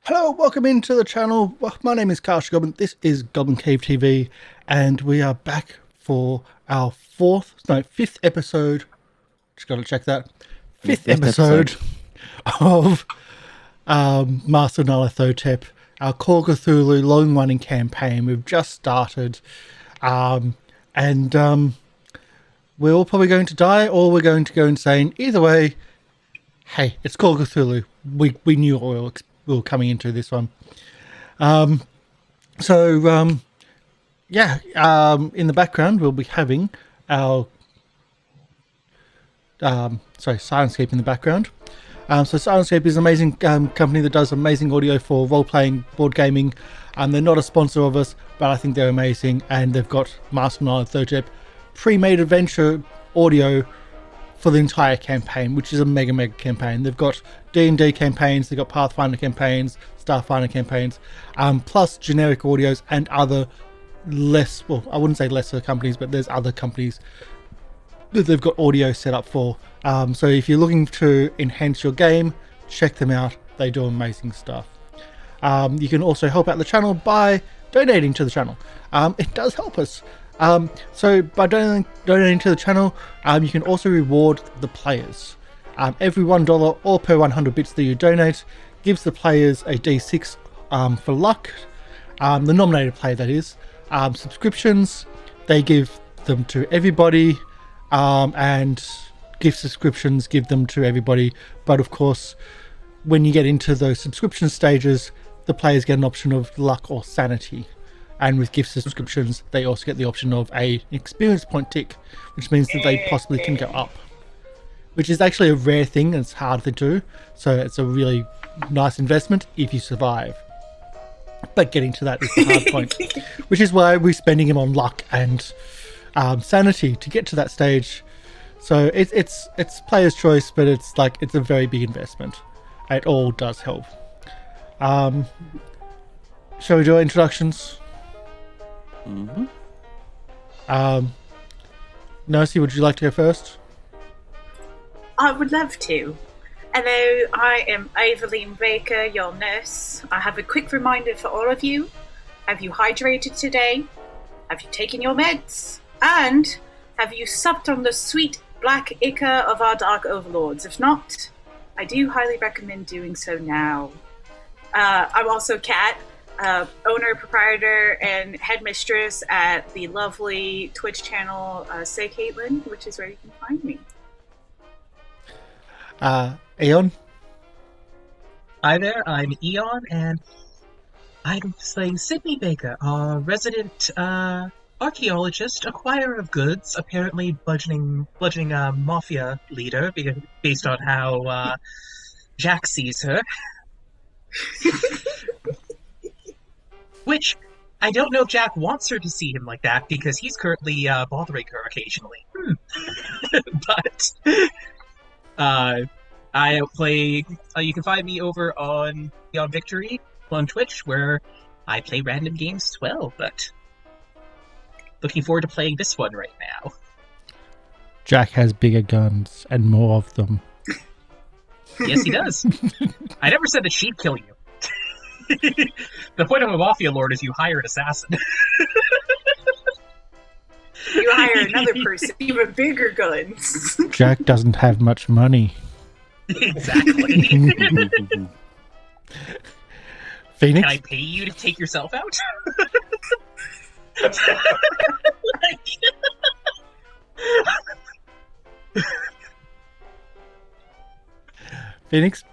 Hello, welcome into the channel. Well, my name is Karsh Goblin. This is GoblinCaveTV, and we are back for our fifth episode. Just got to check that. Fifth episode of Master Nyarlathotep, our Call Cthulhu long running campaign. We've just started, and we're all probably going to die, or we're going to go insane. Either way, hey, it's Call Cthulhu. We knew we were coming into this one. In the background we'll be having our Syrinscape in the background. So Syrinscape is an amazing company that does amazing audio for role-playing, board gaming. They're not a sponsor of us, but I think they're amazing, and they've got Master Nyarlathotep pre-made adventure audio for the entire campaign, which is a mega campaign. They've got D&D campaigns, they've got Pathfinder campaigns, Starfinder campaigns, plus generic audios and other I wouldn't say lesser companies, but there's other companies that they've got audio set up for. So if you're looking to enhance your game, check them out. They do amazing stuff. You can also help out the channel by donating to the channel. It does help us. So by donating to the channel, you can also reward the players. Every $1 or per 100 bits that you donate gives the players a D6 for luck. The nominated player, that is. Subscriptions, they give them to everybody, and gift subscriptions give them to everybody. But of course, when you get into those subscription stages, the players get an option of luck or sanity. And with gift subscriptions, they also get the option of an experience point tick, which means that they possibly can go up, which is actually a rare thing and it's hard to do. So it's a really nice investment if you survive. But getting to that is the hard point, which is why we're spending them on luck and sanity to get to that stage. So it's player's choice, but it's a very big investment. It all does help. Shall we do our introductions? Mm-hmm. Nyarlathotep, would you like to go first? I would love to. Hello, I am Aveline Baker, your nurse. I have a quick reminder for all of you. Have you hydrated today? Have you taken your meds? And have you supped on the sweet black ichor of our dark overlords? If not, I do highly recommend doing so now. I'm also Kat, owner, proprietor, and headmistress at the lovely Twitch channel CestCaitlin, which is where you can find me. Eon? Hi there, I'm Eon, and I'm playing Sidney Baker, our resident archaeologist, acquirer of goods, apparently bludgeoning mafia leader, based on how Jack sees her. Which, I don't know if Jack wants her to see him like that, because he's currently bothering her occasionally. But I play. You can find me over on Beyond Victory on Twitch, where I play random games as well. But looking forward to playing this one right now. Jack has bigger guns and more of them. Yes, he does. I never said that she'd kill you. The point of a mafia lord is you hire an assassin. You hire another person, even bigger guns. Jack doesn't have much money. Exactly. Phoenix? Can I pay you to take yourself out? Phoenix?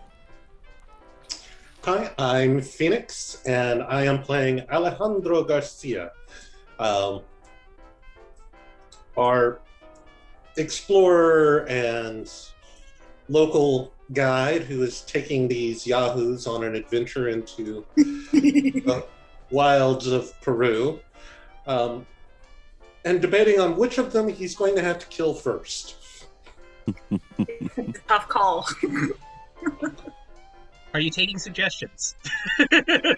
Hi, I'm Phoenix, and I am playing Alejandro Garcia, our explorer and local guide who is taking these yahoos on an adventure into the wilds of Peru, and debating on which of them he's going to have to kill first. Tough call. Are you taking suggestions?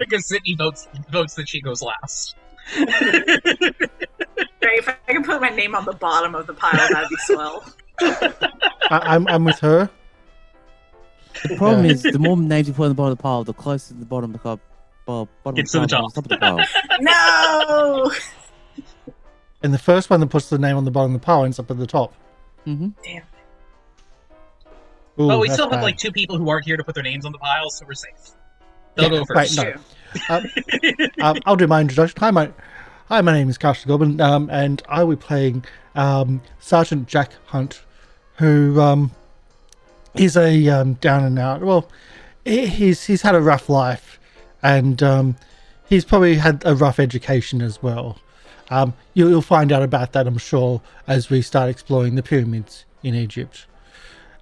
Because Sidney votes that she goes last. Right, if I can put my name on the bottom of the pile, that'd be swell. I'm with her. The problem is, the more names you put on the bottom of the pile, the closer to the bottom of the bottom Gets of to the the pile, top of the pile. No! And the first one that puts the name on the bottom of the pile ends up at the top. Mm-hmm. Damn. Ooh, Well, we that's still have bad. like 2 people who aren't here to put their names on the pile, so we're safe. They'll go Wait, first. no. I'll do my introduction. Hi, my name is Karsh the Goblin, and I will be playing Sergeant Jack Hunt, who is a down and out. Well, he's had a rough life, and he's probably had a rough education as well. You'll find out about that, I'm sure, as we start exploring the pyramids in Egypt.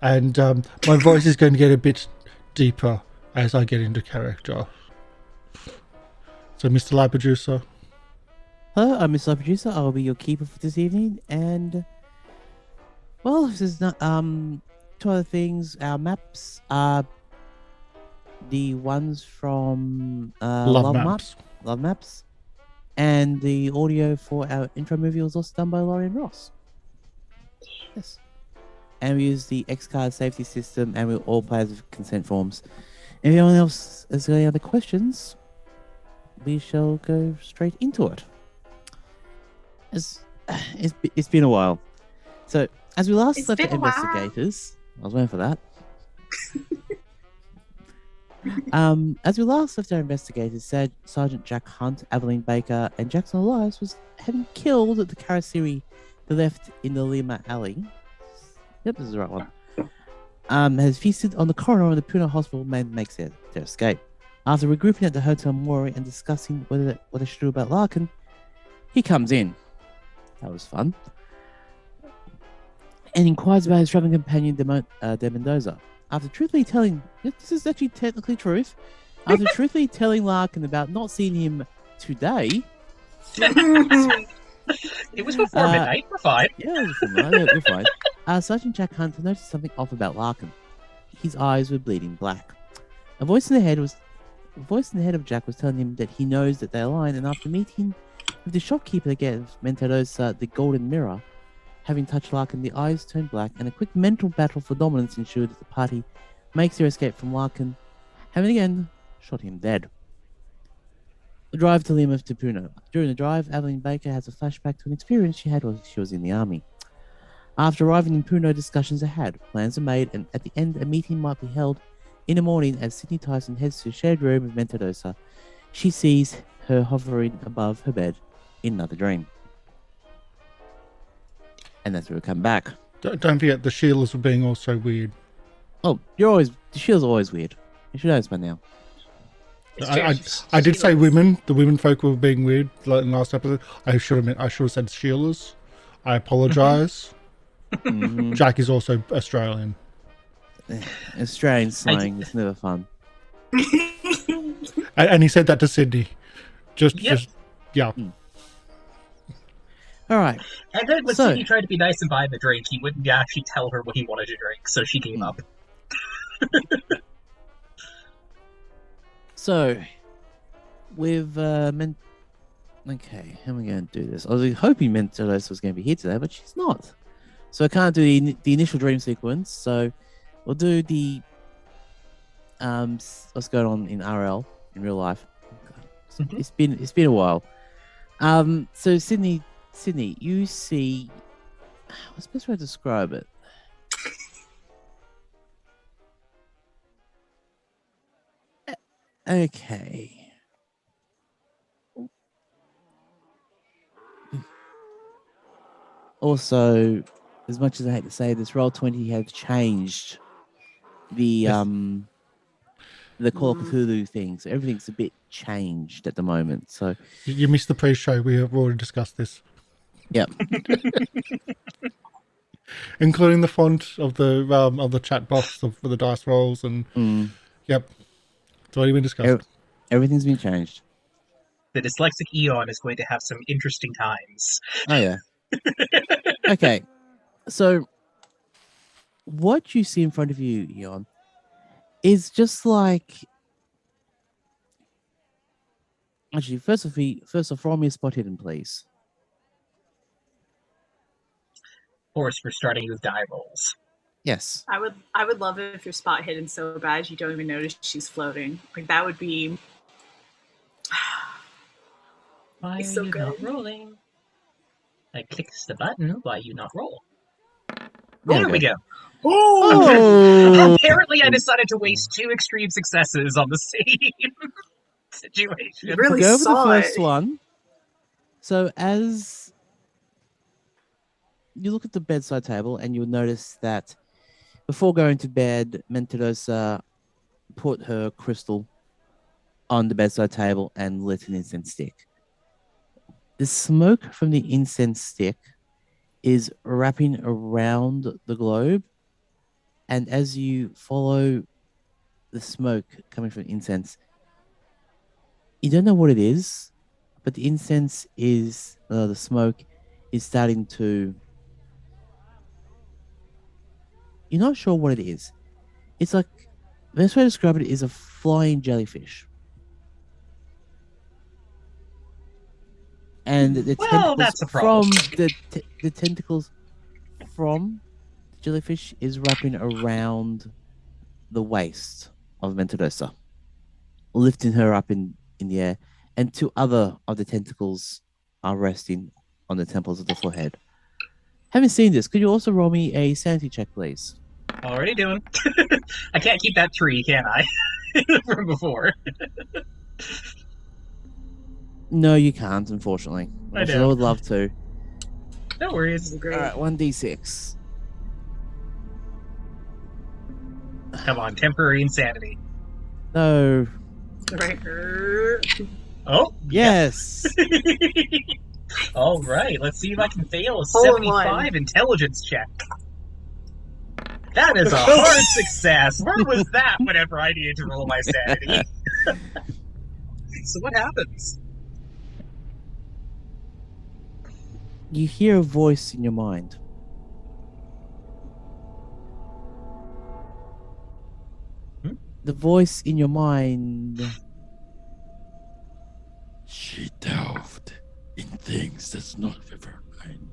And my voice is going to get a bit deeper as I get into character. So, MrLiveProducer. Hello, I'm MrLiveProducer. I'll be your keeper for this evening, and well, this is not 2 other things. Our maps are the ones from LoveMaps, and the audio for our intro movie was also done by Lorian Ross. Yes, and we use the X card safety system, and we all play with consent forms. If anyone else has any other questions, we shall go straight into it. It's been a while. So, as we last left the investigators, I was waiting for that. As we last left our investigators, Sergeant Jack Hunt, Aveline Baker, and Jackson Elias was having killed the Karasiri they left in the Lima Alley. Yep, this is the right one. Has feasted on the coroner of the Pune Hospital and makes their escape. After regrouping at the Hotel Mori and discussing what they should do about Larkin, he comes in. That was fun. And inquires about his traveling companion, De Mendoza. After truthfully telling... This is actually technically truth. After truthfully telling Larkin about not seeing him today... It was before midnight. We're fine. Yeah, it was before midnight. We're fine. Sergeant Jack Hunt noticed something off about Larkin. His eyes were bleeding black. A voice in the head of Jack was telling him that he knows that they're aligned, and after meeting with the shopkeeper that gave Mentirosa the golden mirror, having touched Larkin, the eyes turned black, and a quick mental battle for dominance ensued as the party makes their escape from Larkin, having again shot him dead. The drive to Lima to Puno. During the drive, Aveline Baker has a flashback to an experience she had while she was in the army. After arriving in Puno, discussions are had, plans are made, and at the end, a meeting might be held in the morning as Sidney Tyson heads to a shared room with Mentirosa. She sees her hovering above her bed in another dream. And that's where we come back. Don't forget the Sheilas were being also weird. Oh, the Sheila's always weird. You should know this by now. I did say women. The women folk were being weird like in the last episode. I should have said Sheilas. I apologise. Jack is also Australian. Australian slang is never fun. And he said that to Sidney. Yeah. All right. And then when Sidney tried to be nice and buy the drink, he wouldn't actually tell her what he wanted to drink, so she gave up. So, with okay, how am I going to do this? I was hoping Mentirosa was going to be here today, but she's not. So I can't do the initial dream sequence. So we'll do the what's going on in RL in real life. It's been a while. So Sidney, you see, what's the best way to describe it? Okay. Also, as much as I hate to say this, Roll20 has changed the Call of Cthulhu thing, so everything's a bit changed at the moment. So you missed the pre-show. We have already discussed this. Yep. Including the font of the chat box for the dice rolls and yep. It's already been discussed. Everything's been changed. The dyslexic Eon is going to have some interesting times. Oh yeah. Okay. So what you see in front of you, Eon, is just like actually first off, roll me a spot hidden, please. Of course, we're starting with die rolls. Yes. I would love it if your spot hidden so bad you don't even notice she's floating. Like that would be. Why are So you good. not rolling? I clicks the button. Why you not roll? There There we go. Oh! Apparently, I decided to waste 2 extreme successes on the same situation. You really Go over the saw first it. one. So as you look at the bedside table, and you'll notice that before going to bed, Mentirosa put her crystal on the bedside table and lit an incense stick. The smoke from the incense stick is wrapping around the globe, and as you follow the smoke coming from incense, you don't know what it is, but the incense is the smoke is starting to. You're not sure what it is. It's like the best way to describe it is a flying jellyfish. And the Well, tentacles that's a problem. from the tentacles from the jellyfish is wrapping around the waist of Mentirosa, lifting her up in the air, and 2 other of the tentacles are resting on the temples of the forehead. Having seen this, could you also roll me a sanity check, please? Already doing. I can't keep that 3, can I? From before. No, you can't, unfortunately. I Which I know. would love to. No worries. Great. All right, 1d6. Come on, temporary insanity. No. Right. Oh, Yes. All right, let's see if I can fail a Hole in 75 one. intelligence check. That is a hard success. Where was that whenever I needed to roll my sanity? So what happens? You hear a voice in your mind. Hmm? The voice in your mind. She delved in things that's not of her kind.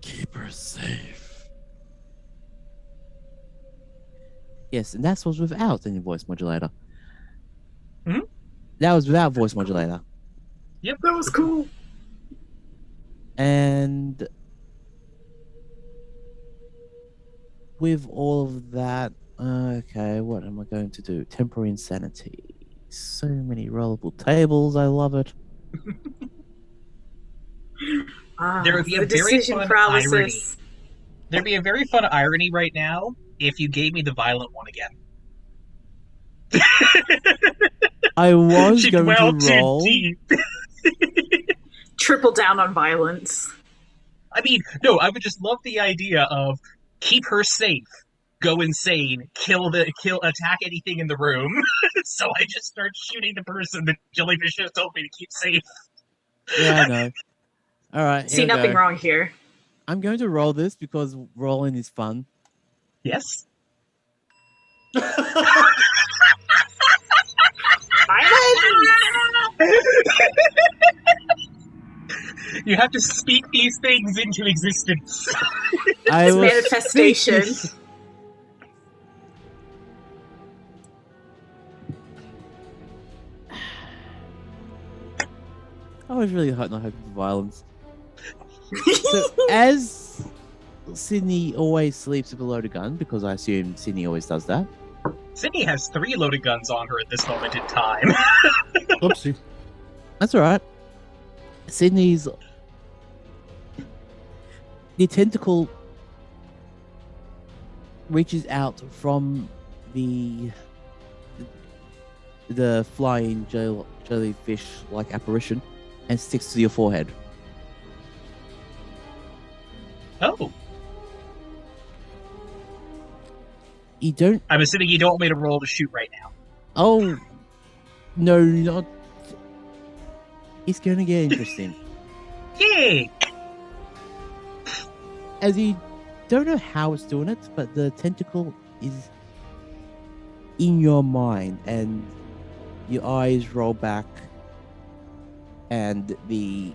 Keep her safe. Yes, and that was without any voice modulator. Hmm? That was without voice modulator. Yep. That was cool. And with all of that, okay, what am I going to do? Temporary insanity. So many rollable tables. I love it. There would be a the very decision fun paralysis. irony. There'd be a very fun irony right now if you gave me the violent one again. I was She going to dwelled too roll. deep. Triple down on violence. I mean, no, I would just love the idea of keep her safe, go insane, attack anything in the room. So I just start shooting the person the jellyfish just told me to keep safe. Yeah, I know. All right, See here we nothing go. wrong here. I'm going to roll this because rolling is fun. Yes? You have to speak these things into existence. I It's will manifestation. speak this. I was really not hoping for violence. So, as Sydney always sleeps with a loaded gun, because I assume Sydney always does that. Sydney has 3 loaded guns on her at this moment in time. Oopsie. That's all right. Sydney's the tentacle reaches out from the flying jellyfish-like apparition and sticks to your forehead. Oh. You don't. I'm assuming you don't want me to roll to shoot right now. Oh, no, not. It's going to get interesting. Yay! As you don't know how it's doing it, but the tentacle is in your mind, and your eyes roll back, and the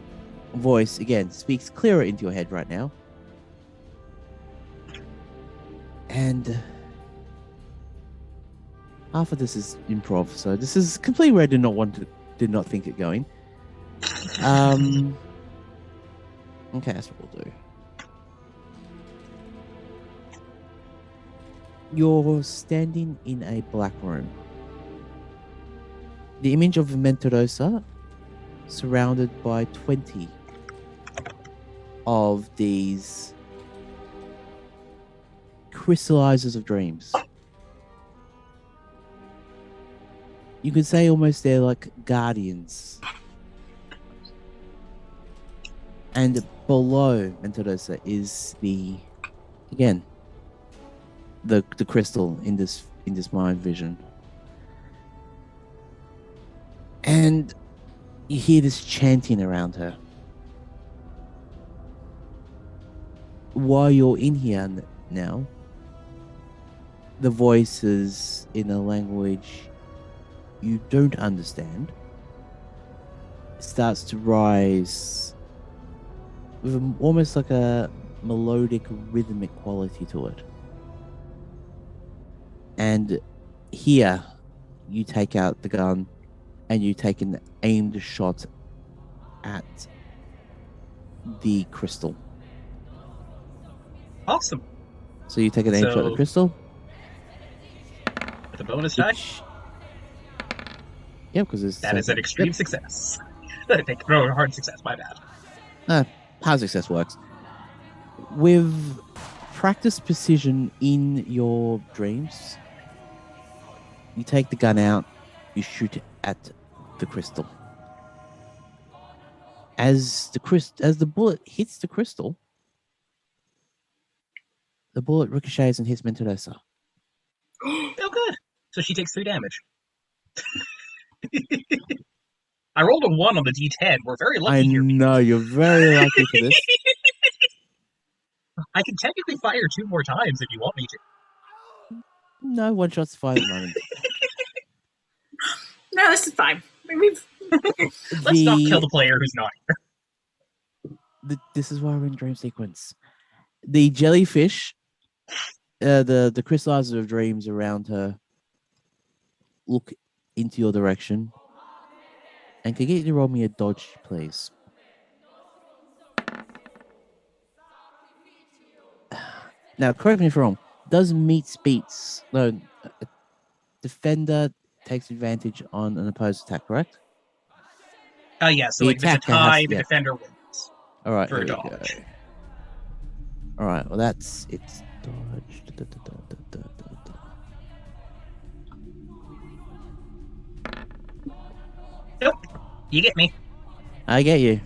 voice again speaks clearer into your head right now. And half of this is improv, so this is completely where I did not think it going. Okay, that's what we'll do. You're standing in a black room. The image of Mentirosa surrounded by 20 of these crystallizers of dreams. You could say almost they're like guardians. And below Mentirosa is the crystal in this mind vision. And you hear this chanting around her. While you're in here now, the voices in a language you don't understand starts to rise with almost like a melodic, rhythmic quality to it. And here, you take out the gun and you take an aimed shot at the crystal. Awesome. So you take an aimed shot at the crystal. With a bonus die? Yeah, because that is an extreme success. I think hard success, my bad. How success works. With practice precision in your dreams, you take the gun out, you shoot at the crystal. As the bullet hits the crystal, the bullet ricochets and hits Mentirosa. Oh, good. So she takes 3 damage. I rolled a 1 on the D10. We're very lucky here. I know, you're very lucky for this. I can technically fire 2 more times if you want me to. No, one shot's fine at the moment. No, this is fine. Let's not kill the player who's not here. This is why we're in dream sequence. The jellyfish, the crystallizer of dreams around her, look into your direction. And can you get you to roll me a dodge, please? Now, correct me if I'm wrong. Does meets beats? No, a defender takes advantage on an opposed attack, correct? Yeah, so like if it's a tie, the defender wins. All right, for a dodge. All right, well, it's dodge. Nope, you get me. I get you.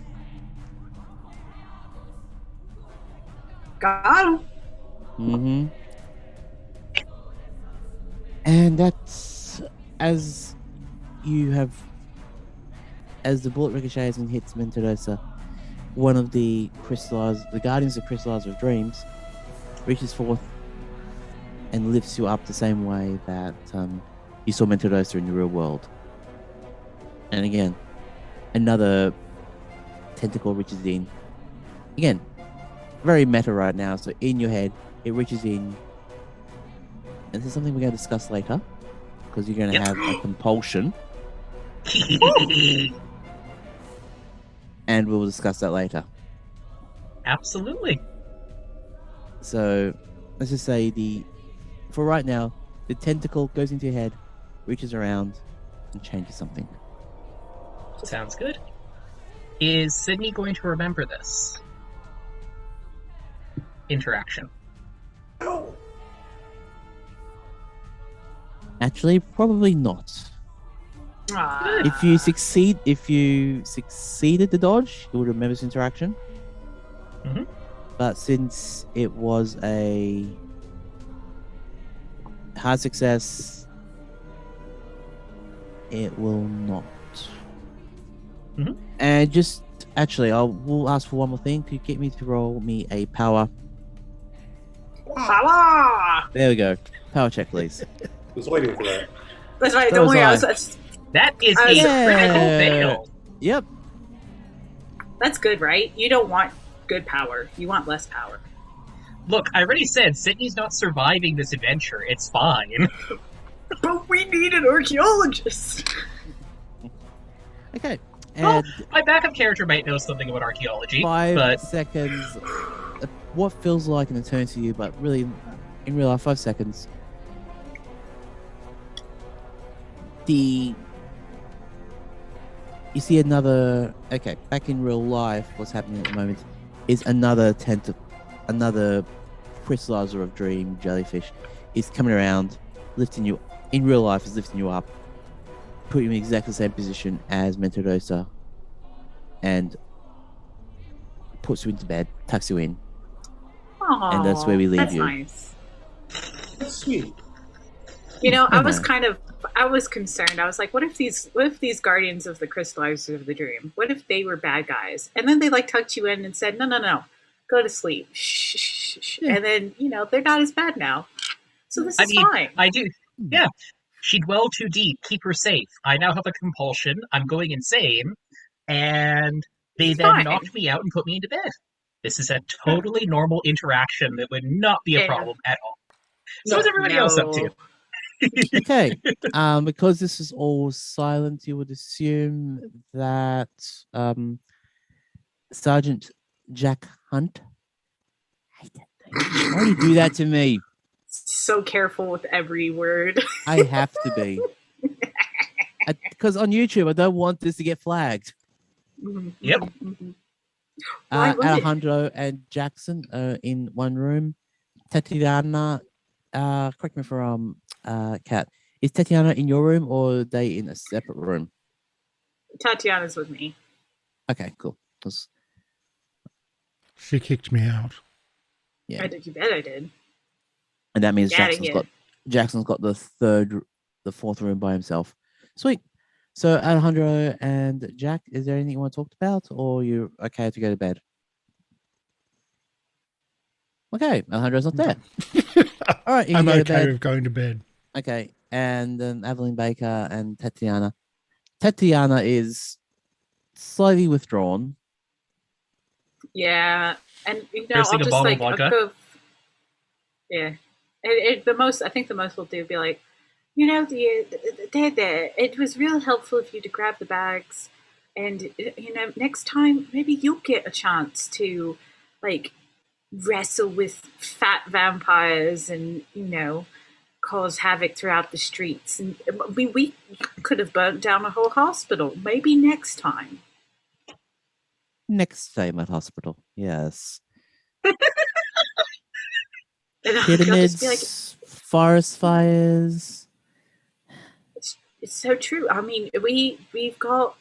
Got him. Mm-hmm. And that's as the bullet ricochets and hits Mentirosa, one of the guardians of crystallizer of dreams reaches forth and lifts you up the same way that you saw Mentirosa in the real world. And again, another tentacle reaches in. Again, very meta right now, so in your head, it reaches in. And this is something we're going to discuss later, because you're going to have a compulsion. And we'll discuss that later. Absolutely. So, let's just say for right now, the tentacle goes into your head, reaches around, and changes something. Sounds good. Is Sidney going to remember this interaction? No. Actually, probably not. If you succeeded the dodge, you would remember this interaction. Mm-hmm. But since it was a hard success, it will not. Mm-hmm. And just actually, we'll ask for one more thing. Could you get me to roll me a power? Power! There we go. Power check, please. I was waiting for that. That's right. So Don't worry. was That is a critical fail. Yep. That's good, right? You don't want good power. You want less power. Look, I already said Sidney's not surviving this adventure. It's fine. But we need an archaeologist. Okay. Well, And my backup character might know something about archaeology, 5 but seconds. What feels like an eternity to you, but really, in real life, 5 seconds. You see another. Okay, back in real life, what's happening at the moment is another crystallizer of dream jellyfish is coming around, lifting you. In real life, is lifting you up, put you in exactly the same position as Mentirosa, and puts you into bed, tucks you in. Aww, And that's where we leave that's you. Nice. That's sweet. You know, I know. was concerned. I was like, what if these guardians of the crystallizers of the dream, what if they were bad guys? And then they like tucked you in and said, no, go to sleep. Shh, shh, shh. Yeah. And then, they're not as bad now. So this is fine. I do. Yeah. She dwelled too deep. Keep her safe. I now have a compulsion. I'm going insane. And they then Fine. knocked me out and put me into bed. This is a totally normal interaction that would not be a problem at all. So what's everybody else up to? Okay. Because this is all silent, you would assume that Sergeant Jack Hunt. Why do you do that to me? So careful with every word. I have to be. Because on YouTube, I don't want this to get flagged. Yep. Why would it? Alejandro and Jackson are in one room. Tatiana, correct me if I'm wrong, Kat. Is Tatiana in your room or are they in a separate room? Tatiana's with me. Okay, cool. 'Cause- She kicked me out. Yeah. You bet I did. And that means Get outta here. Jackson's got the fourth room by himself. Sweet. So Alejandro and Jack, is there anything you want to talk about, or you're okay to go to bed? Okay, Alejandro's not there. All right, you can I'm go to okay bed. with going to bed. Okay, and then Aveline Baker and Tatiana. Tatiana is slightly withdrawn. Yeah, and Nursing I'll a just bottle like of I'll vodka? go. Yeah, I think the most we'll do would be like, they're there. It was real helpful of you to grab the bags, and next time maybe you'll get a chance to, like, wrestle with fat vampires and cause havoc throughout the streets. And we could have burnt down a whole hospital. Maybe next time. Next time at hospital, yes. And I'll Pyramids, just be like, forest fires. it's so true. I mean,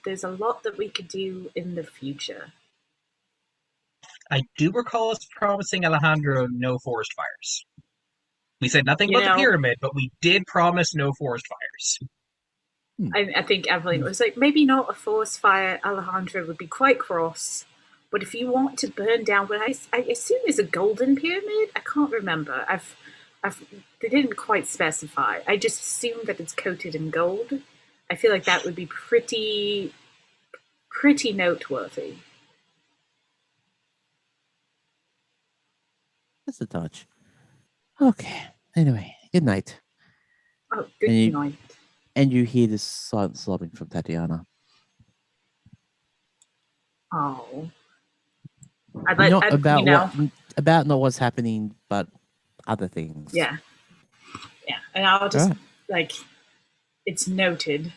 there's a lot that we could do in the future. I do recall us promising Alejandro no forest fires. We said nothing about the pyramid, but we did promise no forest fires. I think Aveline was like, maybe not a forest fire. Alejandro would be quite cross. But if you want to burn down what I assume is a golden pyramid, I can't remember. They didn't quite specify. I just assume that it's coated in gold. I feel like that would be pretty noteworthy. That's a touch. Okay. Anyway, good night. Oh, good night. And you hear this silent sobbing from Tatiana. Oh. About not what's happening, but other things. Yeah. Yeah. And I'll just it's noted.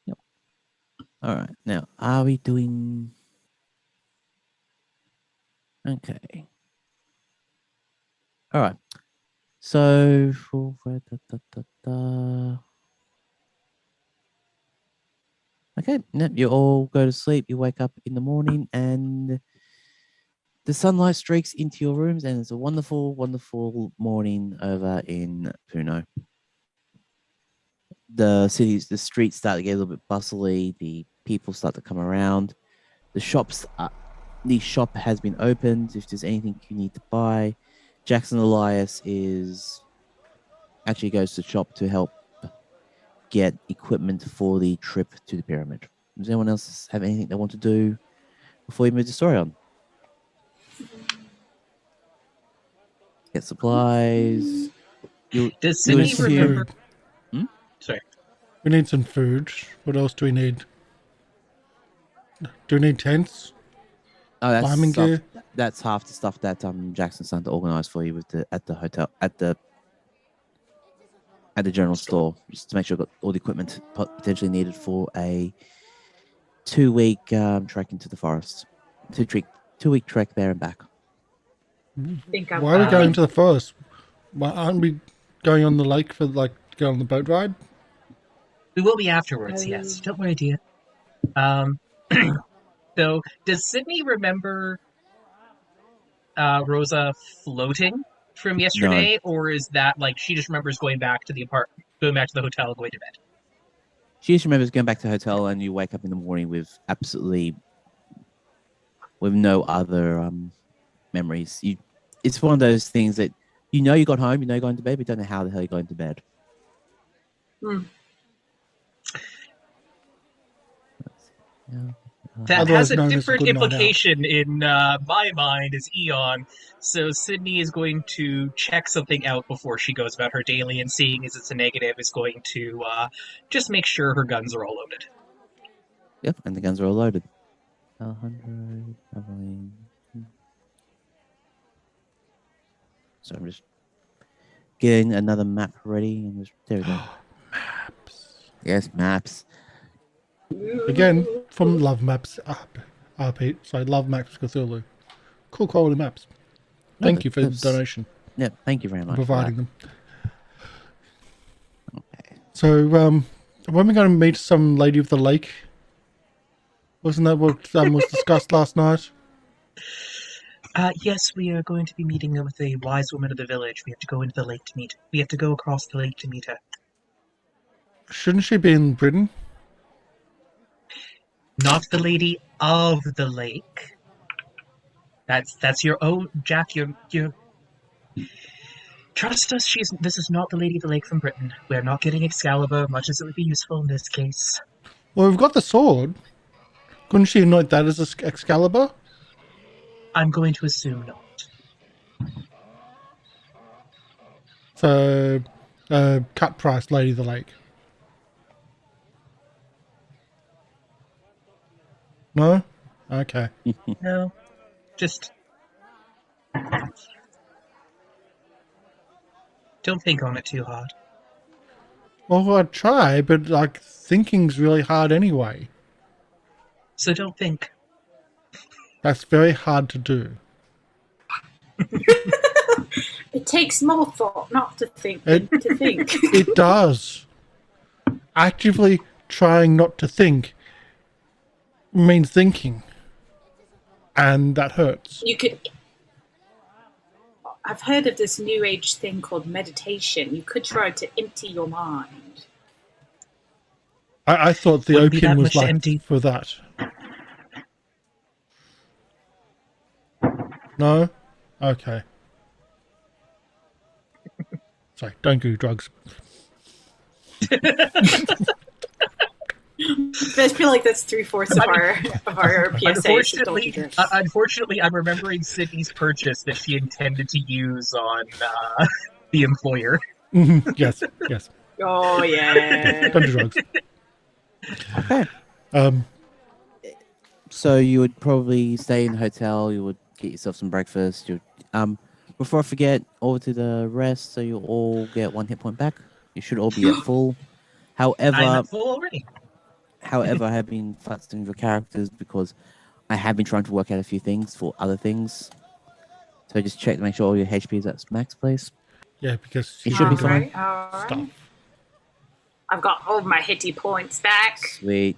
Yep. All right. Now, are we doing? Okay. All right. So, okay, you all go to sleep. You wake up in the morning and the sunlight streaks into your rooms, and it's a wonderful, wonderful morning over in Puno. The streets start to get a little bit bustly. The people start to come around. The shop has been opened. If there's anything you need to buy, Jackson Elias actually goes to the shop to help get equipment for the trip to the pyramid. Does anyone else have anything they want to do before we move the story on? get supplies. Does We need Sidney some remember? food. Sorry. We need some food. What else do we need? Do we need tents? Oh, that's Climbing stuff, gear? that's half the stuff that Jackson's starting to organize for you at the hotel at the general store, just to make sure you've got all the equipment potentially needed for a 2-week trek into the forest. 2-week trek there and back. Why are we going to the forest? Why aren't we going on the lake for go on the boat ride? We will be afterwards. Yes, don't worry, dear. So, does Sidney remember Rosa floating from yesterday, or is that she just remembers going back to the hotel, and going to bed? She just remembers going back to the hotel, and you wake up in the morning with no other memories. It's one of those things that you got home, you're going to bed, but you don't know how the hell you're going to bed. That Otherwise has a known as a different good night out. implication in my mind as Eon. So Sidney is going to check something out before she goes about her daily, and seeing as it's a negative, is going to just make sure her guns are all loaded. Yep, and the guns are all loaded. Alejandro, Aveline. So I'm just getting another map ready, and there we go. Maps. Yes, maps. Again, from LoveMaps RP. Sorry, LoveMaps Cthulhu. Cool quality maps. Thank you for the donation. Yeah, thank you very much. Providing them. Okay. So, when are we going to meet some lady of the lake? Wasn't that what was discussed last night? Yes, we are going to be meeting with a wise woman of the village. We have to go into the lake to meet. We have to go across the lake to meet her. Shouldn't she be in Britain? Not the lady of the lake. That's your own, Jack. You trust us. This is not the lady of the lake from Britain. We are not getting Excalibur, much as it would be useful in this case. Well, we've got the sword. Couldn't she anoint that as Excalibur? I'm going to assume not. So, cut price, Lady of the Lake. No? Okay. No, just don't think on it too hard. Well, I'd try, but thinking's really hard anyway. So don't think. That's very hard to do. It takes more thought not to think than to think. It does. Actively trying not to think means thinking. And that hurts. I've heard of this new age thing called meditation. You could try to empty your mind. I thought the Wouldn't be opium that was much to empty. for that. No? Okay. Sorry, don't do drugs. I feel like that's 3/4 of our PSAs. So don't do drugs. Unfortunately, I'm remembering Sidney's purchase that she intended to use on the employer. Yes. Oh yeah. Don't do drugs. Okay. So you would probably stay in the hotel. You would get yourself some breakfast. Before I forget, over to the rest, so you all get 1 hit point back. You should all be at full. However, I'm at full already. I have been futzing your characters because I have been trying to work out a few things for other things. So just check to make sure all your HP is at max, please. Yeah, because You should be fine. All right. stuff. I've got all my hitty points back. Sweet.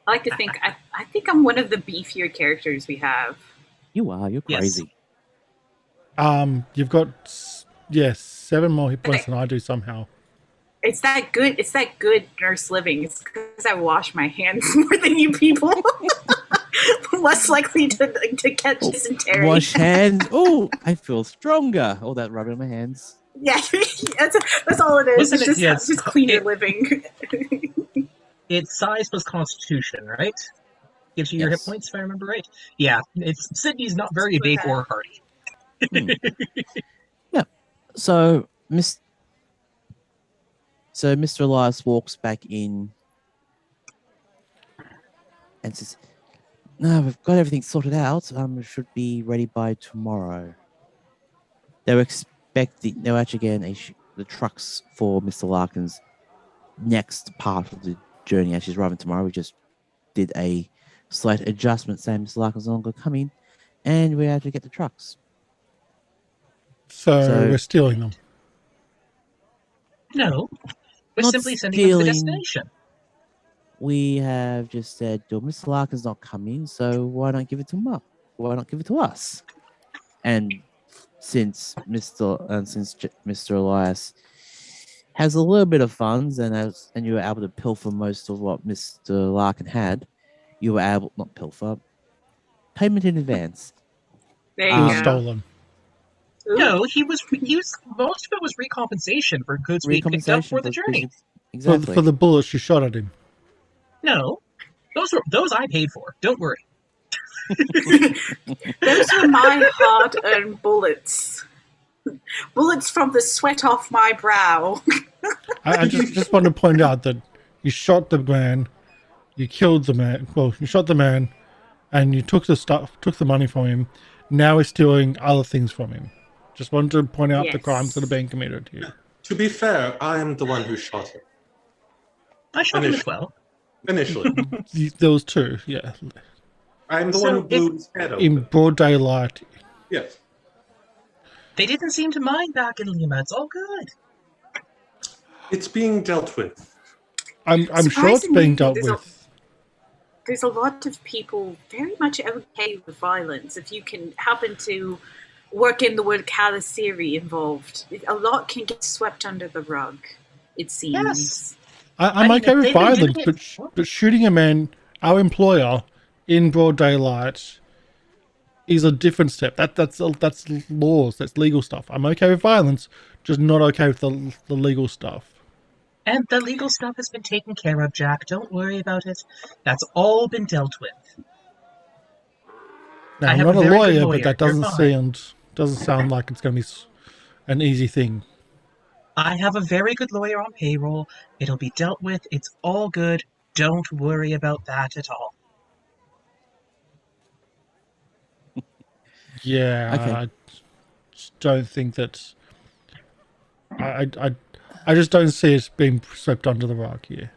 I like to think I think I'm one of the beefier characters we have. You are. You're Yes. crazy. You've got 7 more hit points than I do somehow. It's that good. It's that good nurse living. It's because I wash my hands more than you people. Less likely to catch dysentery. Wash hands. Oh, I feel stronger. All that rubbing on my hands. Yeah, that's all it is. Wasn't It's it- just, yes, just cleaner it- living. It's size plus constitution, right? Gives you your hit Yes. points, if I remember right. Yeah, Sidney's not very big or hardy. Yeah. So Mr. Elias walks back in and says, "No, we've got everything sorted out. We should be ready by tomorrow." They were actually getting the trucks for Mr. Larkin's next part of the journey. As she's arriving tomorrow, we just did a slight adjustment, saying Mr. Larkin's no longer coming, and we had to get the trucks. So we're stealing them. No, we're Not simply sending them to the stealing. destination. We have just said, "Well, Mr. Larkin's not coming, so why not give it to him up? Why not give it to us?" And since Mr. Elias has a little bit of funds and you were able to pilfer most of what Mr. Larkin had, you were able not pilfer, payment in advance. There It you was go. stolen. Ooh. No, he was most of it was recompensation for goods we picked up for the journey. Exactly. For the bullets you shot at him. No, those I paid for. Don't worry. Those were my hard-earned bullets. Bullets from the sweat off my brow. I just want to point out that you shot the man, you killed the man. Well, you shot the man, and you took the money from him. Now he's stealing other things from him. Just wanted to point out the Yes. crimes that are being committed here. To be fair, I am the one who shot him. I shot him as well. Initially. There was two, yeah. I'm the So one who blew his head In open. broad daylight. Yes. They didn't seem to mind back in Lima. It's all good. It's being dealt with. I'm sure it's Surprisingly, being dealt with. There's a lot of people very much okay with violence. If you can happen to work in the word Calasiri involved, a lot can get swept under the rug, it seems. Yes. I'm mean, okay if with they've been doing violence, it- but shooting a man, our employer, in broad daylight is a different step. That's laws, that's legal stuff. I'm okay with violence, just not okay with the legal stuff. And the legal stuff has been taken care of, Jack. Don't worry about it. That's all been dealt with. Now, I I'm have not a a very good lawyer, lawyer. but that You're doesn't sound like it's going to be an easy thing. I have a very good lawyer on payroll. It'll be dealt with. It's all good. Don't worry about that at all. Yeah, Okay. I just don't think that. I just don't see it being swept under the rug here.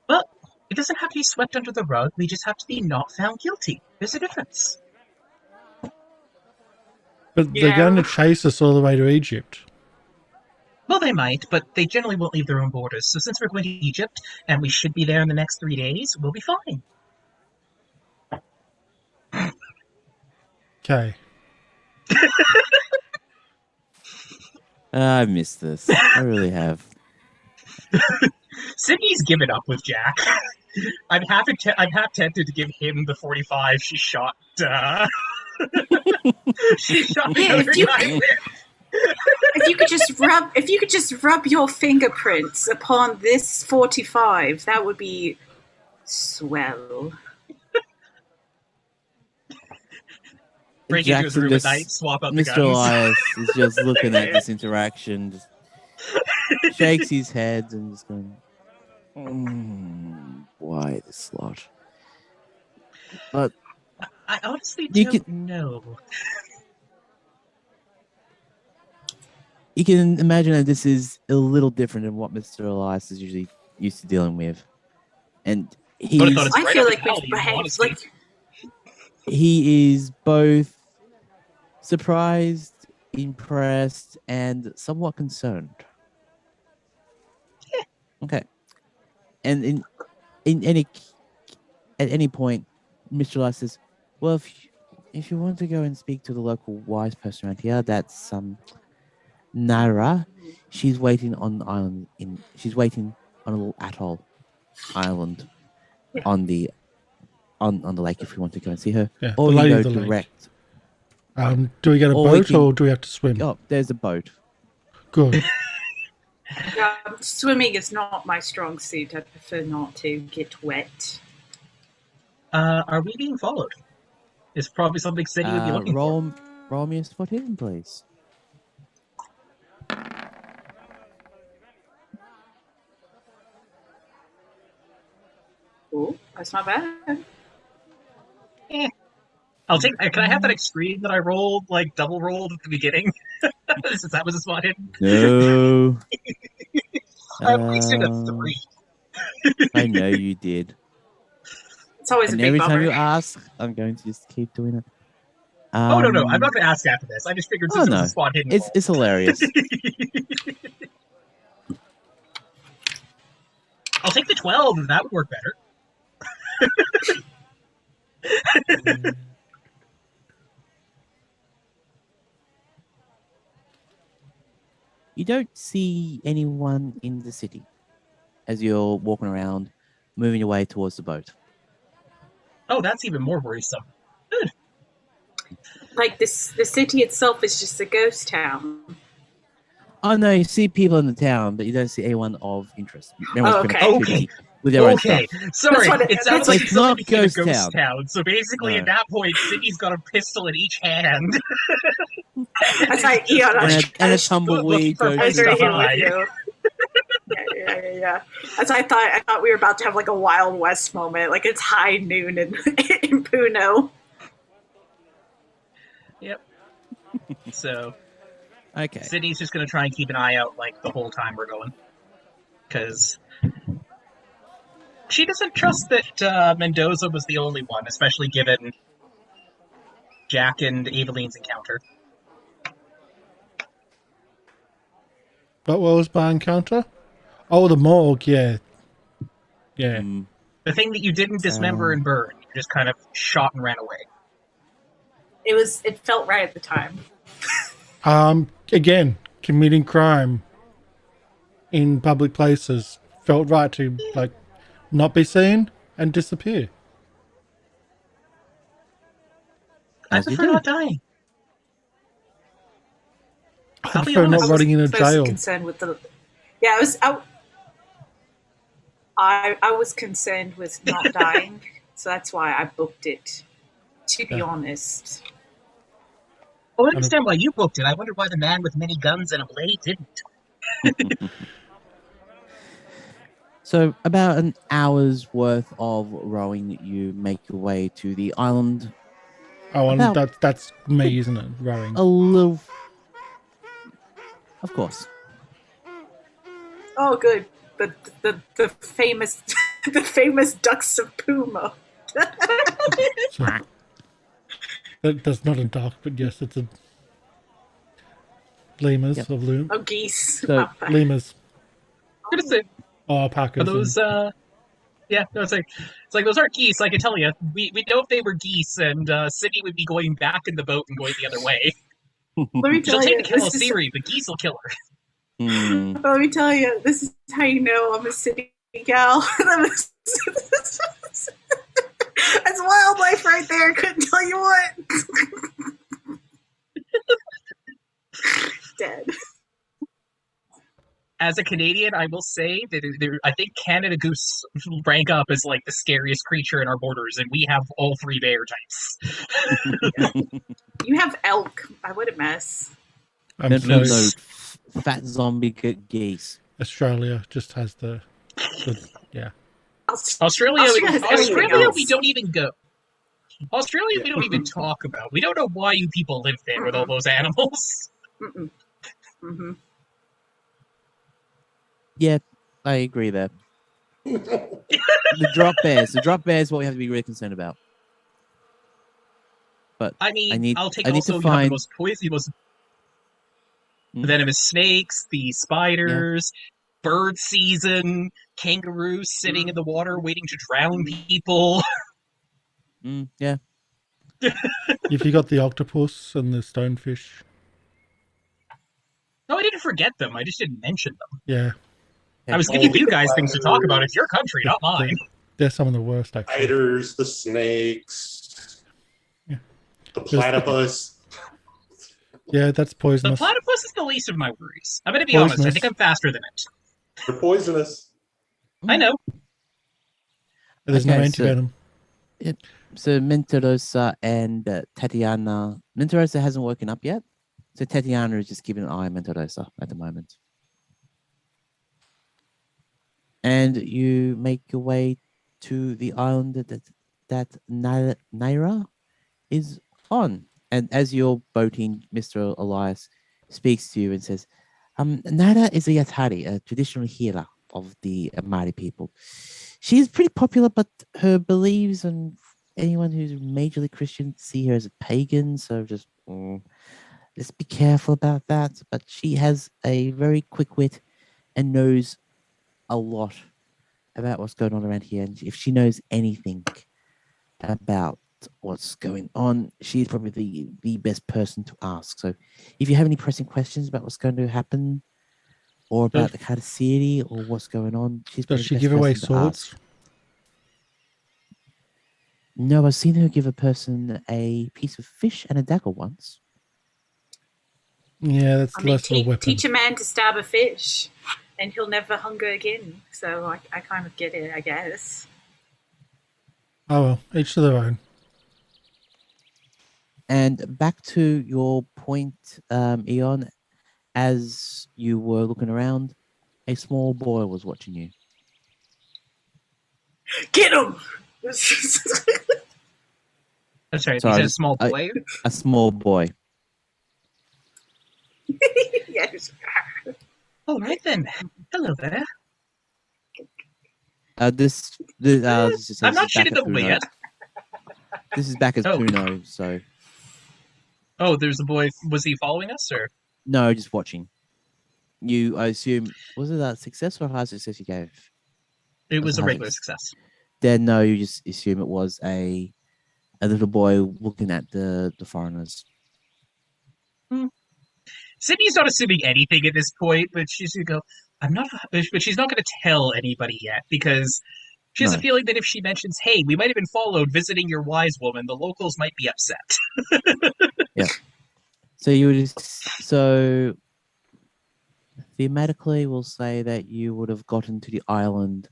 Well, it doesn't have to be swept under the rug. We just have to be not found guilty. There's a difference. But they're Yeah. going to chase us all the way to Egypt. Well, they might, but they generally won't leave their own borders. So since we're going to Egypt, and we should be there in the next 3 days, we'll be fine. Okay. I missed this. I really have. Sydney's given up with Jack. I'm half tempted to give him the 45 she shot. She shot the Yeah, other if you- guy with. If you could just rub your fingerprints upon this 45, that would be swell. Break into his Jackson room at just- night, swap out the Mr. guns. Elias is just looking at this interaction, just shakes his head and just going, why this lot? But I honestly You don't know. you can imagine that this is a little different than what Mr. Elias is usually used to dealing with. And he's, But I thought it's I right feel up like his we've alley, behaved honestly. like he is both surprised, impressed, and somewhat concerned. Yeah. Okay. And at any point, Mr. Elias says, well, if you want to go and speak to the local wise person around here, that's Naira. She's waiting on the island. She's waiting on a little atoll island on the lake. If you want to go and see her, Yeah, or the you lady go of the lake. direct. Do we get a Or we boat can- or do we have to swim? Oh, there's a boat. Good. swimming is not my strong suit. I prefer not to get wet. Are we being followed? is probably something Sidney would be looking for. Roll me a spot hidden, please. Ooh, that's not bad. I'll take. Can I have that screen that I rolled, like double rolled at the beginning? Since that was a spot hidden. No. I wasted a 3. I know you did. It's always And a big every bummer. time you ask, I'm going to just keep doing it. Oh no, I'm not going to ask after this. I just figured since it was a spot hidden. It's hilarious. I'll take the 12. That would work better. You don't see anyone in the city as you're walking around, moving your way towards the boat. Oh, that's even more worrisome. Good. Like the city itself is just a ghost town. Oh no, you see people in the town, but you don't see anyone of interest. Everyone's pretty much Okay. busy with their own Okay, stuff. sorry. It sounds like it's something not became ghost a ghost town. town. So basically, at that point, Sidney's got a pistol in each hand. That's like Eon. And a tumbleweed for goes I was place right to here with hide. you. Yeah. That's what I thought. I thought we were about to have like a Wild West moment. Like it's high noon in Puno. Yep. So, Okay. Sidney's just going to try and keep an eye out like the whole time we're going. Because she doesn't trust that Mendoza was the only one, especially given Jack and Aveline's encounter. What was my encounter? Oh, the morgue, yeah. Yeah. The thing that you didn't dismember and burn, you just kind of shot and ran away. It felt right at the time. Again, committing crime in public places felt right to, like, not be seen and disappear. I prefer not dying. I prefer not rotting in a jail. Concerned with the, yeah, I was concerned with not dying, so that's why I booked it. To be honest. Oh, I understand why you booked it. I wonder why the man with many guns and a blade didn't. So about an hour's worth of rowing, you make your way to the island. Oh, and that's me, isn't it? Rowing. A little, of course. Oh, good. The famous the famous ducks of Puma. So, that's not a duck, but yes, it's a lemurs of loom. Oh, geese. So, lemurs. I'm gonna say, Oh, alpacas. are those yeah, no, it's like those aren't geese. I can tell you, we know if they were geese, and Sidney would be going back in the boat and going the other way. Let me tell She'll you, take the Kalasiri, but geese will kill her. Let me tell you, this is how you know I'm a city gal. That's wildlife right there. Couldn't tell you what. Dead. As a Canadian, I will say that I think Canada goose rank up as like the scariest creature in our borders, and we have all 3 bear types. You have elk. I wouldn't mess. I'm No, sorry. fat zombie geese. Australia just has the yeah. Australia, Australia we don't even go. Australia, we don't even talk about. We don't know why you people live there with all those animals. Yeah, I agree there. The drop bears is what we have to be really concerned about. But I mean, I need I'll take to also you have find the most poison, most venomous snakes, the spiders, bird season, kangaroos sitting in the water waiting to drown people. Yeah. If you got the octopus and the stonefish. No, I didn't forget them. I just didn't mention them. Yeah. I was giving you guys things to talk about. It's your country, not mine. They're some of the worst, actually. Spiders, the snakes, Yeah. the platypus. Yeah, that's The poisonous. platypus is the least of my worries. I'm going to be honest. I think I'm faster than it. They're poisonous. I know. There's no Okay, so- antivenom. So Mentirosa and Tatiana. Mentirosa hasn't woken up yet. So Tatiana is just keeping an eye on Mentirosa at the moment. And you make your way to the island that Naira is on. And as you're boating, Mr. Elias speaks to you and says, Naira is a Yatari, a traditional healer of the Amari people. She's pretty popular, but her beliefs and anyone who's majorly Christian see her as a pagan, so just be careful about that. But she has a very quick wit and knows a lot about what's going on around here. And if she knows anything about what's going on, she's probably the best person to ask. So if you have any pressing questions about what's going to happen or about the Carceri or what's going on, she's Does probably she the best give away person to ask. swords? No, I've seen her give a person a piece of fish and a dagger once. Yeah, that's I mean, less of a weapon. teach a man to stab a fish, and he'll never hunger again. So I kind of get it, I guess. Oh well, each to their own. And back to your point, Eon, as you were looking around, a small boy was watching you. Get him! That's right. Sorry, He said small boy. A small boy. Yes. All right then. Hello there. This I'm not is back shitting at the way Puno. yet. This is back at Oh. Puno, so Oh, there's a boy. Was he following us or? no, just watching. You, I assume, was it a success or a high success you gave? It was a high regular success. Then no, you just assume it was a little boy looking at the foreigners. Sydney's not assuming anything at this point, but she's gonna go. I'm not, but she's not going to tell anybody yet because she has a No. feeling that if she mentions, "Hey, we might have been followed visiting your wise woman," the locals might be upset. Yeah. So you would thematically we'll say that you would have gotten to the island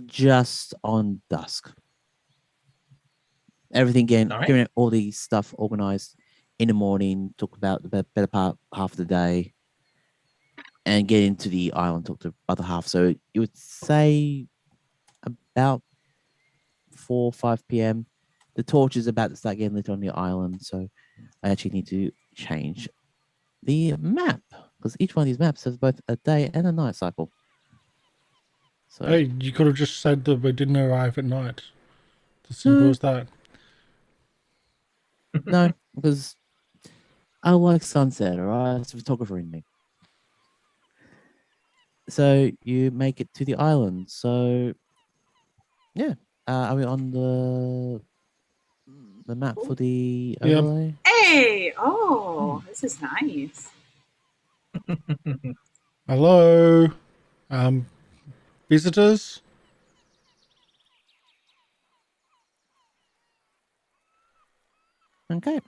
just on dusk. Everything getting all the stuff organized in the morning took about the better part half of the day, and getting to the island took the other half. So you would say about 4 or 5 p.m. The torch is about to start getting lit on the island, so I actually need to change the map because each one of these maps has both a day and a night cycle. So Hey, you could have just said that we didn't arrive at night. As simple as that. no, because I like sunset, all right? It's a photographer in me. So you make it to the island. So yeah, are we on the map for the overlay? Hey! Oh, this is nice. Hello, visitors. Okay.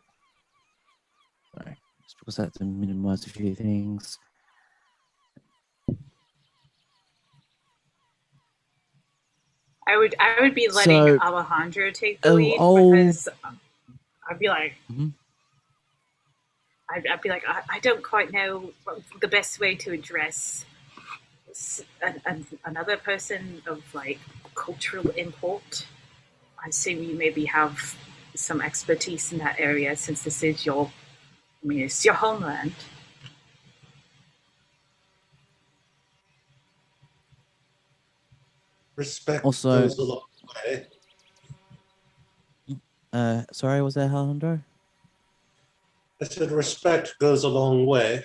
Sorry, just because I have to minimize a few things. I would be letting So- Alejandro take the Oh, lead oh. because I'd be like, Mhm. I'd be like, I don't quite know the best way to address another person of like cultural import. I assume you maybe have some expertise in that area since this is it's your homeland. Respect Also- goes a long way. Sorry, was that Alejandro? I said respect goes a long way.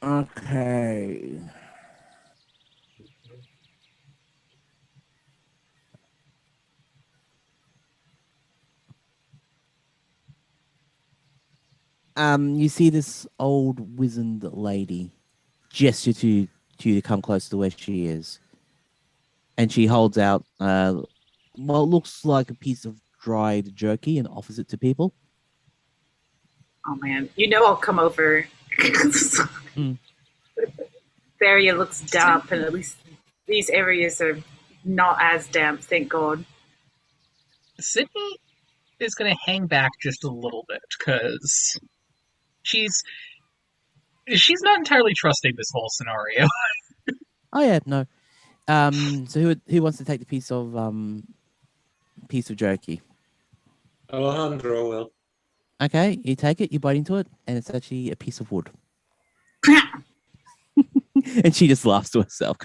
Okay. You see this old wizened lady gesture to you to come close to where she is, and she holds out what looks like a piece of dried jerky and offers it to people. Oh man, I'll come over. The area looks damp, and at least these areas are not as damp, thank God. Sydney is going to hang back just a little bit because she's not entirely trusting this whole scenario. Oh yeah, no. So who wants to take the piece of jerky? Alejandro will. Okay, you take it, you bite into it, and it's actually a piece of wood. And she just laughs to herself.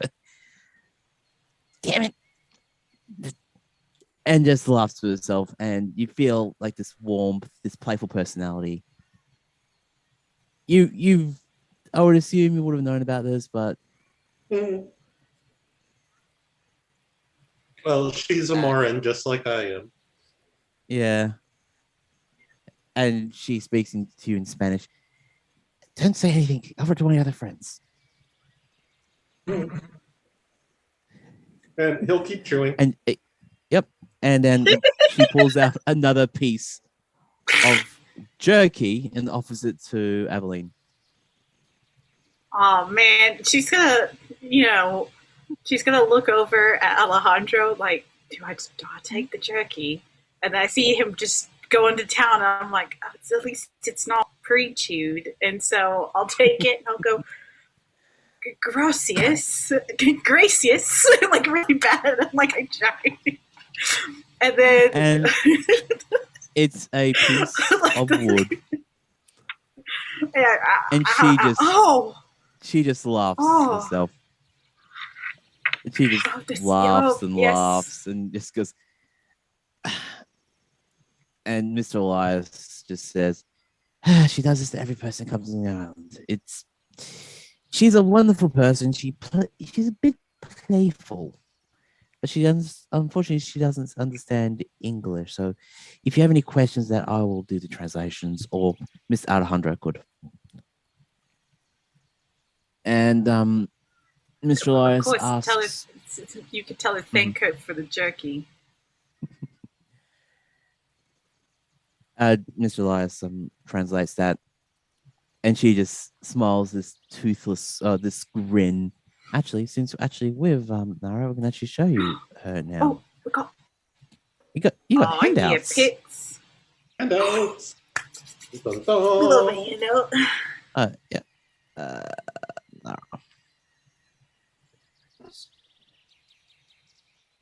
Damn it! And just laughs to herself, and you feel like this warmth, this playful personality. I would assume you would have known about this, but Well, she's a Moran just like I am. yeah. And she speaks to you in Spanish. Don't say anything over to my other friends. And he'll keep chewing. And yep. And then she pulls out another piece of jerky and offers it to Aveline. Oh man, she's gonna look over at Alejandro like, do I take the jerky? And I see him just go into town, and I'm like, oh, at least it's not pre-chewed, and so I'll take it and I'll go, gracias, like really bad. I'm like, I tried. And then it's a piece like of wood. And she just laughs to herself. She just laughs and laughs and just goes. And Mr. Elias just says, she does this to every person comes around. She's a wonderful person. She's a bit playful, but unfortunately she doesn't understand English. So if you have any questions, that I will do the translations, or Miss Alejandro could. And Mr. Elias asks, you could tell her thank her for the jerky. Mr. Elias translates that, and she just smiles this toothless, this grin. Actually, with Nara, we can actually show you her now. Oh, you got handouts. Yeah, pics. Handouts. Love a handout. Yeah. Nara.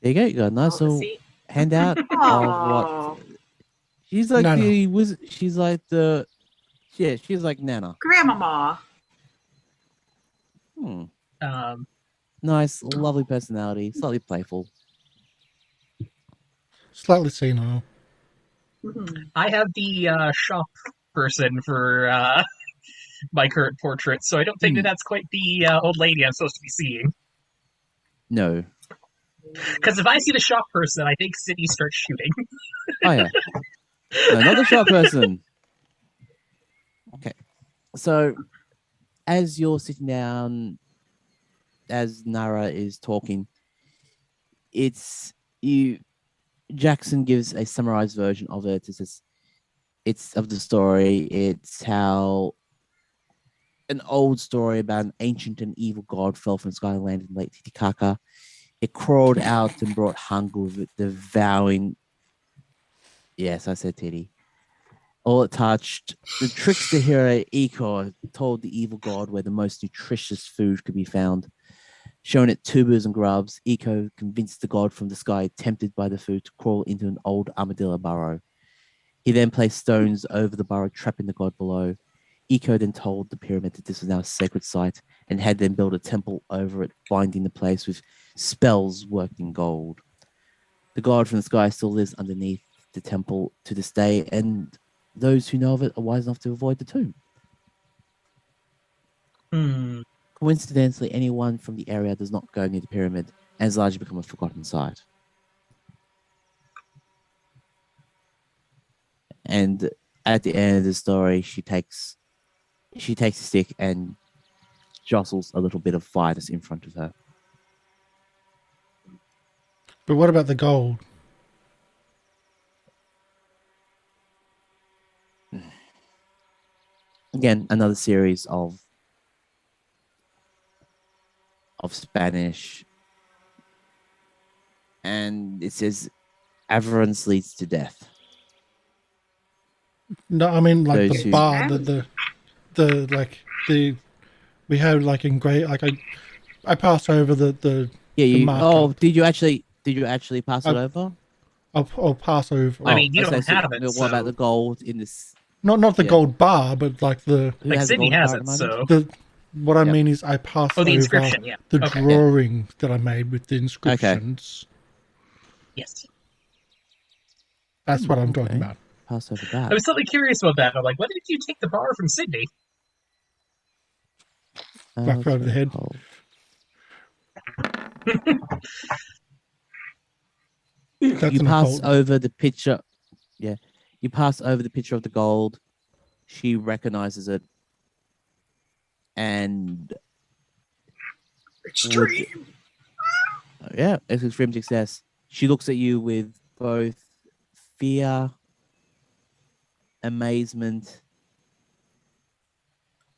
There you go. You got a nice little handout of what. She's like Nana. the wizard. She's like Nana. Grandmama. Nice, lovely personality, slightly playful. Slightly senile. I have the shop person for my current portrait, so I don't think that's quite the old lady I'm supposed to be seeing. No. Because if I see the shop person, I think Sidney starts shooting. Oh, yeah. No, not the shop person. Okay. So, as you're sitting down, as Nara is talking, Jackson gives a summarized version of it. It's of the story. It's how an old story about an ancient and evil god fell from the sky and landed in Lake Titicaca. It crawled out and brought hunger with it, devouring. Yes, I said titty. All it touched. The trickster hero Iko told the evil god where the most nutritious food could be found. Showing it tubers and grubs, Iko convinced the god from the sky, tempted by the food, to crawl into an old armadillo burrow. He then placed stones over the burrow, trapping the god below. Iko then told the pyramid that this was now a sacred site and had them build a temple over it, binding the place with spells worked in gold. The god from the sky still lives underneath the temple to this day, and those who know of it are wise enough to avoid the tomb. Coincidentally, anyone from the area does not go near the pyramid and has largely become a forgotten site. And at the end of the story, she takes a stick and jostles a little bit of fire that's in front of her. But what about the gold? Again, another series of of Spanish, and it says avarice leads to death. No, I mean like Those the who- bar, we have like in great like I passed over the Yeah, you. markup. Oh, did you actually pass it over? I'll pass over. I mean, you I don't say, have it, What about so- the gold in this? Not the Yeah. gold bar, but like the Who Like has a Sydney gold has bar it, at the moment? so what I Yep. mean is I passed the over inscription, yeah. the Okay. drawing that I made with the inscriptions. Yes. That's what I'm talking Okay. about. Pass over that. I was slightly curious about that. I'm like, when did you take the bar from Sydney? Back over the head. Gold. That's You an pass occult. over the picture. Yeah, you pass over the picture of the gold. She recognizes it, and Extreme. yeah, it's extreme success. She looks at you with both fear, amazement,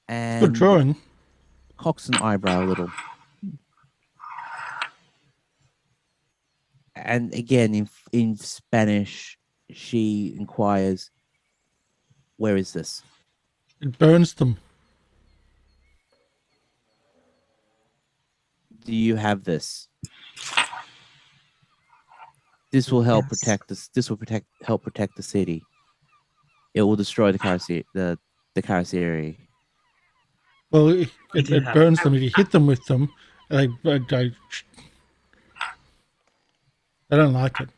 and Good drawing. cocks an eyebrow a little. And again, in Spanish, she inquires, "Where is this?" It burns them. Do you have this? This will help Yes. protect this. This will help protect the city. It will destroy the Karasiri. Well, it do have burns them if you hit them with them. I don't like it.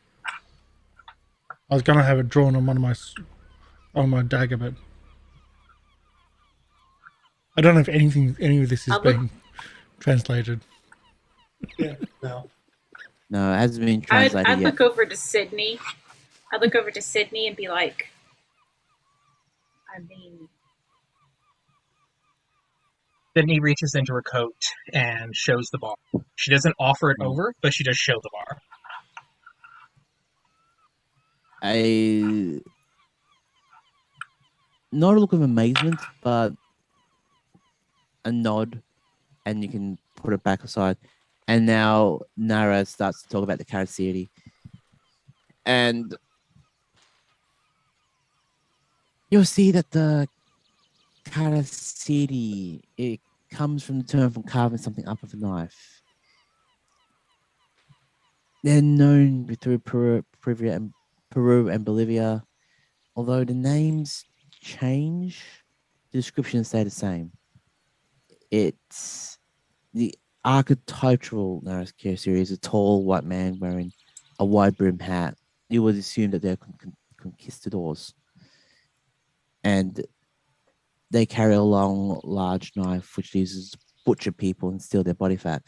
I was gonna have it drawn on on my dagger, but I don't know if any of this is being translated. Yeah, no. No, it hasn't been I'd translated yet. look over to Sydney. I'd look over to Sydney and be like, I mean, Sydney reaches into her coat and shows the bar. She doesn't offer it over, but she does show the bar. Not a look of amazement, but a nod, and you can put it back aside. And now Nara starts to talk about the Karasiri. And you'll see that the Karasiri, it comes from the term from carving something up with a knife. They're known through Peru and Bolivia. Although the names change, the descriptions stay the same. It's the archetypal Karasiri is a tall white man wearing a wide brim hat. You would assume that they're conquistadors. And they carry a long, large knife which uses to butcher people and steal their body fat.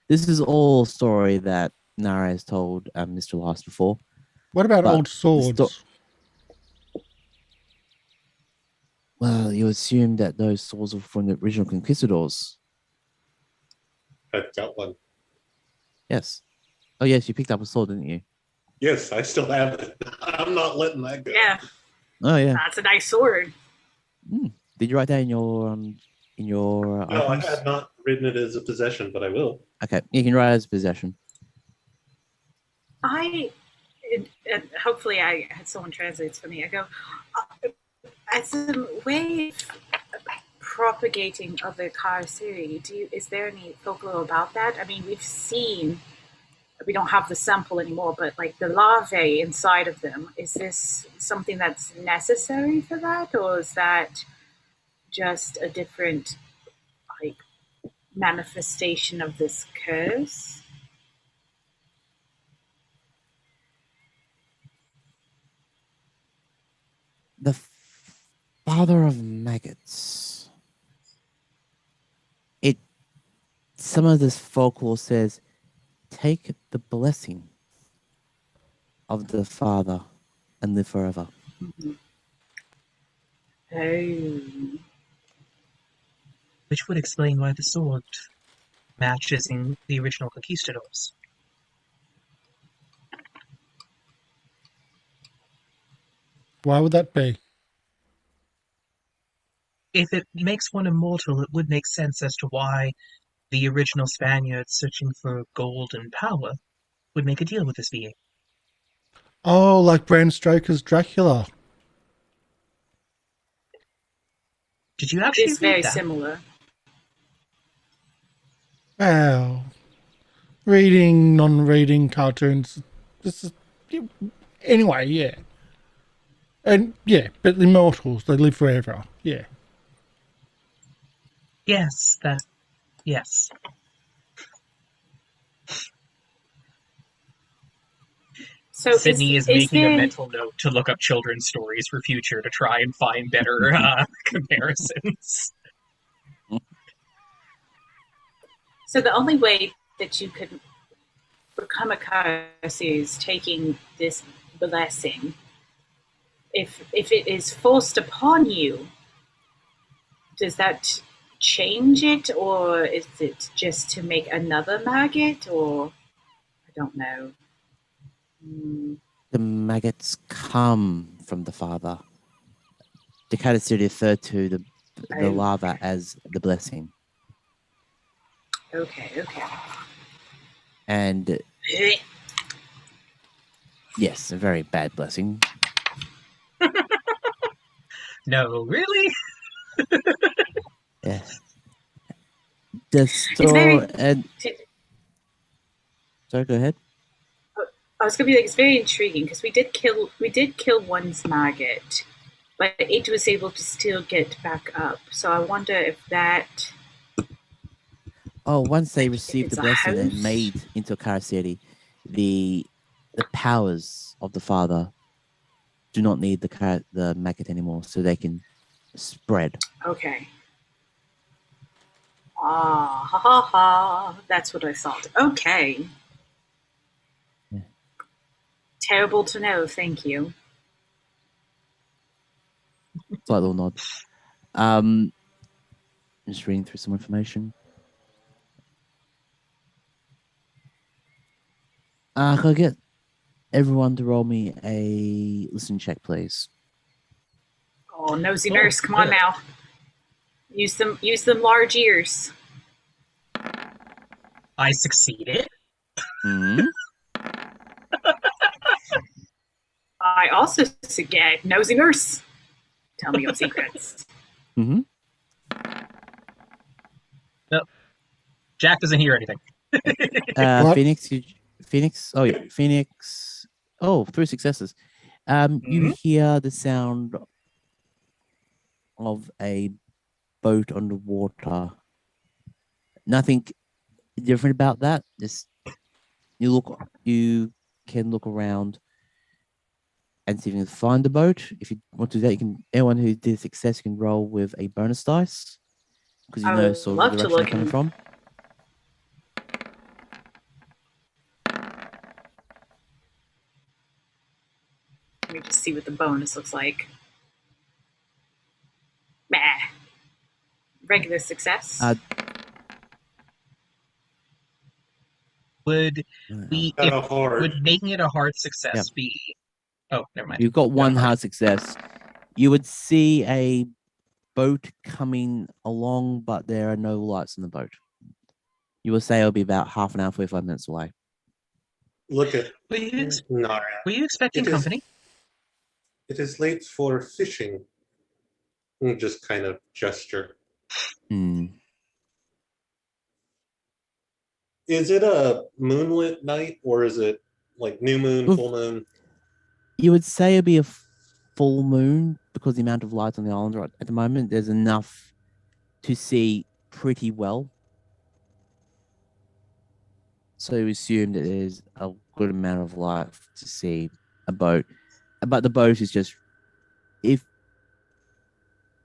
This is all story that Nara has told Mr. Lost before. What about But old swords? Well, you assume that those swords were from the original conquistadors. I've got one. Yes. Oh, yes, you picked up a sword, didn't you? Yes, I still have it. I'm not letting that go. yeah, Oh, yeah. that's a nice sword. Did you write that in your No, I items? have not written it as a possession, but I will. Okay, you can write it as possession. Hopefully I had someone translates for me. I go, as a way of propagating of the Karasiri, is there any folklore about that? I mean, we don't have the sample anymore, but like the larvae inside of them, is this something that's necessary for that, or is that just a different like manifestation of this curse? The father of maggots. Some of this folklore says, take the blessing of the father and live forever. Oh. Which would explain why the sword matches in the original conquistadors. Why would that be? If it makes one immortal, it would make sense as to why the original Spaniards searching for gold and power would make a deal with this being. Oh, like Bram Stoker's Dracula. Did you actually It's read very that? similar. Well, reading, non-reading cartoons. This is anyway, yeah. And yeah, but the immortals, they live forever. Yeah. Yes, yes. So Sidney is making there... a mental note to look up children's stories for future to try and find better comparisons. So the only way that you could become a curse is taking this blessing. If it is forced upon you, does that change it, or is it just to make another maggot, or I don't know. The maggots come from the father. Dakota referred to the lava as the blessing. Okay. And yes, a very bad blessing. No, really? Yeah. The store and sorry, go ahead. I was going to be like, it's very intriguing because we did kill one's maggot, but it was able to still get back up. So I wonder if that. Oh, once they received the blessing and made into a Karsh, the powers of the father do not need the maggot anymore, so they can spread. Okay. Ha. That's what I thought. Okay. Yeah. Terrible to know. Thank you. Slight little nod. Just reading through some information. Can I get everyone to roll me a listen check, please? Oh, nosy nurse, come on now. Use them large ears. I succeeded. Mm-hmm. I also get nosy nurse. Tell me your secrets. Mm-hmm. Nope. Jack doesn't hear anything. Phoenix. Oh yeah, Phoenix. Oh, 3 successes. You hear the sound of a boat underwater. Nothing different about that. Just you can look around and see if you can find the boat. If you want to do that, you can. Anyone who did success can roll with a bonus dice because you know sort of the direction they're coming from. Let me just see what the bonus looks like. Meh. Regular success. Would making it a hard success be? Oh, never mind. You've got one hard success. You would see a boat coming along, but there are no lights in the boat. You will say it'll be about half an hour, 45 minutes away. Look at. Were you expecting company? It is late for fishing. Just kind of gesture. Is it a moonlit night or is it like new moon, full moon? You would say it'd be a full moon because the amount of lights on the island right at the moment, there's enough to see pretty well. So you assume that there's a good amount of light to see a boat. But the boat is just if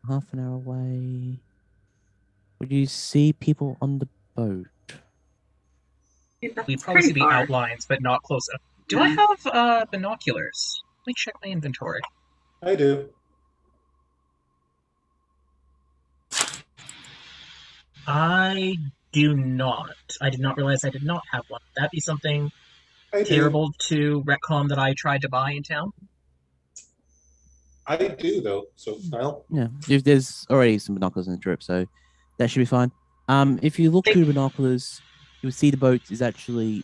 half an hour away. Would you see people on the boat? We probably see the outlines, but not close enough. Do I have binoculars? Let me check my inventory. I do. I do not. I did not realize I did not have one. Would that be something terrible to retcon that I tried to buy in town? I do, though. So, Kyle? Yeah, if there's already some binoculars in the trip, so that should be fine. If you look through binoculars, you'll see the boat is actually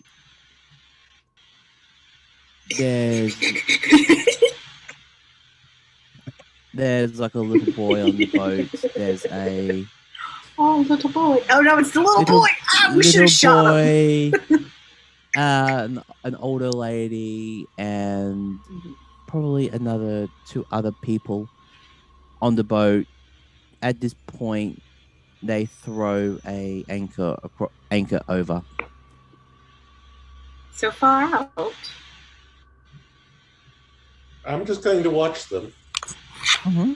there's like a little boy on the boat. There's a little boy. Oh no, it's the little boy. Ah, we should have shot him. An older lady, and probably two other people on the boat. At this point, they throw a anchor over. So far out. I'm just going to watch them. Mm-hmm.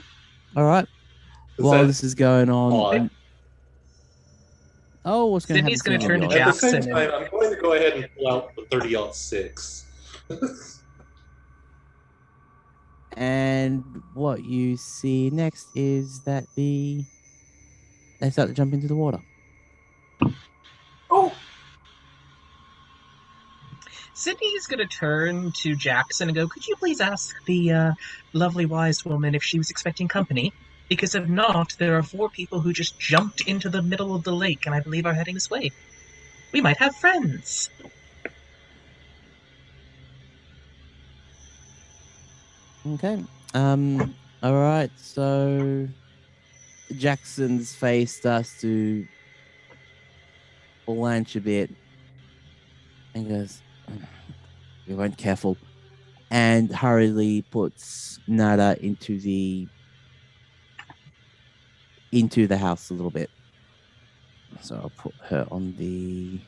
All right. While this is going on. Odd? Oh, what's going to happen? Sydney's going to turn to At the same Jackson. time, I'm going to go ahead and pull out the 30-06. And what you see next is that they start to jump into the water. Oh! Sidney is going to turn to Jackson and go, could you please ask the lovely wise woman if she was expecting company? Because if not, there are 4 people who just jumped into the middle of the lake and I believe are heading this way. We might have friends. Okay. All right. So Jackson's face starts to blanch a bit and goes, "We weren't careful," and hurriedly puts Nada into the house a little bit. So I'll put her on the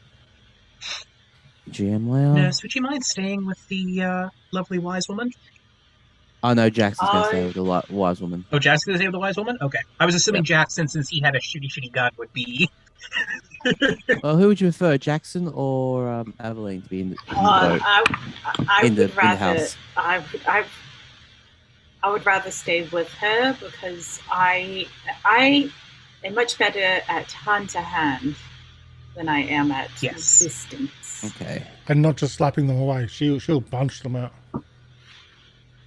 GM layer. Nurse, would you mind staying with the lovely wise woman? Oh no, Jackson's going to stay with the wise woman. Oh, Jackson's going to stay with the wise woman? Okay. I was assuming Jackson, since he had a shitty gun, would be... Well, who would you prefer, Jackson or Aveline to be in the boat? I in would the rather. house? I would rather stay with her because I am much better at hand to hand than I am at distance. Okay. And not just slapping them away. She'll punch them out.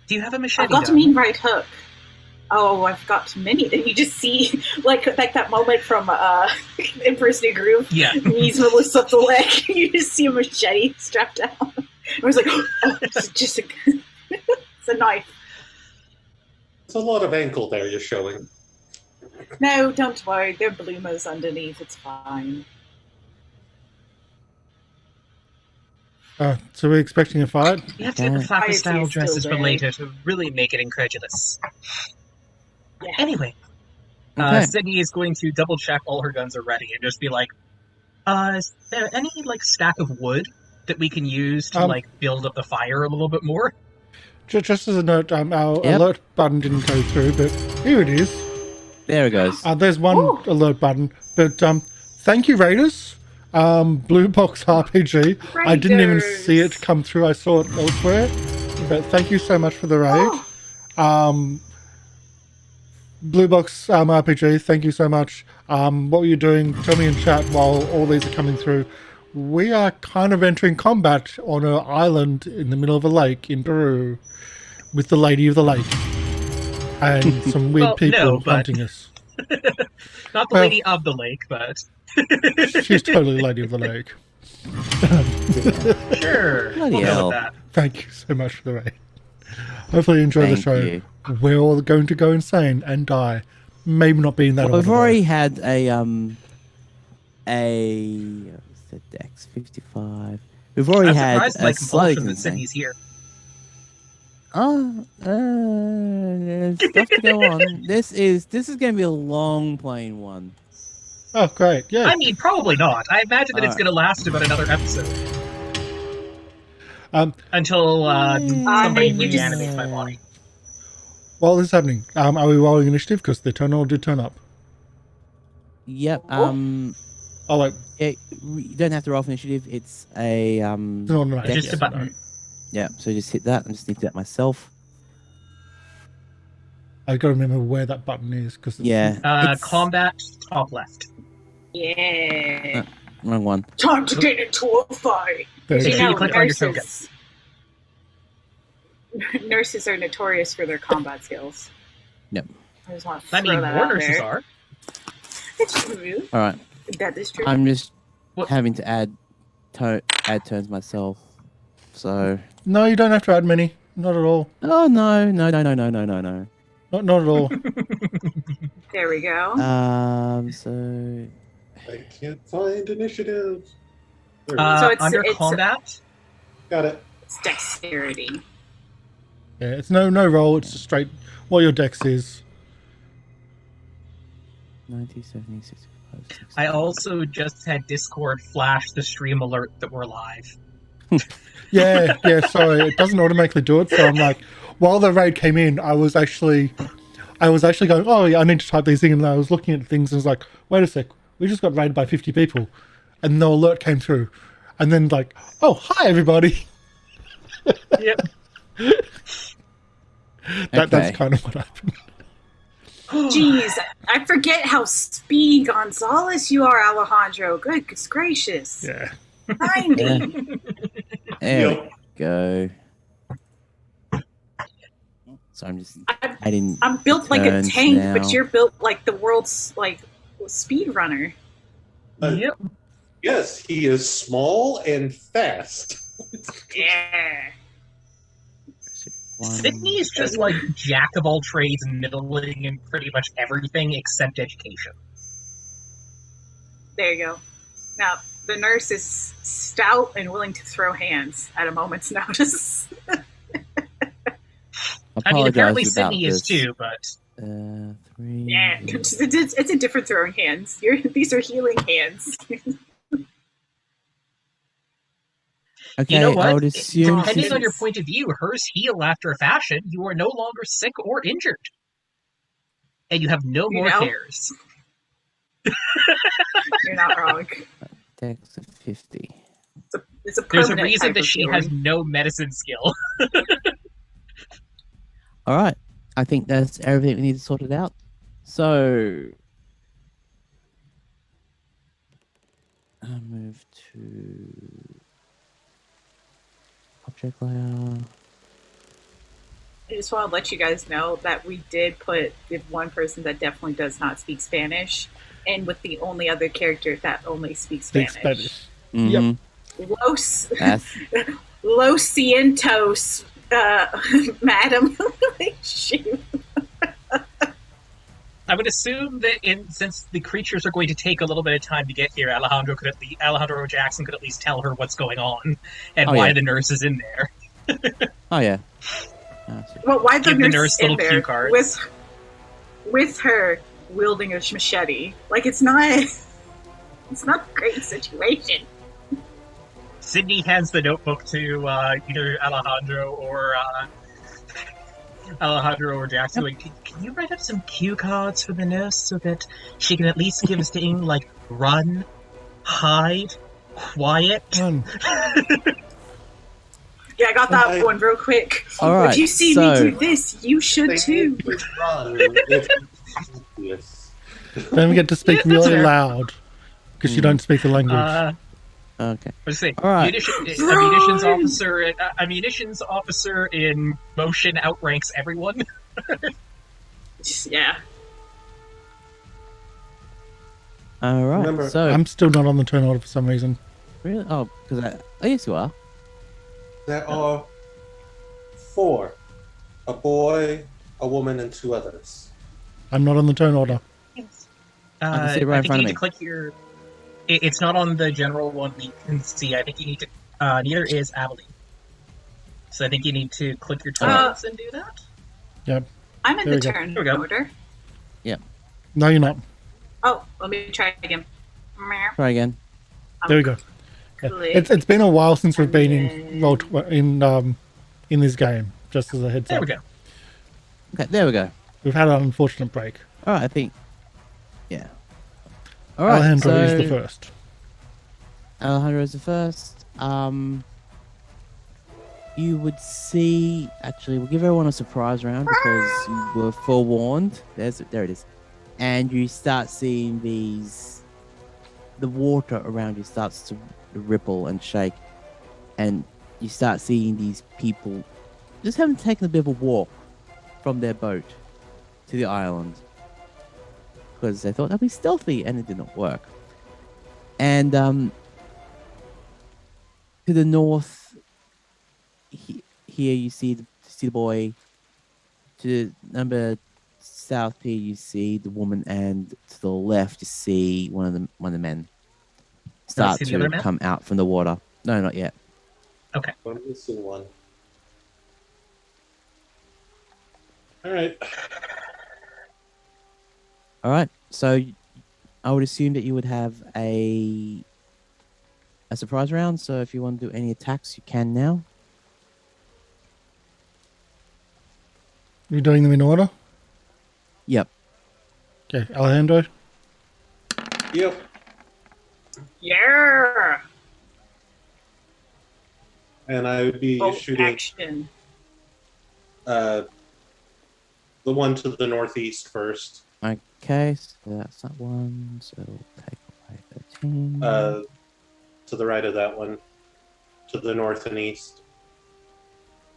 Do you have a machete? I've got a mean right hook. Oh, I've got many. Then you just see like that moment from Emperor's New Groove. Yeah. He's lifts up the leg. You just see a machete strapped down. I was like, oh, it's just it's a knife. It's a lot of ankle there you're showing. No, don't worry. They're bloomers underneath. It's fine. So we're expecting a fight? You have to get the Flapper-style Fire dresses still for there. later to really make it incredulous. Yeah. Anyway, Okay. Sydney is going to double check all her guns are ready and just be like, is there any like stack of wood that we can use to like build up the fire a little bit more? Just as a note, our alert button didn't go through, but here it is. There it goes. There's one alert button, but thank you, Raiders. Blue Box RPG. I didn't even see it come through. I saw it elsewhere, but thank you so much for the raid. Blue Box RPG, thank you so much. What were you doing? Tell me in chat while all these are coming through. We are kind of entering combat on an island in the middle of a lake in Peru with the Lady of the Lake and some weird people hunting us. Not the Lady of the Lake, but... She's totally Lady of the Lake. Sure. Bloody hell. Thank you so much for the raid. Hopefully you enjoy the show. You. We're all going to go insane and die. Maybe not being that Well, we've order, already had a Dex 55. We've already had I'm surprised by a slightly compulsion that insane. Sydney's here. There's stuff to go on. This is going to be a long playing one. Oh, great. Yeah. I mean, probably not. I imagine that it's going to last about another episode. Until somebody reanimates my body. While this is happening, are we rolling initiative? Because the Eternal did turn up. Yep. Oh, wait. You don't have to roll for initiative. It's a It's an automatic. Just a button. Yeah, so just hit that. I'm just need to do that myself. I've got to remember where that button is. It's combat, top left. Yeah. Wrong one. Time to get into a fight. There So you you go. need to click on your token. Nurses are notorious for their combat skills. Yep. I just want to I throw mean, that more out nurses there. are. It's true. All right. That is true. I'm just What? having to add turns myself. So. No, you don't have to add many. Not at all. Oh no. Not at all. There we go. So. I can't find initiative. There it is. So it's- under it's- combat, Got it. It's dexterity. Yeah, it's no roll. It's just straight what your dex is. 90, 70, 65, 60. I also just had Discord flash the stream alert that we're live. Yeah. Sorry, it doesn't automatically do it. So I'm like, while the raid came in, I was actually going, oh yeah, I need to type these in, and I was looking at things and was like, wait a sec, we just got raided by 50 people, and no alert came through, and then like, oh hi everybody. Yep. That's kind of what happened. Jeez, I forget how speedy Gonzalez you are, Alejandro. Goodness gracious. Yeah. 90. There Yep. we go. So I'm just adding. I'm built like a turns tank, now. but you're built like the world's like speed runner. Yep. Yes, he is small and fast. Yeah. Sidney is just like jack of all trades and middling in pretty much everything except education. There you go. Now, the nurse is stout and willing to throw hands at a moment's notice. I mean, apparently Apologise Sidney about is this. too, but 3. Yeah, it's a different throwing hands. These are healing hands. Okay, you know what? I would assume. Depending on your point of view, hers heal after a fashion. You are no longer sick or injured, and you have no You more know? cares. You're not wrong. Dex of 50. It's a There's a permanent reason type that of she healing. has no medicine skill. All right, I think that's everything we need to sort it out. So I'll move to object layer. I just want to let you guys know that we did put the one person that definitely does not speak Spanish, and with the only other character that only speaks Speak Spanish. Spanish. Mhm. Los That's Los Cientos, madam. Shoot. I would assume that since the creatures are going to take a little bit of time to get here, Alejandro Jackson could at least tell her what's going on and Oh, why yeah. the nurse is in there. oh yeah. Well, why the Give the nurse, nurse in little cue there cards. with her wielding a machete? Like it's not a great situation. Sidney hands the notebook to either Alejandro or Jackson. Like, can you write up some cue cards for the nurse so that she can at least give us things like run, hide, quiet? Done. Yeah, I got that Okay. one real quick. All right, If you see so- me do this, you should They too. need to run if yes. Don't get to speak Yeah, that's really fair. loud because you don't speak the language. Okay. Let's see. All right. A munitions officer in motion outranks everyone. Yeah. All right. Remember, so I'm still not on the turn order for some reason. really, oh, yes, you are. There are 4. A boy, a woman, and 2 others. I'm not on the turn order. can see it right in I think front you of need me. to click your. It's not on the general one we can see. I think you need to. Neither is Aveline. So I think you need to click your turns and do that. Yep. I'm in There the we go. turn There we go. order. No, you're not. Oh, let me try again. Try again. There we go. Yeah. Click. It's been a while since we've been And in this game. Just as a heads There up, we go. Okay, there we go. we've had an unfortunate break. All right, I think. Yeah. All right. Alejandro so is the first. Alejandro is the first. You would see. Actually, we'll give everyone a surprise round because you were forewarned. There it is, and you start seeing these. The water around you starts to ripple and shake, and you start seeing these people just having taken a bit of a walk from their boat to the island because they thought that'd be stealthy, and it didn't work. And to the north, here you see the boy. To the number south here, you see the woman, and to the left, you see one of the men start see the other to man? come out from the water. No, not yet. Okay. I'm missing one. All right. All right. So I would assume that you would have a surprise round. So if you want to do any attacks, you can now. You're doing them in order? Yep. Okay, Alejandro? Yep. Yeah. And I would be Bolt shooting action. the one to the northeast first. Okay, so that's that one. So we'll take away 13. To the right of that one. To the north and east.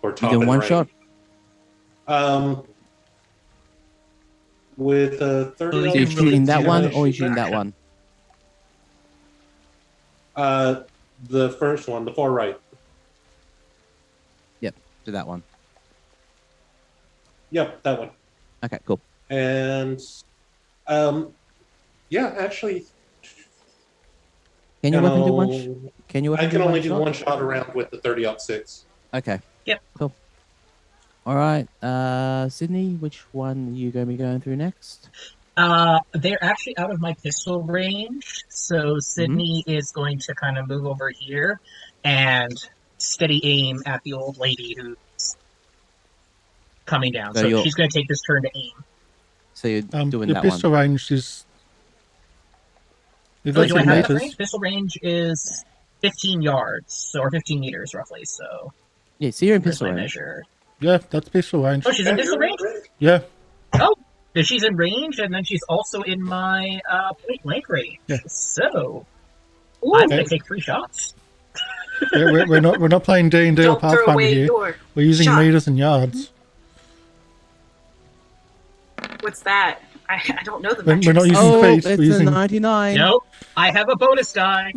Or You top doing and one right. shot? With a 30 So So you're shooting that one, or you're shooting that? that one? The first one, the far right. Yep, to that one. Yep, that one. Okay, cool. And yeah, actually, Can you weapon do one? Can you? I weapon can only one do shot? one shot around with the 30-06. Okay. Yep. Cool. All right, Sydney, which one are you going to be going through next? They're actually out of my pistol range, so Sydney is going to kind of move over here and steady aim at the old lady who's coming down. So So you'll- she's going to take this turn to aim. So you're doing Your that pistol one. range is... If Oh, that's do I in have that meters... range? Pistol range is 15 yards, or 15 meters roughly. So Yeah, so you're in where's pistol my range. measure? Yeah, that's pistol range. Oh, she's in pistol range? Yeah, Oh, then she's in range, and then she's also in my point blank range. Yeah. So Ooh, I'm going to take 3 shots. yeah we're not playing D&D or don't throw Pathfinder away here. your We're using shot. meters and yards. What's that? I don't know the We're metrics. not using Oh, feet, it's we're a using... 99. Nope, I have a bonus die.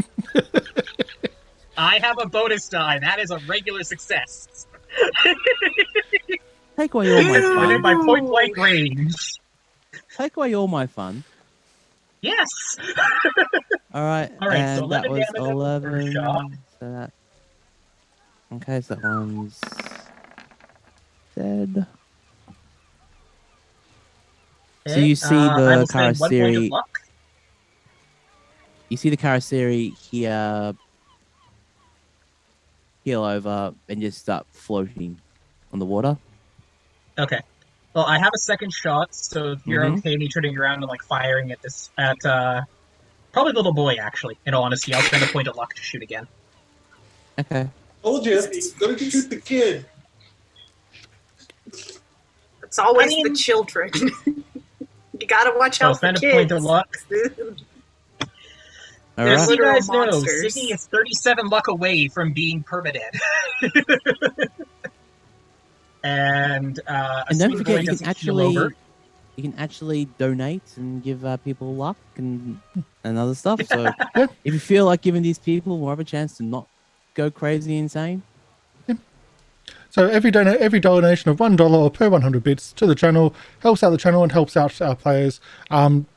I have a bonus die. That is a regular success. Take away all my Within fun. my point blank range. Take away all my fun. Yes. All right, All right, and so that 11 was damage on the first 11. shot. So that... Okay, so that one's dead. So you see I the will spend 1 point of Karasiri. luck. You see the Karasiri here heel over and just start floating on the water. Okay. Well, I have a second shot, so if you're Mhm. okay me turning around and like firing at this probably the little boy actually. In all honesty, I'll spend a point of luck to shoot again. Okay. Told you, he's gonna shoot the kid. It's always I mean- the children. You gotta watch So out for spend a kids. point of luck. All Just right. so you Literal guys know, monsters. Sydney is 37 luck away from being permadead. And And don't assuming the forget, boy you doesn't can keel actually over. you can actually donate and give people luck and other stuff. So Yeah. if you feel like giving these people more of a chance to not go crazy insane, So every donation of $1 per 100 bits to the channel helps out the channel and helps out our players.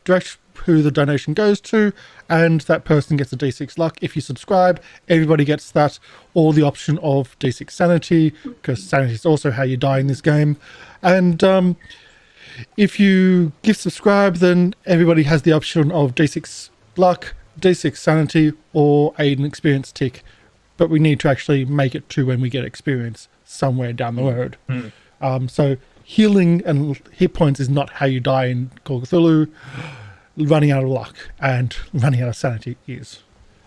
Direct who the donation goes to, and that person gets a D6 luck. If you subscribe, everybody gets that, or the option of D6 sanity, because sanity is also how you die in this game. And if you give subscribe, then everybody has the option of D6 luck, D6 sanity, or an experience tick. But we need to actually make it to when we get experience somewhere down the road. So healing and hit points is not how you die in Call of Cthulhu. Running out of luck and running out of sanity is.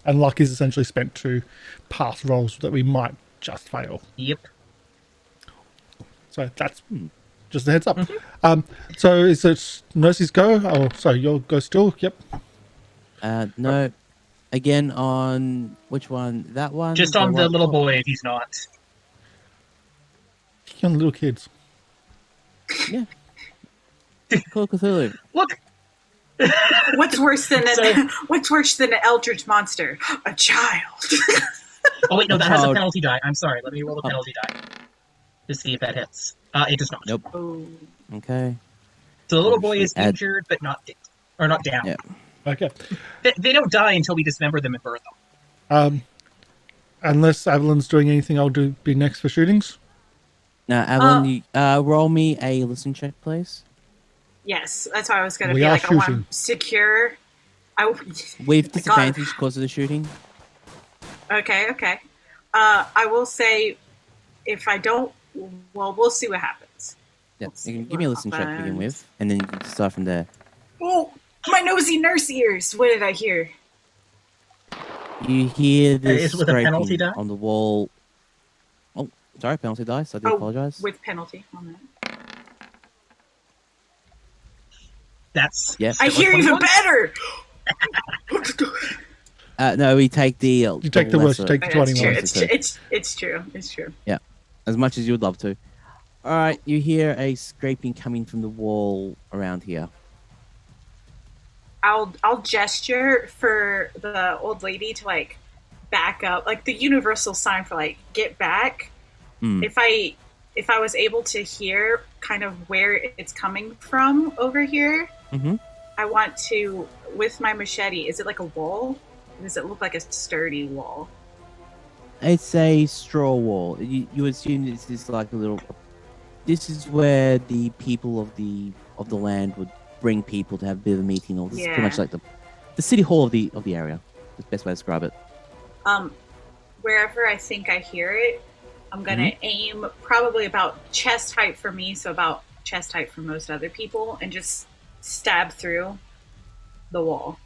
And luck is essentially spent to pass rolls that we might just fail. Yep. So that's just a heads up. So is it Nurse's go? Oh, sorry, your go still? Yep. no. Again, on which one? That one? Just on the what- little boy if he's not. Young little kids. Yeah. Call of Cthulhu. Look, What's worse than So- what's worse than an eldritch monster? A child. Oh wait, no, that has a Child. penalty die. I'm sorry. Let me roll the penalty die to see if that hits. It does not. Nope. Oh. Okay. So the little boy is Add- injured, but not not down. Yeah. Okay. They don't die until we dismember them and burn them. Unless Aveline's doing anything, I'll be next for shootings. Now, Aveline, you, roll me a listen check, please. Yes, that's why I was gonna We be are like, I want shooting. secure. With God. disadvantage because of the shooting. Okay. I will say, if I don't, well, we'll see what happens. Yeah. We'll see You can give me a what listen check to begin happens. with, and then you can start from there. Oh, my nosy nurse ears! What did I hear? You hear this Is it with a penalty scraping die? on the wall. Oh, sorry, penalty dice. I do apologize. With penalty on that. That's Yeah. I hear even better. No, we take the. You take the worst, you lesser. take the 21. It's true. As much as you would love to. All right, you hear a scraping coming from the wall around here. I'll gesture for the old lady to like back up, like the universal sign for like get back. Hmm. If I was able to hear kind of where it's coming from over here, Mhm. I want to, with my machete, is it like a wall? Does it look like a sturdy wall? It's a straw wall. You assume this is like a little. This is where the people of the land would bring people to have a bit of a meeting. Or this is pretty much like the city hall of the area. That's the best way to describe it. Wherever I think I hear it, I'm gonna aim probably about chest height for me, so about chest height for most other people, and just stab through the wall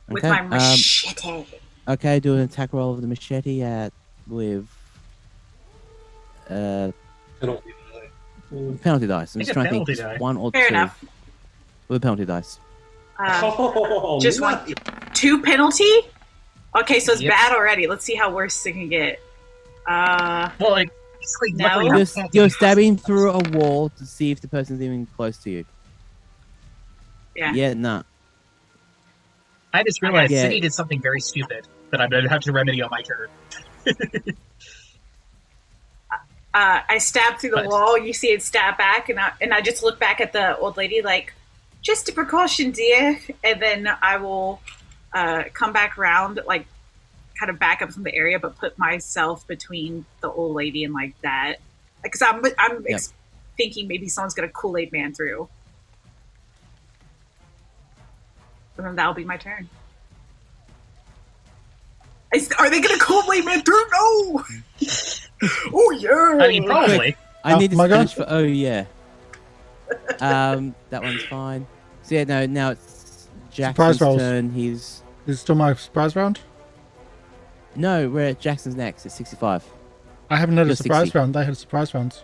with Okay, my machete. Okay, do an attack roll with the machete with Penalty die. penalty dice. I'm Make just a trying to think. penalty Just die. one or Fair two enough. with penalty dice. Just not- 2 penalty. Okay, so it's Yep. bad already. Let's see how worse it can get. Well, like, basically, No. luckily, You're, that penalty you're has- stabbing through a wall to see if the person's even close to you. Yeah. Yeah, nah. I just realized Yeah. Sidney did something very stupid that I'm going to have to remedy on my turn. I stab through the But- wall. You see it stab back, and I just look back at the old lady like, just a precaution, dear. And then I will come back around, like, kind of back up from the area, but put myself between the old lady and like that, because I'm Yep. thinking maybe someone's gonna Kool-Aid man through, and then that'll be my turn. Are they gonna Kool-Aid man through? No. Oh yeah. I mean, probably. I need to my finish God. for. Oh yeah. That one's fine. So yeah, no. Now it's Surprise Jackson's rolls. turn. He's Is it still my surprise round? no. We're at Jackson's next. It's 65. I haven't had a You're surprise 60. round. They had surprise rounds.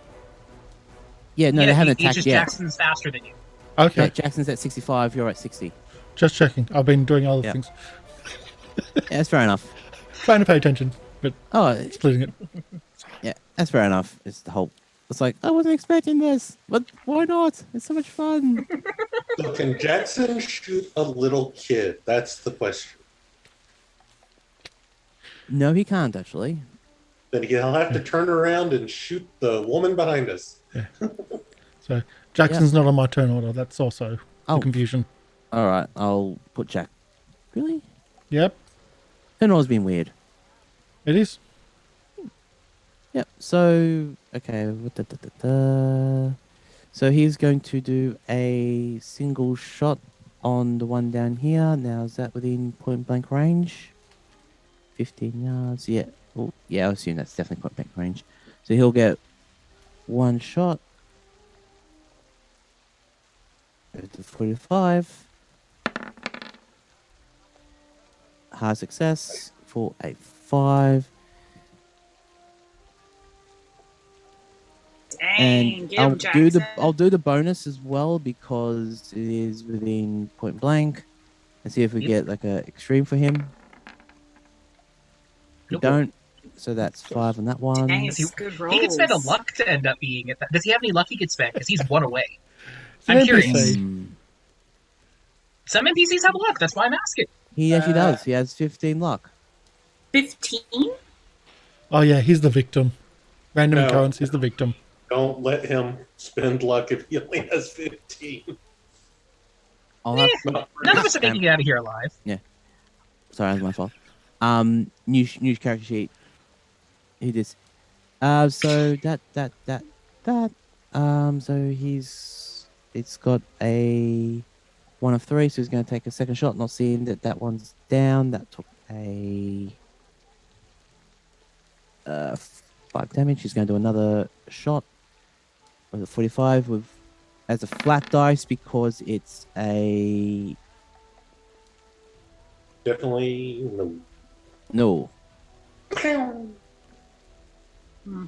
Yeah, no, Yeah, they haven't it's attacked just yet. Jackson's faster than you. Okay, Yeah, Jackson's at 65. You're at 60. just checking. I've been doing other Yep. things. Yeah, that's fair enough. Trying to pay attention, but Oh, splitting it. yeah, that's fair enough. It's the whole. It's like I wasn't expecting this, but why not? It's so much fun. So can Jackson shoot a little kid? That's the question. No, he can't actually. Then he'll have to turn around and shoot the woman behind us. So Jackson's not on my turn order. That's also Oh. the confusion. All right, I'll put Jack. Really? Yep, Turn order's been weird. it is. Yep. So okay. So he's going to do a single shot on the one down here. Now is that within point blank range? 15 yards. Yeah. Oh, yeah. I assume that's definitely point blank range. So he'll get one shot. Go to 45. High success for a 5. Dang, And give him Jackson. I'll do the bonus as well because it is within point blank, and see if we Yep. get like a extreme for him. We Nope. don't, so that's 5 on that one. Dang, it's good rolls. He could spend a luck to end up being at that. Does he have any luck he could spend? Because he's one away. I'm an curious. NPC. Some NPCs have luck. That's why I'm asking. He actually does. He has 15 luck. 15? Oh yeah, he's the victim. Random No. occurrence, he's the victim. Don't let him spend luck if he only has 15. I'll have None of us are making it out of here alive. Sorry, that was my fault. New character sheet. Who this? So it's got a 1 of 3, so he's going to take a second shot. Not seeing that one's down. That took a 5 damage. He's going to do another shot with a 45 with as a flat dice because it's a Definitely no. no.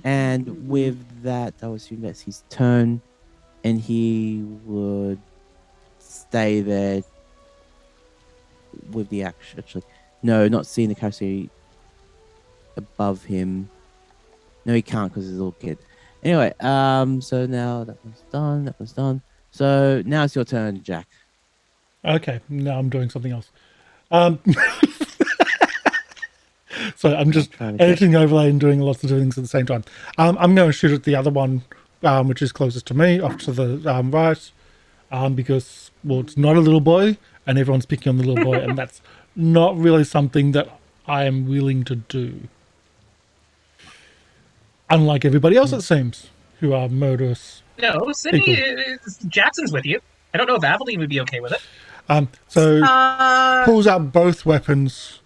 And with that, I would assume that's his turn, and he would stay there with the action. Actually, no, not seeing the character above him. No, he can't because he's a little kid. Anyway, so now that one's done. That was done. So now it's your turn, Jack. Okay, now I'm doing something else. So I'm just editing overlay and doing lots of things at the same time. I'm going to shoot at the other one, which is closest to me, off to the right, because, well, it's not a little boy, and everyone's picking on the little boy, and that's not really something that I am willing to do. Unlike everybody else, it seems, who are murderous. No, Sidney, Jackson's with you. I don't know if Aveline would be okay with it. So pulls out both weapons,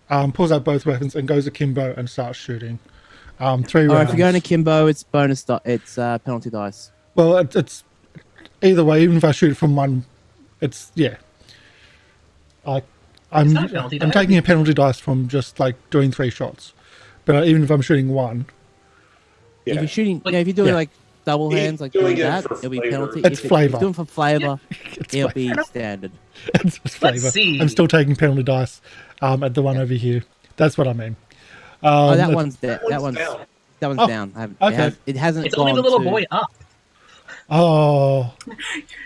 and goes akimbo and starts shooting. 3 rounds. If you're going akimbo, it's bonus. It's penalty dice. Well, it's either way. Even if I shoot from one, it's yeah. I'm taking a penalty dice from just like doing 3 shots, but even if I'm shooting one, if you're shooting, if you're doing like double hands, like doing that, it'll be penalty. It's flavor. If you're doing for flavor, it'll flavor. be standard. It's flavor. Let's see. I'm still taking penalty dice at the one over here. That's what I mean. That one's down. That one's Oh, down. okay. It hasn't. It's gone only the little to- boy up. Oh,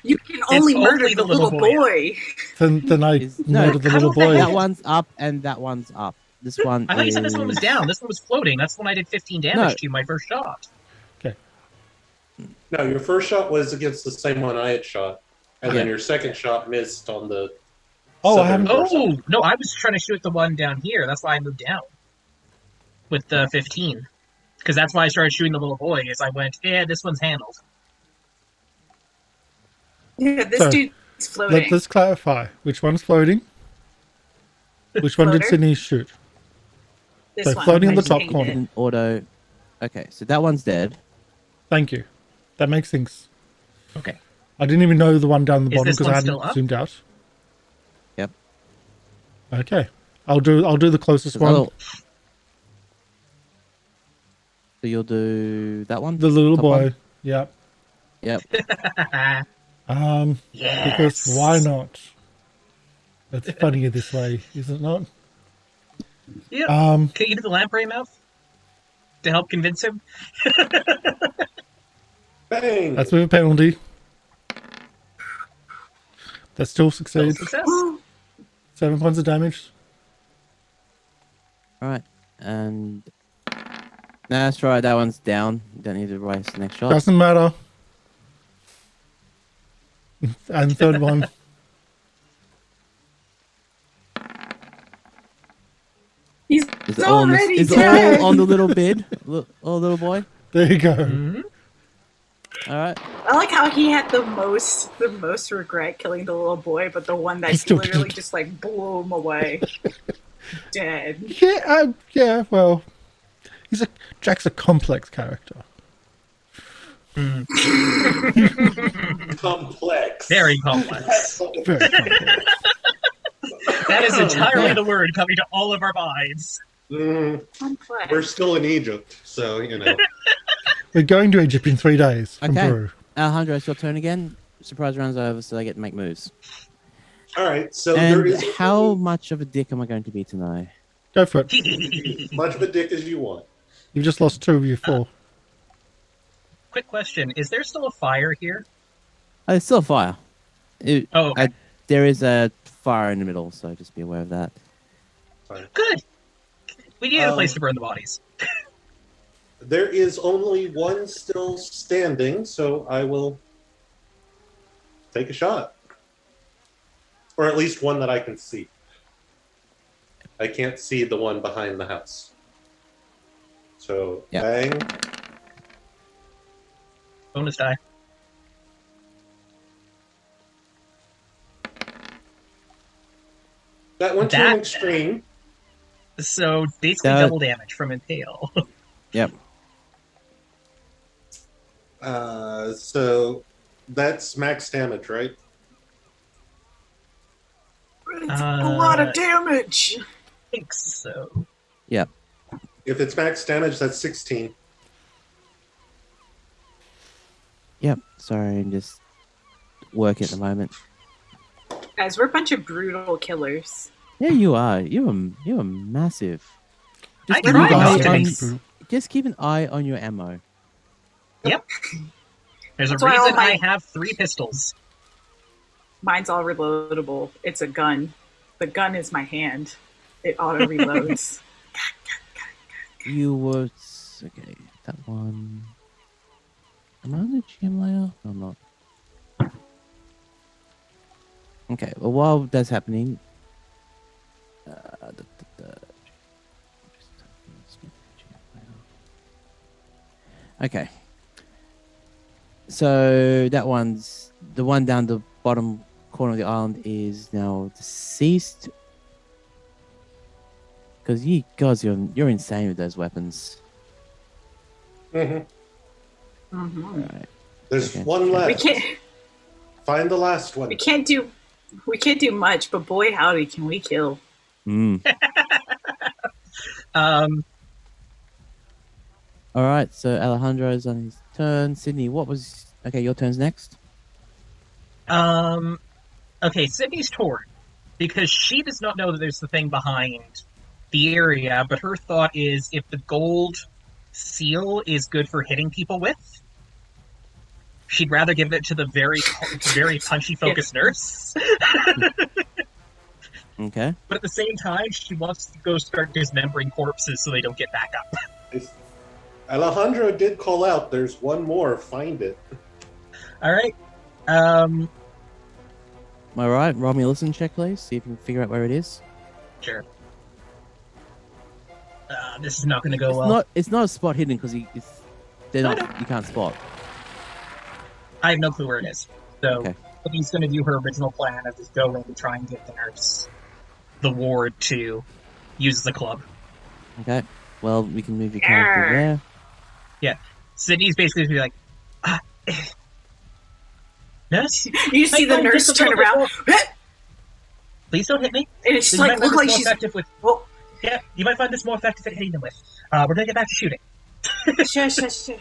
You can only murder only the little boy. then I No, murdered the little boy. That one's up and that one's up. This one. I thought you said this one was down. This one was floating. That's when I did 15 damage to my first shot. Okay. No, your first shot was against the same one I had shot, and then your second shot missed on the. Oh, I southern haven't. person. Oh, no, I was trying to shoot the one down here. That's why I moved down with the 15. Because that's why I started shooting the little boy, is I went, yeah, this one's handled. Yeah, this So, dude's floating. Let's clarify. Which one's floating? Which one did Floater? Sydney shoot? This so one, floating on I the top changed corner. it. in auto. Okay, so that one's dead. Thank you. That makes things. Okay. I didn't even know the one down the Is bottom this because I one hadn't still up? zoomed out. Yep. Okay. I'll do the closest one. So you'll do that one. The little Top boy. one? Yep. Yep. Because why not? It's funnier this way, is it not? Yeah. Um, Can you do the lamprey mouth? To help convince him? Bang! That's with a penalty. That still succeeds. Success. 7 points of damage. All right, and that's right. That one's down. You don't need to race the next shot. Doesn't matter. And third one. He's Is it all on, already is it dead. all on the little bid? Oh, little boy. There you go. Mm-hmm. All right. I like how he had the most regret killing the little boy, but the one that He still literally did. just like blew him away, dead. Yeah, well, Jack's a complex character. Complex. Very complex. Very complex. That is entirely the word coming to all of our minds. Complex. We're still in Egypt, so you know. We're going to Egypt in 3 days from Okay. Peru. Alejandro, it's your turn again. Surprise round's over, so they get to make moves. All right, so there And is how much of a dick am I going to be tonight? Go for it. as much of a dick as you want. You've just lost 2 of your 4. Quick question. Is there still a fire here? It's still a fire. Oh, okay. There is a fire in the middle, so just be aware of that. Good. We need a place to burn the bodies. There is only one still standing, so I will take a shot. Or at least one that I can see. I can't see the one behind the house. So, bang. Bonus die. That went to an extreme. So basically double damage from Impale. Yep. So that's max damage, right? It's a lot of damage. I think so. Yep. If it's max damage, that's 16. Yep. Sorry, I'm just working at the moment. Guys, we're a bunch of brutal killers. Yeah, you are. You're massive. I try not to be. Just keep an eye on your ammo. Yep. There's a reason I have 3 pistols. Mine's all reloadable. It's a gun. The gun is my hand. It auto reloads. You were okay. That one. Am I on the GM layer? No, I'm not. Okay. Well, while that's happening, okay. So that one's the one down the bottom corner of the island is now deceased. Because you guys, you're insane with those weapons. Mm-hmm. Mm-hmm. All right. There's one left. We can't find the last one. We can't do much, but boy howdy can we kill. All right, so Alejandro's on his turn. Sidney, your turn's next. Okay, Sydney's torn because she does not know that there's the thing behind the area, but her thought is if the gold seal is good for hitting people with, she'd rather give it to the very, very punchy focused nurse. Okay. But at the same time, she wants to go start dismembering corpses so they don't get back up. Alejandro did call out. There's one more. Find it. All right. Am I right? Roll me a listen check, please. See if you can figure out where it is. Sure. This is not going to go well. It's not a spot hidden because you can't spot. I have no clue where it is. So Okay. he's going to do her original plan of just going to try and get the nurse, the ward, to use the club. Okay. Well, we can move your character there. Yeah. Sydney's basically going to be like, nurse? You see the nurse turn around. Please don't hit me. And it's just like, look like she's... Well, yeah, you might find this more effective at hitting them with. We're going to get back to shooting. Sure.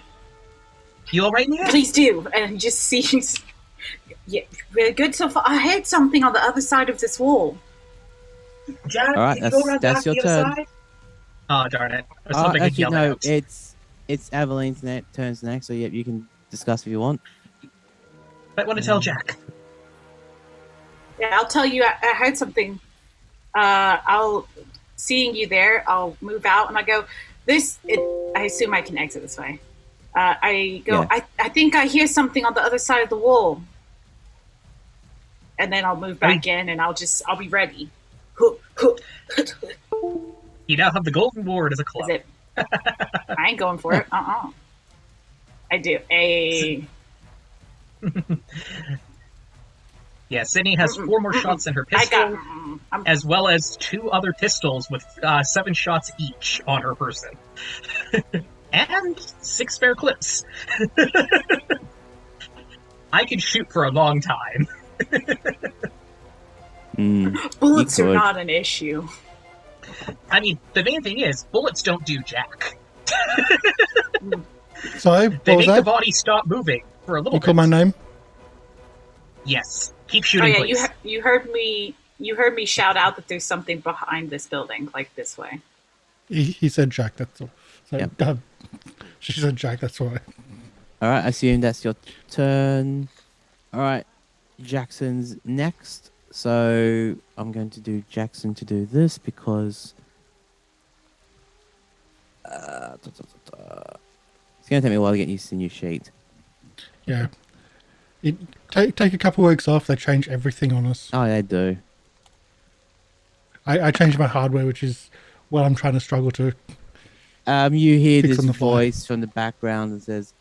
You all right in here? Please do. And he just sees... Yeah, we're good so far. I heard something on the other side of this wall. Jack, all right, that's your turn. Oh, darn it. Actually, no, it's Aveline's turns next, so you can discuss if you want. Might want to tell Jack. Yeah, I'll tell you. I heard something. Seeing you there, I'll move out and I go, I assume I can exit this way. I go, yeah. I think I hear something on the other side of the wall. And then I'll move back in and I'll be ready. You now have the golden ward as a club. Is it? I ain't going for it. I do. Yeah, Sydney has 4 more shots in her pistol, as well as 2 other pistols with 7 shots each on her person. And 6 spare clips. I can shoot for a long time. Bullets are not an issue. I mean, the main thing is, bullets don't do jack. Sorry, they make the body stop moving for a little bit. You call my name? Yes. Keep shooting, please. You heard me shout out that there's something behind this building, like this way. He said Jack, that's all. So, yep. She said Jack, that's all right. All right, I assume that's your turn. All right, Jackson's next. So I'm going to do Jackson to do this because it's going to take me a while to get used to the new sheet. Yeah. Take a couple of weeks off. They change everything on us. Oh, they do. I changed my hardware, which is what I'm trying to struggle to. You hear Fix this on the fly. voice from the background that says,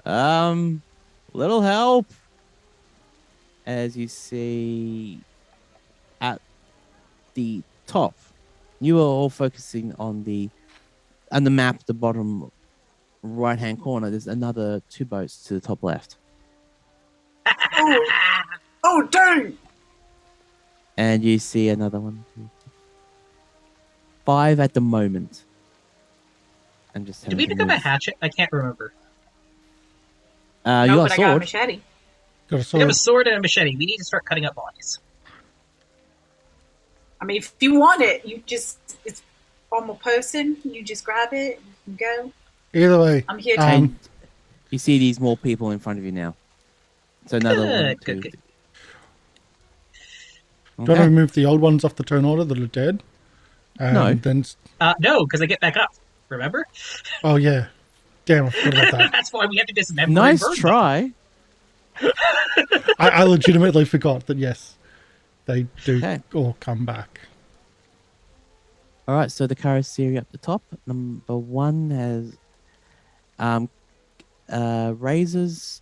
little help. As you see at the top, you are all focusing on the map, the bottom right-hand corner. There's another 2 boats to the top left. Oh, don't! And you see another one. 5 at the moment. And just Did we pick up a hatchet? I can't remember. You No, got but a I got a sword. machete. Got a We sword. have a sword and a machete. We need to start cutting up bodies. I mean, if you want it, it's on my person. You just grab it and go. Either way. I'm here to And you see these more people in front of you now. So another one, two. Good. Do you want to remove the old ones off the turn order that are dead? No. Then, No, because I get back up. Remember? oh, yeah. Damn, I forgot about that. That's why we have to dismember. Nice and burn try. I legitimately forgot that, yes, they do Okay. all come back. All right, so the Karsh up the top. Number 1 has razors.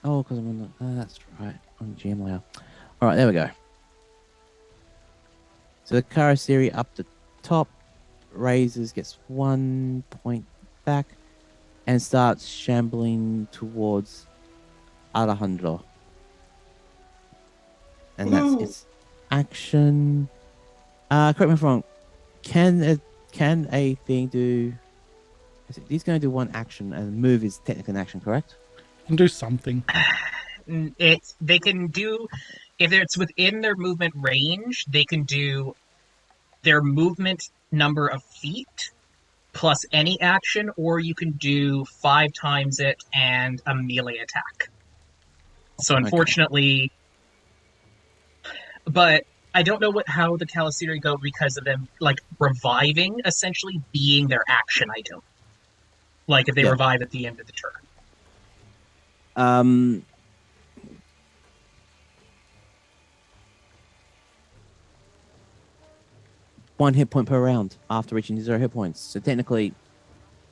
Oh, because I'm on the... that's right. On GM layer. All right, there we go. So the Karsh up the top. Razors gets 1 point back and starts shambling towards Alejandro. And that's its action. Correct me if I'm wrong. Can a thing do... He's going to do 1 action, and move is technically an action, correct? You can do something. They can do, if it's within their movement range, they can do their movement number of feet plus any action, or you can do 5 times it and a melee attack. So unfortunately, but I don't know how the Kalasiri go because of them like reviving essentially being their action item. Like if they revive at the end of the turn. 1 hit point per round after reaching 0 hit points. So technically,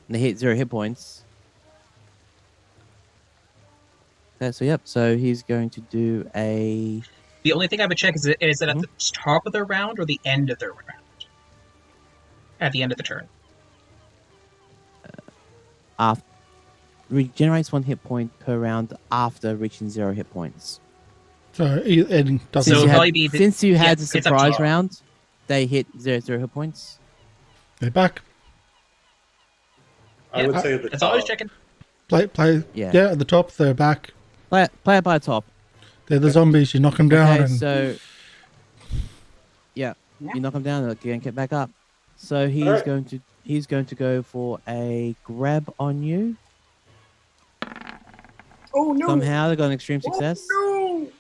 they hit 0 hit points. Okay, so yep. So he's going to do a... The only thing I would check is it at the top of their round or the end of their round? At the end of the turn. Regenerates 1 hit point per round after reaching 0 hit points. So it doesn't... Since you had the it's up to surprise you. round, they hit 0 hit points. They're back. I would say at the That's top. all I was checking. Play. Yeah. Yeah, at the top, they're back. Play it by the top. They're the zombies. You knock them down. Okay, and so... Yeah, you knock them down and again get back up. So he's going to go for a grab on you. Oh no! Somehow they got an extreme success. Oh no!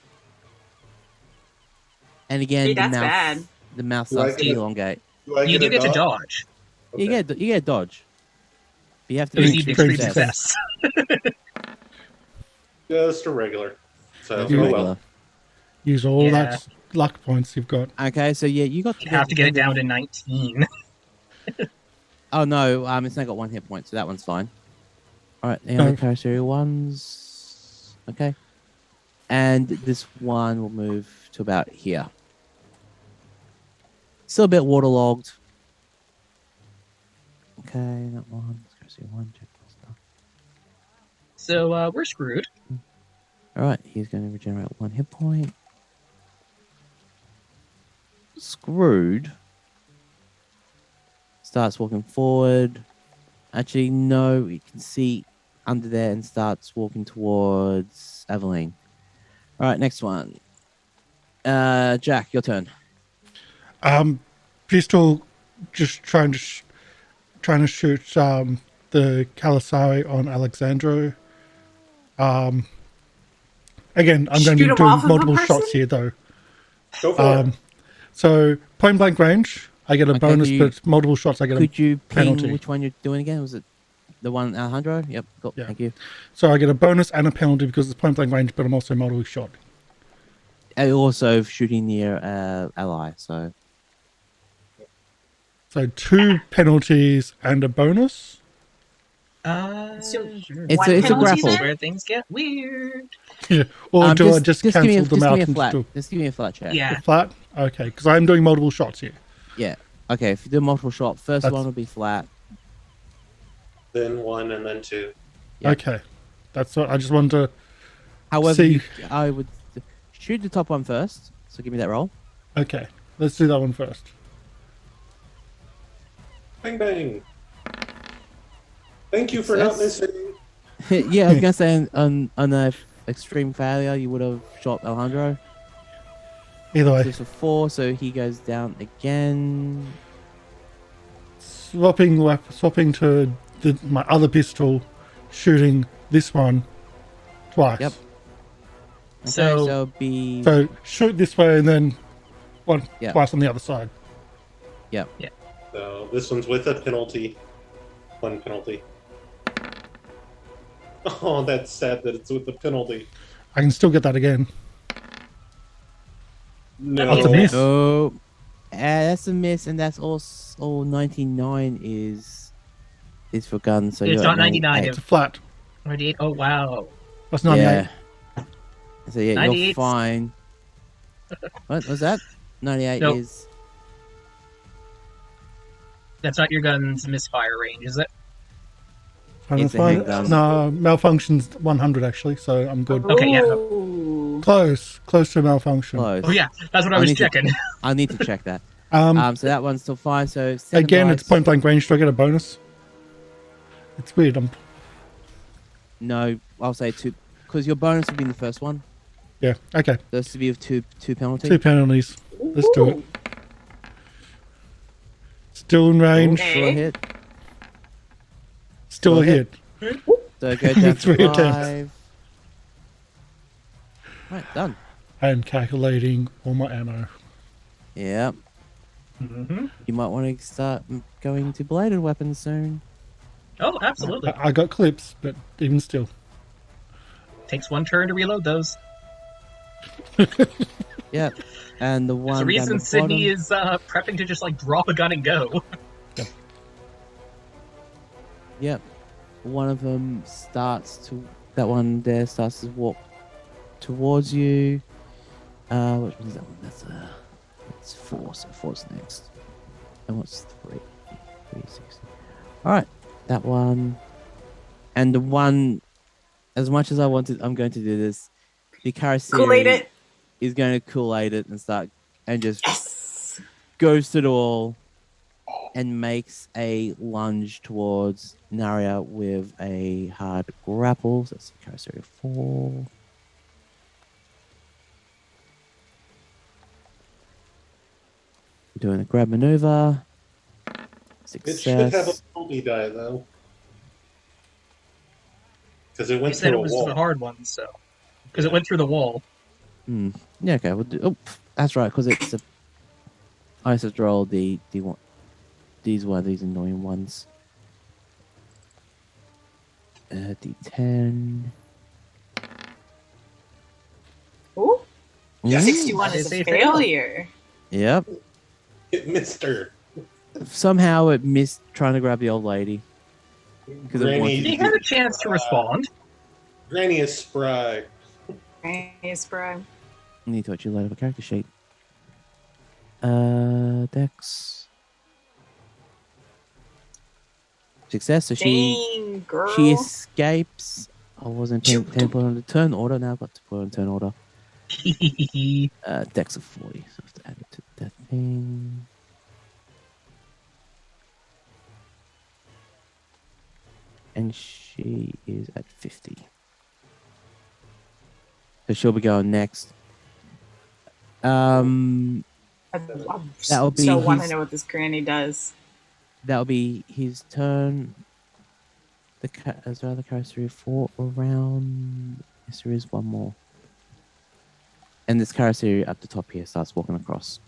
And again, Hey, that's bad. the mouth Do I starts to get a- elongate. Do I You do a get to dodge? dodge. Okay. You get dodge. But you have to You do need extreme extreme success. Just a regular. So, Just You- oh regular. well. use all Yeah. that luck points you've got. Okay, so yeah, you got You have to get it down to 19. Oh no, it's now got 1 hit point, so that one's fine. Alright, the No. other Karsh ones. Okay. And this one will move to about here. Still a bit waterlogged. Okay, that one. Karsh 1, check this stuff. So we're screwed. Alright, he's going to regenerate 1 hit point. Screwed. Starts walking forward. Actually, no, you can see under there and starts walking towards Aveline. Alright, next one. Jack, your turn. pistol, just trying to shoot the Calasari on Alejandro. Again, I'm going to Shoot be him doing off of a multiple person? shots here, though. Go for it. So point blank range, I get a Okay, bonus, could you- but multiple shots, I get a Could you ping penalty. which one you're doing again? Was it the one Alejandro? Yep. Cool. Yeah. Thank you. So I get a bonus and a penalty because it's point blank range, but I'm also multiple shot. And also shooting near ally. So So 2 penalties and a bonus. So, Sure. It's one a penalty grapple. then? Where things get weird. Yeah. Or do I just give cancel me, them out and flat. just do Just give me a flat check. Yeah. a flat? Okay, because I'm doing multiple shots here. Yeah. Okay. If you do multiple shot, first That's- one will be flat. Then 1 and then 2. Yeah. Okay. That's what I just wanted to However, see. I would shoot the top one first. So give me that roll. Okay, let's do that one first. Bang bang. Thank you for not Success. missing. Yeah, I was gonna say on a extreme failure, you would have shot Alejandro. Either way, This is 4, so he goes down again. swapping to my other pistol, shooting this one twice. Yep. Okay, So- so it'll be So shoot this way and then one Yeah. twice on the other side. So this one's with a penalty. 1 penalty. Oh, that's sad that it's with the penalty. I can still get that again. No. That's a miss. Oh, that's a miss, and that's all 99 is for guns. So It's you're not at 99. 98. It's a flat. 98. Oh, wow. That's 98. Yeah. So yeah, you're 98. fine. What was that? 98 Nope. is That's not your gun's misfire range, is it? It's a Fine. handgun. No, malfunction's 100 actually, so I'm good. Okay, yeah. Ooh. Close to malfunction. close. Oh, yeah. That's what I I was need to- checking. I need to check that. Um, So that one's still fine. So 7 again, dice. it's point blank range. Do I get a bonus? It's weird. No, I'll say 2 because your bonus will be in the first one. Yeah. Okay. Those to be with two penalty. 2 penalties. Let's do it. Still in range. Still a hit. Still a still a hit. So go down to 3 attempts. 5. Right, done. And calculating all my ammo. Yeah. Mm-hmm. You might want to start going to bladed weapons soon. Oh, absolutely. I got clips, but even still. Takes 1 turn to reload those. Yeah. And the There's one a reason down the Sydney bottom, is prepping to just like drop a gun and go. Yep. One of them starts to walk towards you. Which one's that one? That's 4. So 4's next. And what's 3? 360. All right, that one. And the one, as much as I wanted, I'm going to do this. The Garcia Kool-Aid it. is going to Kool-Aid it and start and just Yes. goes to the wall and makes a lunge towards Naria with a hard grapple. So that's Garcia 4. Doing a grab maneuver. It should have a Success. penalty die, though. Because it You went said through it a was wall. the hard one, so. Because it went through the wall. Yeah, okay. We'll do, that's right, because it's a. I have to roll the one. These were these annoying ones. D10. Ooh, Yes. 61 That is is a a fail. failure. Yep. It missed her. Somehow it missed trying to grab the old lady. Because it Granny, wanted He had a chance to respond. Granny is spry. Nice, bro. I need to actually load up a character sheet. Dex. Success. So Dang, girl. she escapes. I wasn't paying to put on the turn order. Now I've got to put on turn order. Dex of 40. So I have to add it to that thing. And she is at 50. So she'll be going next. I That'll be still want to his- know what this granny does. That'll be his turn. Is there other character 4 around? Yes, there is one more. And this character up the top here starts walking across.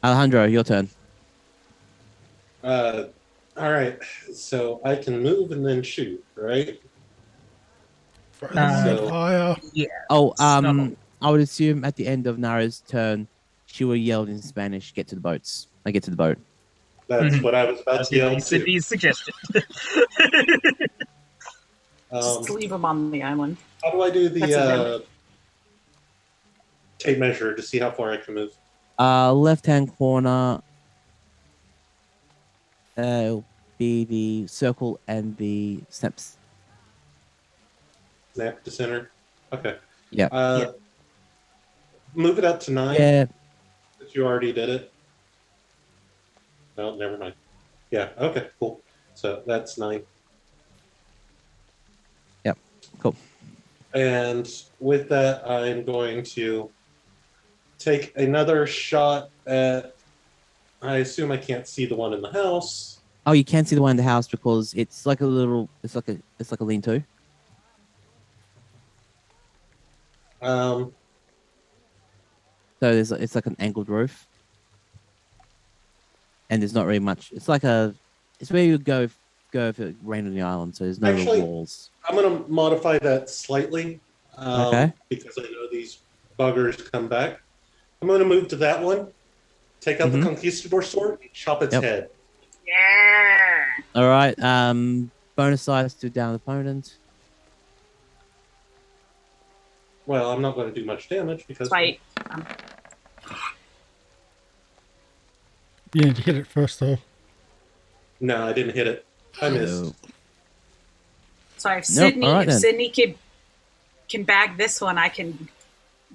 Alejandro, your turn. All right, so I can move and then shoot, right? Fire. Yeah. Oh, So- I would assume at the end of Nara's turn, she will yell in Spanish, "Get to the boats." I get to the boat. That's Mhm. what I was about to yell too. Sydney's suggestion. Just leave them on the island. How do I do That's the tape measure to see how far I can move? Left-hand corner will be the circle and the snaps. Snap to center. Okay. Yeah. Yeah. Move it up to 9. Yeah. Since you already did it. No, never mind. Yeah. Okay. Cool. So that's 9. Yep. Cool. And with that, I'm going to take another shot at. I assume I can't see the one in the house. Oh, you can't see the one in the house because it's like a little. It's like a lean-to. So it's like an angled roof, and there's not really much. It's like it's where you go if it rained on the island. So there's no Actually, walls. I'm going to modify that slightly. Okay. Because I know these buggers come back. I'm going to move to that one. Take out the conquistador sword. Chop its head. Yeah. All right. Bonus size to down opponent. Well, I'm not going to do much damage because. Fight. You need to hit it first, though. No, I didn't hit it. I missed. No. So if Sydney, all right if then. Sydney can bag this one, I can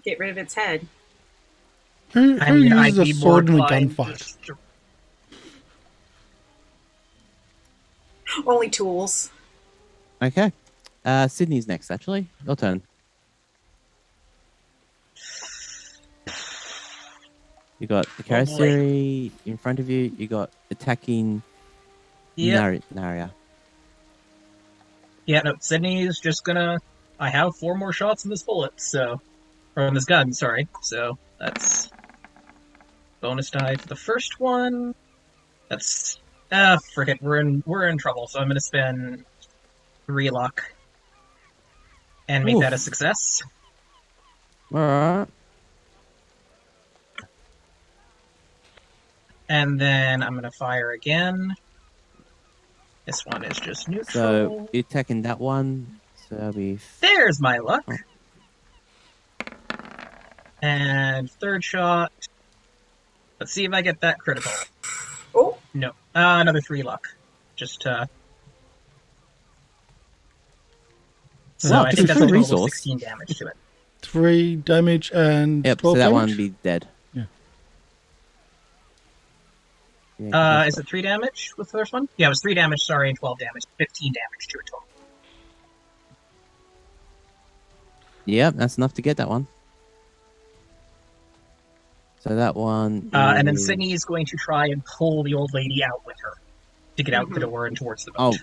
get rid of its head. Who I mean, I'd uses a be more sword in a inclined gunfight? just to- Only tools. Okay. Sydney's next. Actually, your turn. You got the Karasiri in front of you. You got attacking Yeah. Naria. Yeah, no, Sydney's just gonna. I have 4 more shots in this bullet, so. Or in this gun, sorry. So, that's. Bonus die for the first one. That's. Forget, we're in trouble, so I'm gonna spend 3 luck. And make Oof. that a success. All right. And then I'm gonna fire again. This one is just neutral. So you're attacking that one. So that'll be. There's my luck. Oh. And third shot. Let's see if I get that critical. Oh, No. Another 3 luck. Just, So Wow, I this think is that's a a total of resource. 16 damage to it. 3 damage and Yep. 12 So that damage? one be dead. Yeah. Yeah, Is it 3 damage with the first one? Yeah, it was 3 damage, sorry, and 12 damage. 15 damage to it total. Yep, that's enough to get that one. So that one. And then is- Sydney is going to try and pull the old lady out with her to get out the door and towards the Oh, boat.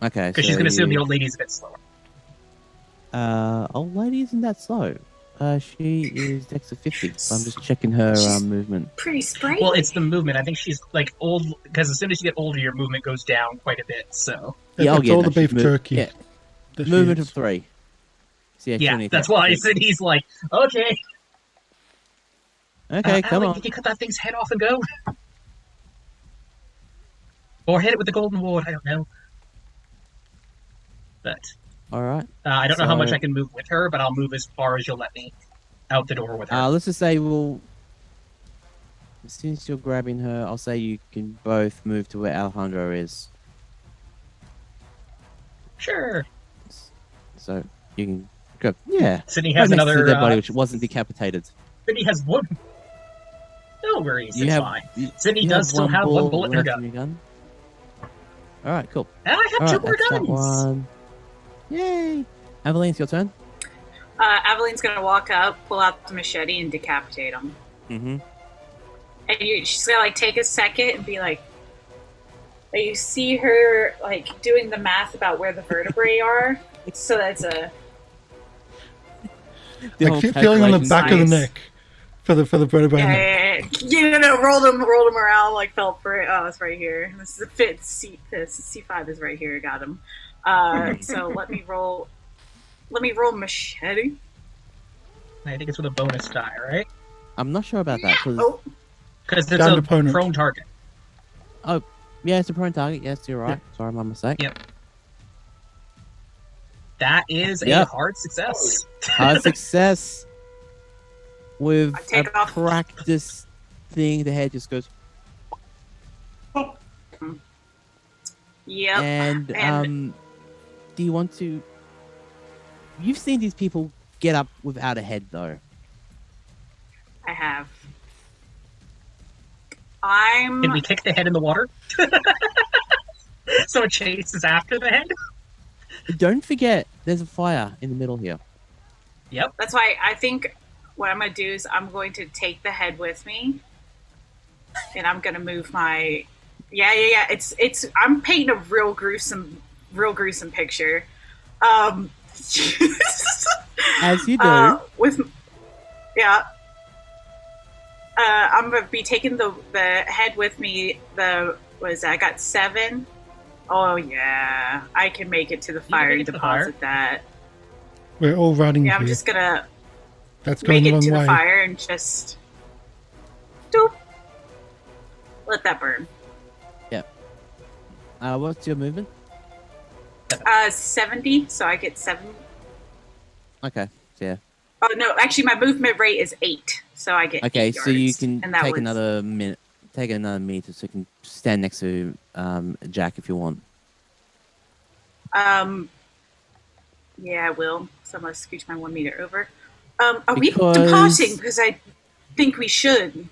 okay. Because she's going to assume the old lady's a bit slower. Old lady isn't that slow. She is Dex of 50. So I'm just checking her She's- movement. pretty sprightly. Well, it's the movement. I think she's like old, because as soon as you get older, your movement goes down quite a bit. So Yeah, it's all the she's beef jerky. Yeah, that she movement eats. of 3. So she yeah, only that's attacks why three. Sydney's like, okay, Okay, come Alec, on. did you cut that thing's head off and go? Or hit it with the golden ward? I don't know. But All right. I don't know how much So- I can move with her, but I'll move as far as you'll let me out the door with her. Let's just say since you're grabbing her, I'll say you can both move to where Alejandro is. Sure. So you can go. Yeah. Sydney Right has next to another. the dead body, which wasn't decapitated. Sydney has one. No worries, You it's have. fine. you- Sydney you does still have one bullet in her left gun. your gun. All right, cool. And I have All 2 right, more that's that guns. one. Yay! Aveline, it's your turn. Aveline's gonna walk up, pull out the machete, and decapitate him. Mm-hmm. And she's gonna like take a second and be like, you see her like doing the math about where the vertebrae are. So that's a like feeling on the back of the neck for the vertebrae. Roll them around like felt for it. Oh, it's right here. This is a fit. C5 is right here. Got him. So let me roll machete. I think it's with a bonus die, right? I'm not sure about that because it's a prone target. Oh, yeah, it's a prone target. Yes, you're right. Sorry, my mistake. Yep. That is a hard success. Hard success. With a practice thing, the head just goes. Yep. And do you want to? You've seen these people get up without a head, though. I have. Can we kick the head in the water? So it chases after the head? Don't forget, there's a fire in the middle here. Yep. That's why I think what I'm going to do is I'm going to take the head with me. And I'm going to move my... Yeah. It's. I'm painting a real gruesome picture. As you do. I'm gonna be taking the head with me. I got 7. Oh yeah, I can make it to the fire and deposit that. We're all running. Yeah, I'm just gonna. That's going make a long it to way. the fire and just. Doop. Let that burn. Yeah. What's your movement? 70, so I get 7. Okay, yeah. Oh no, actually my movement rate is 8, so I get 8 so yards. You can take another minute. Take another meter, so you can stand next to Jack if you want. Yeah, I will. So I'm gonna scooch my 1 meter over. Are we departing? Because I think we should.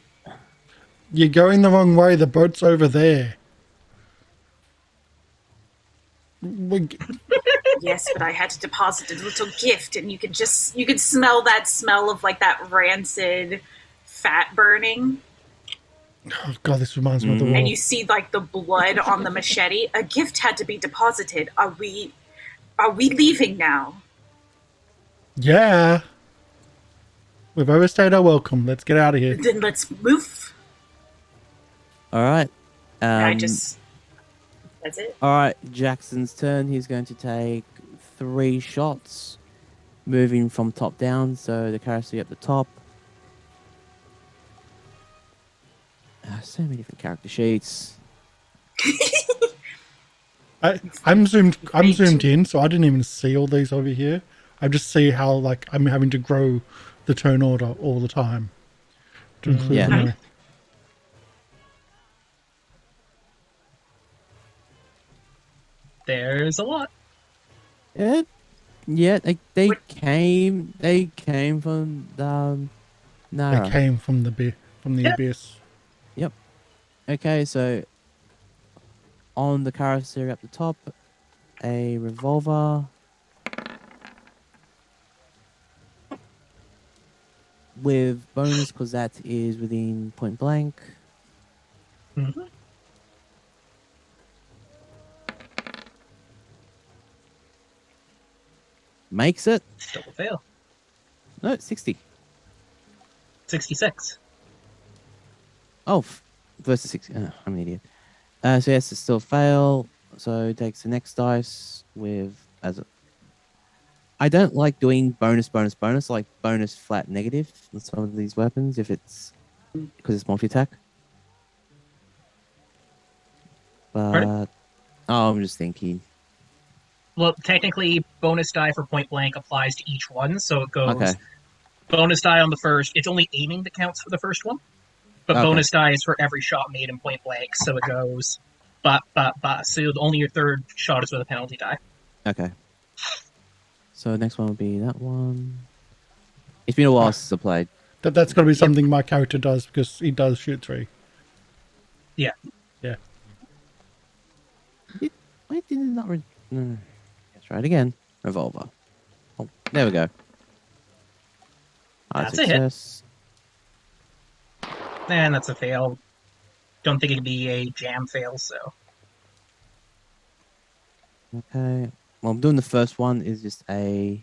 You're going the wrong way. The boat's over there. Yes, but I had to deposit a little gift, and you can smell that smell of like that rancid fat burning. Oh god, this reminds me of the war. And you see like the blood on the machete. A gift had to be deposited. Are we leaving now? Yeah. We've overstayed our welcome. Let's get out of here. Then let's move. All right. That's it. All right, Jackson's turn. He's going to take 3 shots, moving from top down. So the character at the top. So many different character sheets. I'm zoomed in, so I didn't even see all these over here. I just see how like I'm having to grow the turn order all the time to include them all. There's a lot. Yeah, they came from the Nara. They came from the abyss. Yep. Okay, so on the character at the top, a revolver with bonus because that is within point blank. Mm-hmm. Makes it. Double fail. No, 60. 66. Oh, versus 60. Oh, I'm an idiot. So yes, it's still fail. So it takes the next dice with I don't like doing bonus. I like bonus flat negative with some of these weapons if it's because it's multi-attack. But I'm just thinking. Well, technically, bonus die for point blank applies to each one, so it goes bonus die on the first. It's only aiming that counts for the first one, but bonus die is for every shot made in point blank, so it goes but. So only your third shot is with a penalty die. Okay. So next one will be that one. It's been a while since I played. That's got to be something my character does because he does shoot 3. Yeah. Yeah. Why did it not? Let's try it again. Revolver. Oh, there we go. That's a hit. And that's a fail. Don't think it can be a jam fail, so. Okay. Well, I'm doing the first one is just a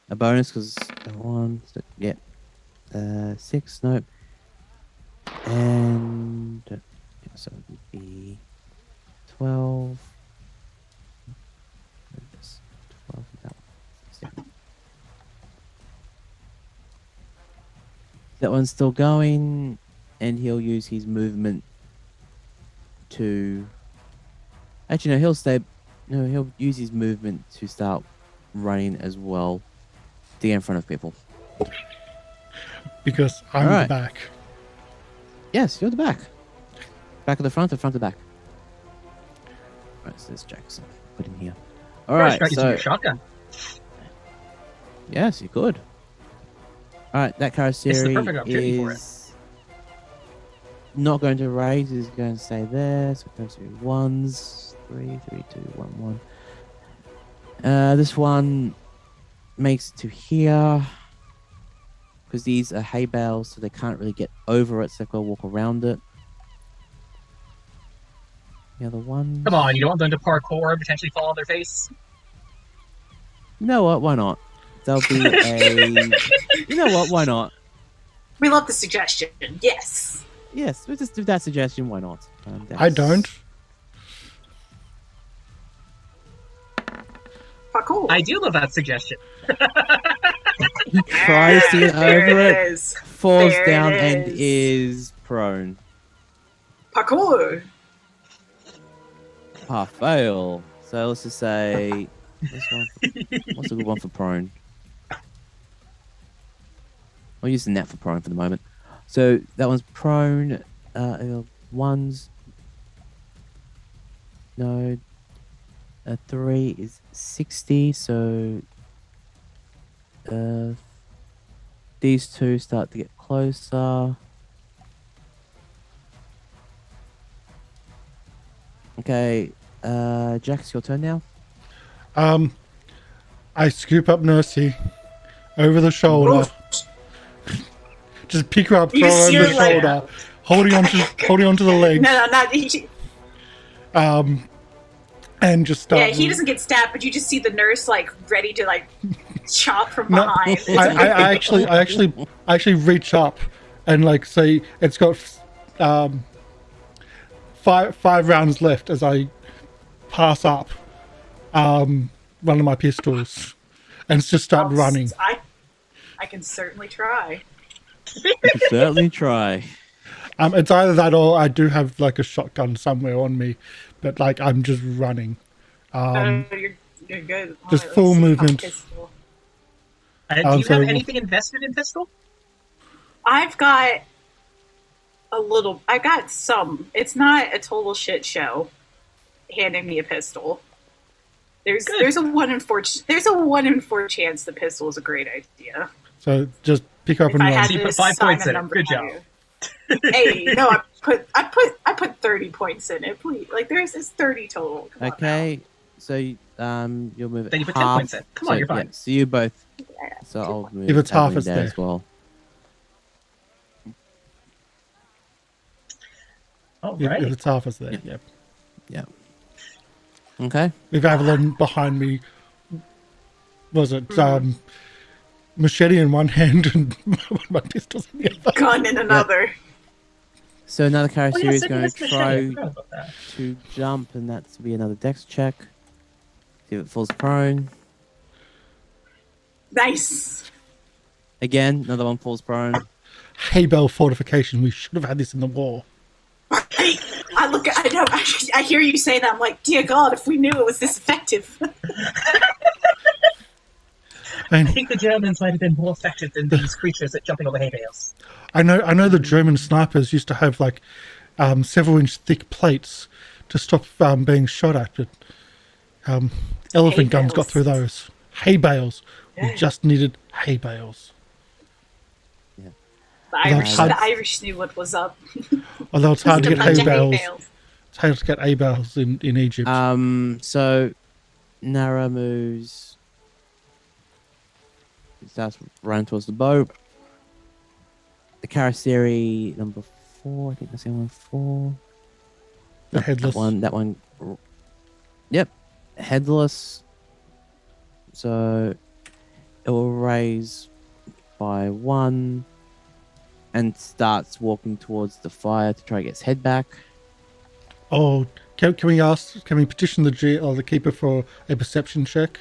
bonus because one. So, yeah. 6. Nope. And so it would be 12. 12. That one's still going, and he'll use his movement to. Actually, no, he'll stay. No, he'll use his movement to start running as well to get in front of people. Because I'm All right. the back. Yes, you're the back. Back of the front, or front of the back. Right, so there's Jackson. Put him here. All right, Got you so your shotgun. yes, you could. All right, that It's the Karasiri perfect opportunity for it. is not going to raise. Is going to stay there. So Karasiri 1s, 3, 3, 2, 1, 1. This one makes it to here because these are hay bales, so they can't really get over it. So they've got to walk around it. The other one. Come on, you don't want them to parkour and potentially fall on their face? You know what? Why not? There'll be a. You know what? Why not? We love the suggestion. Yes. Yes, we'll just do that suggestion. Why not? I don't. Parkour. I do love that suggestion. He tries to get There over it, is. falls There down, it and is. is prone. Parkour. Fail. So let's just say. What's a good one for prone? I'll use the net for prone for the moment. So that one's prone. 1s. No. 3 is 60. So these two start to get closer. Okay. Jax, your turn now. I scoop up Nursey over the shoulder. Just pick her up, throw You her over the see her, like- shoulder, holding onto the legs. No, not he. And just start. Yeah, he doesn't get stabbed, but you just see the nurse like ready to like chop from No, behind. I actually reach up and like say it's got five rounds left as I pass up one of my pistols and just start running. I can certainly try. You can certainly try. It's either that or I do have like a shotgun somewhere on me, but like I'm just running. You're good. Just Alright, full let's see. movement. Pistol. Do you have so- anything invested in pistol? I've got a little. I got some. It's not a total shit show. Handing me a pistol. There's a 1 in 4. There's a 1 in 4 chance the pistol is a great idea. So just pick up If and I run. had So you to put 5 assign points a in it. number Good to job. you. Hey, no, I put 30 points in it. Please, like it's 30 total. Come on Okay. So you'll move it Then you put 10 half. points in. Come on, you're fine. Yeah, so you both. now. So I'll move If it's half, Aveline it's there there. as well. All If right. it's half as there, yeah. Yeah. Okay. With Aveline behind me, was it machete in one hand and one of my pistols in the other? Gun in another. So another character Oh, yeah, is Sidney going has to machete. I try forgot about that. to jump, and that's to be another dex check. See if it falls prone. Nice. Again, another one falls prone. Hay bale fortification. We should have had this in the war. I hear you say that. I'm like, dear God, if we knew it was this effective. I think the Germans might have been more effective than these creatures at jumping over hay bales. I know the German snipers used to have like several inch thick plates to stop being shot at, but elephant guns got bales. through those. Hay bales. We Yeah. just needed hay bales. The Irish knew what was up. Although it's hard to Just a get bunch hay of bales. bales. It's hard to get hay bales in Egypt. So Nara moves. He starts running towards the boat. The Karasiri number 4. I think that's the only one 4. The headless. That one. Yep. Headless. So it will raise by 1 and starts walking towards the fire to try to get its head back. Oh, can we petition the keeper for a perception check?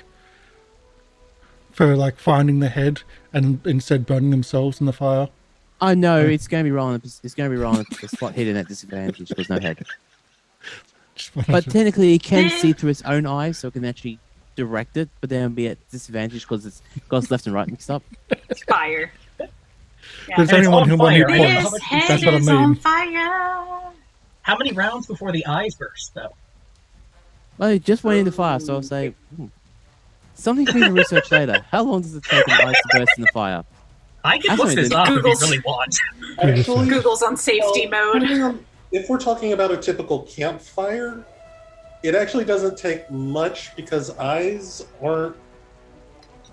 For like finding the head and instead burning themselves in the fire? Oh no, it's going to be rolling. It's going to be rolling the spot hidden at disadvantage because no head. But technically, it can see through its own eyes, so it can actually direct it. But then it'll be at disadvantage because it's got left and right mixed up. It's fire. Yeah. There's only one who fire. This head That's what I is mean. on fire. How many rounds before the eyes burst, though? Well, it just went in the fire, so I'll say something for me to research later. How long does it take an ice to burst in the fire? I can That's look this up if you Google's- really want. Actually, Google's on safety mode. if we're talking about a typical campfire, it actually doesn't take much because eyes aren't.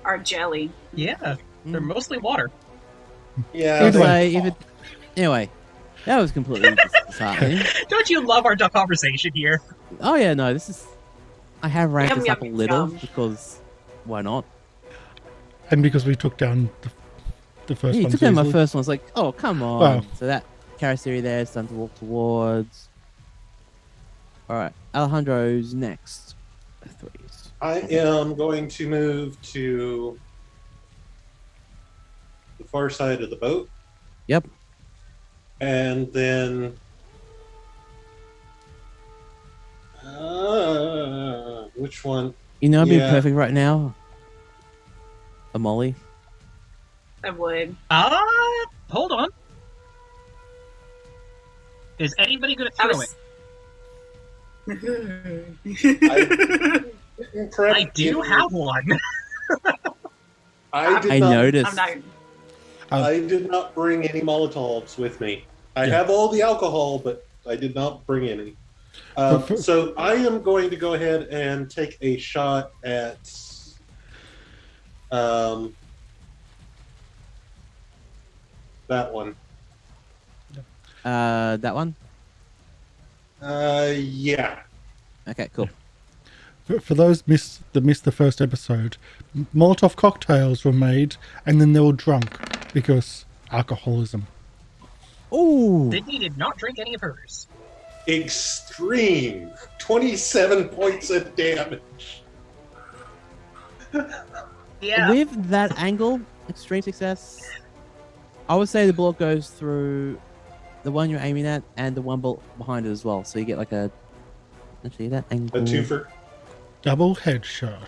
Our jelly. Yeah, they're mostly water. Yeah, Either Anyway, anyway, that was completely disheartening. Don't you love our conversation here? Oh yeah, no, this is. I have ranked Yum, this up a yum, little yum. because why not? And because we took down the first Yeah, you one. took down my first one. It's like, oh come on. Wow. So that Garcia there is starting to walk towards. All right, Alejandro's next. 3s. I am going to move to the far side of the boat. Yep. And then which one? You know, it'd be Yeah. perfect right now. A molly. I would. Hold on. Is anybody going to I throw was. Correct. it? I do have one. I did I not. noticed. I'm not. I did not bring any Molotovs with me. I Yeah. have all the alcohol, but I did not bring any. For- So I am going to go ahead and take a shot at that one. That one. Yeah. Okay, cool. For those that missed the first episode, Molotov cocktails were made and then they were drunk because alcoholism. Ooh. Sidney did not drink any of hers. Extreme. 27 points of damage. Yeah. With that angle, extreme success. I would say the bullet goes through the one you're aiming at and the one behind it as well. So you get like a. Actually, that angle. A twofer. Double headshot.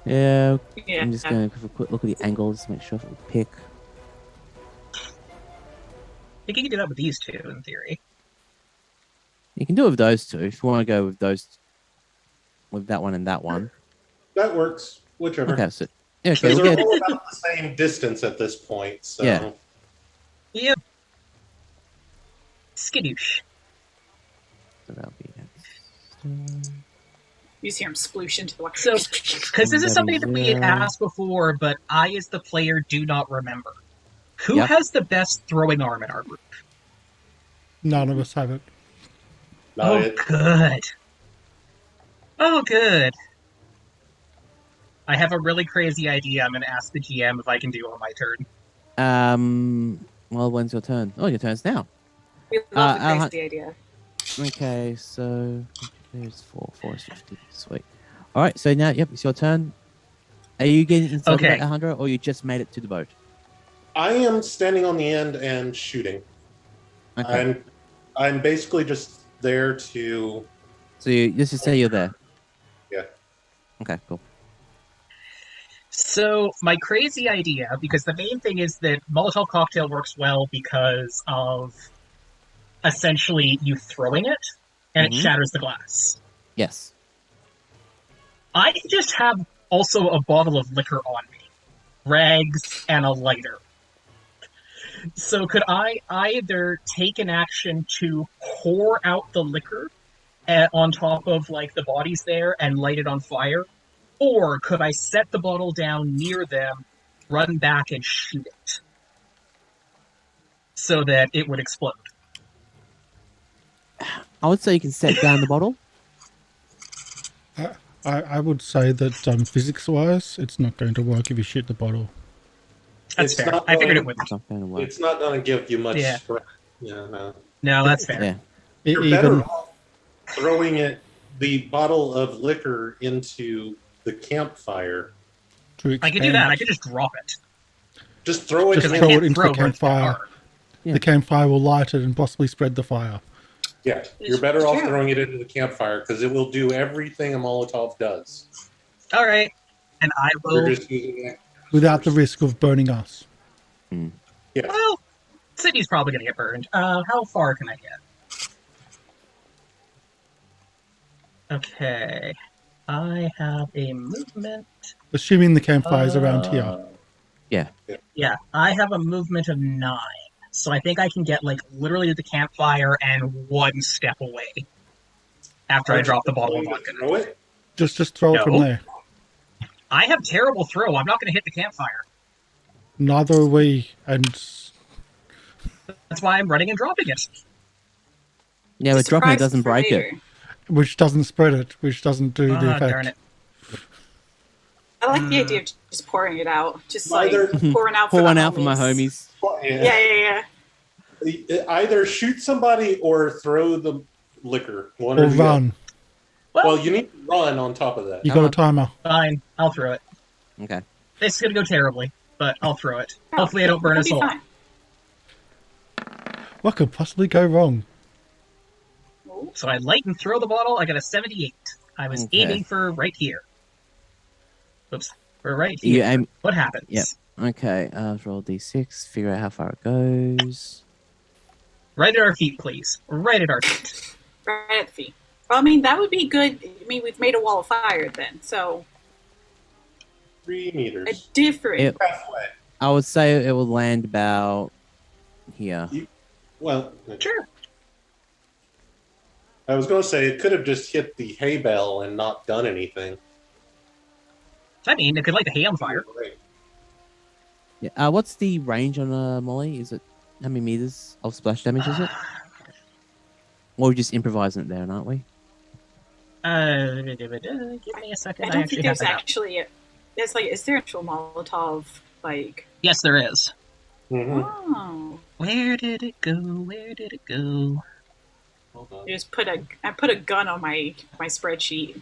Yeah. Yeah. I'm just going to have a quick look at the angles to make sure if it will pick. I think you can do that with these two, in theory. You can do it with those two if you want to go with those. With that one and that one. That works. Whichever. Okay, so. Yeah, okay, Because we'll they're get. all about the same distance at this point. So. Yeah. Yep. Skadoosh. So that'll be. You see him sploosh into the water. So, because this is something that we had Yeah. asked before, but I, as the player, do not remember. Who Yep. has the best throwing arm in our group? None of us have it. Not Oh, it. good. Oh, good. I have a really crazy idea. I'm going to ask the GM if I can do on my turn. Well, when's your turn? Oh, your turn's now. We love the Alejandro- crazy idea. Okay, so there's 4. 4 is 50. Sweet. All right, so now, yep, it's your turn. Are you getting inside Okay. the boat, Alejandro, or you just made it to the boat? I am standing on the end and shooting. Okay. I'm basically just there to. So you just to say you're there. Yeah. Okay, cool. So, my crazy idea, because the main thing is that Molotov cocktail works well because of essentially you throwing it and Mhm. it shatters the glass. Yes. I just have also a bottle of liquor on me, rags, and a lighter. So could I either take an action to pour out the liquor on top of like the bodies there and light it on fire, or could I set the bottle down near them, run back and shoot it so that it would explode? I would say you can set down the bottle. I would say that physics-wise, it's not going to work if you shoot the bottle. That's It's fair. not I figured going- it would. It's not going to work. It's not going to give you much. Yeah. Yeah, no. No, that's fair. Yeah. You're Even better off throwing the bottle of liquor into the campfire. to I could do that. I could just drop it. Just throw it Just in. Because I throw can't it into throw the where it's campfire. hard. Yeah. The campfire will light it and possibly spread the fire. Yeah, you're better off True. throwing it into the campfire because it will do everything a Molotov does. All right. And I We're will. just using it Without the first. risk of burning us. Yes. Well, Sydney's probably going to get burned. How far can I get? Okay. I have a movement. Assuming the campfire is around here. Yeah, I have a movement of 9. So I think I can get, like, literally to the campfire and 1 step away. After I drop the bottle of vodka. Throw it. Just throw it from No. there. I have terrible throw. I'm not going to hit the campfire. Neither are we, and That's why I'm running and dropping it. Yeah, but dropping it doesn't break it. which doesn't spread it, which doesn't do the Ah, effect. darn it. I like the idea of just pouring it out. Just Either- like pouring out for Pour the one out for my homies. homies. Yeah. Either shoot somebody or throw the liquor. One Or or the run. other. Well, you need to run on top of that. You got a timer. Fine. I'll throw it. Okay. It's going to go terribly, but I'll throw it. Hopefully I don't burn us That'll all. be What could possibly go wrong? fine. So I light and throw the bottle. I got a 78. I was Okay. aiming for right here. Oops. For right You here. aim. What happens? Yep. Okay. Roll d6. Figure out how far it goes. Right at our feet, please. Right at our feet. Right at the feet. Well, I mean, that would be good. I mean, we've made a wall of fire then, so 3 a meters. different. Yep. Halfway. I would say it will land about here. Well, Sure. I was going to say it could have just hit the hay bale and not done anything. I mean, it could light the hay on fire. Yeah. What's the range on a Molly? Is it how many meters of splash damage is it? Or we're just improvising it there, aren't we? Give me a second. I I don't actually think have there's that up. actually there's like, is there actual Molotov, like, Yes, there is. Mm-hmm. oh. Where did it go? Where did it go? Hold on. I put a gun on my spreadsheet.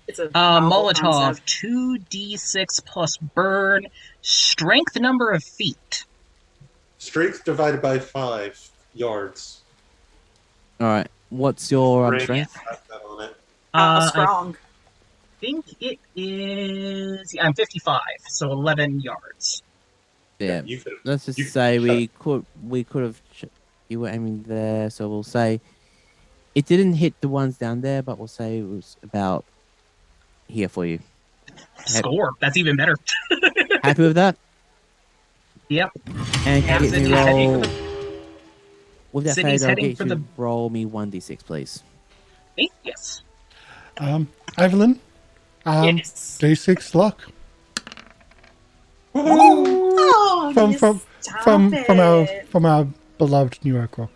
It's a novel Molotov, concept. 2d6 plus burn, strength number of feet. Strength divided by 5 yards. All right. What's your Range, strength? have that on it. I Strong. think it is. Yeah, I'm 55, so 11 yards. Yeah. You could have. Let's just You- say shut we could have. You were aiming there, so we'll say it didn't hit the ones down there, but we'll say it was about here for you. Score. That's even better. Happy with that? Yep. And Yeah, can you Sydney's get me heading roll? for With that Sydney's phase, I'll heading get you for to the- roll me 1d6, please. Me? Yes. Aveline, Yes. D6 luck Oh, from you from stop it. from our beloved Neurocroc.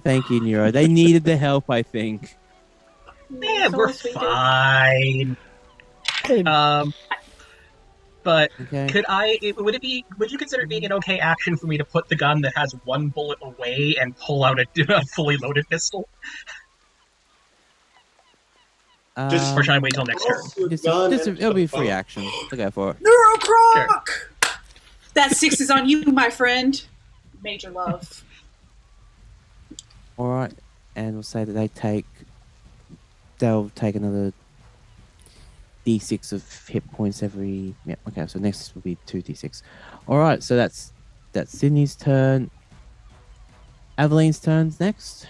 Thank you, Nero. They needed the help, I think. Yeah, So we're sweet. fine. But Okay. would you consider it being an okay action for me to put the gun that has 1 bullet away and pull out a fully loaded pistol? Just- Or should I wait till next turn? It'll be a free action. So go for it. Neurocroc! That 6 is on you, my friend. Major love. All right, and we'll say that they'll take another d6 of hit points every. Yeah. Okay. So next will be 2d6. All right. So that's Sydney's turn. Aveline's turn's next.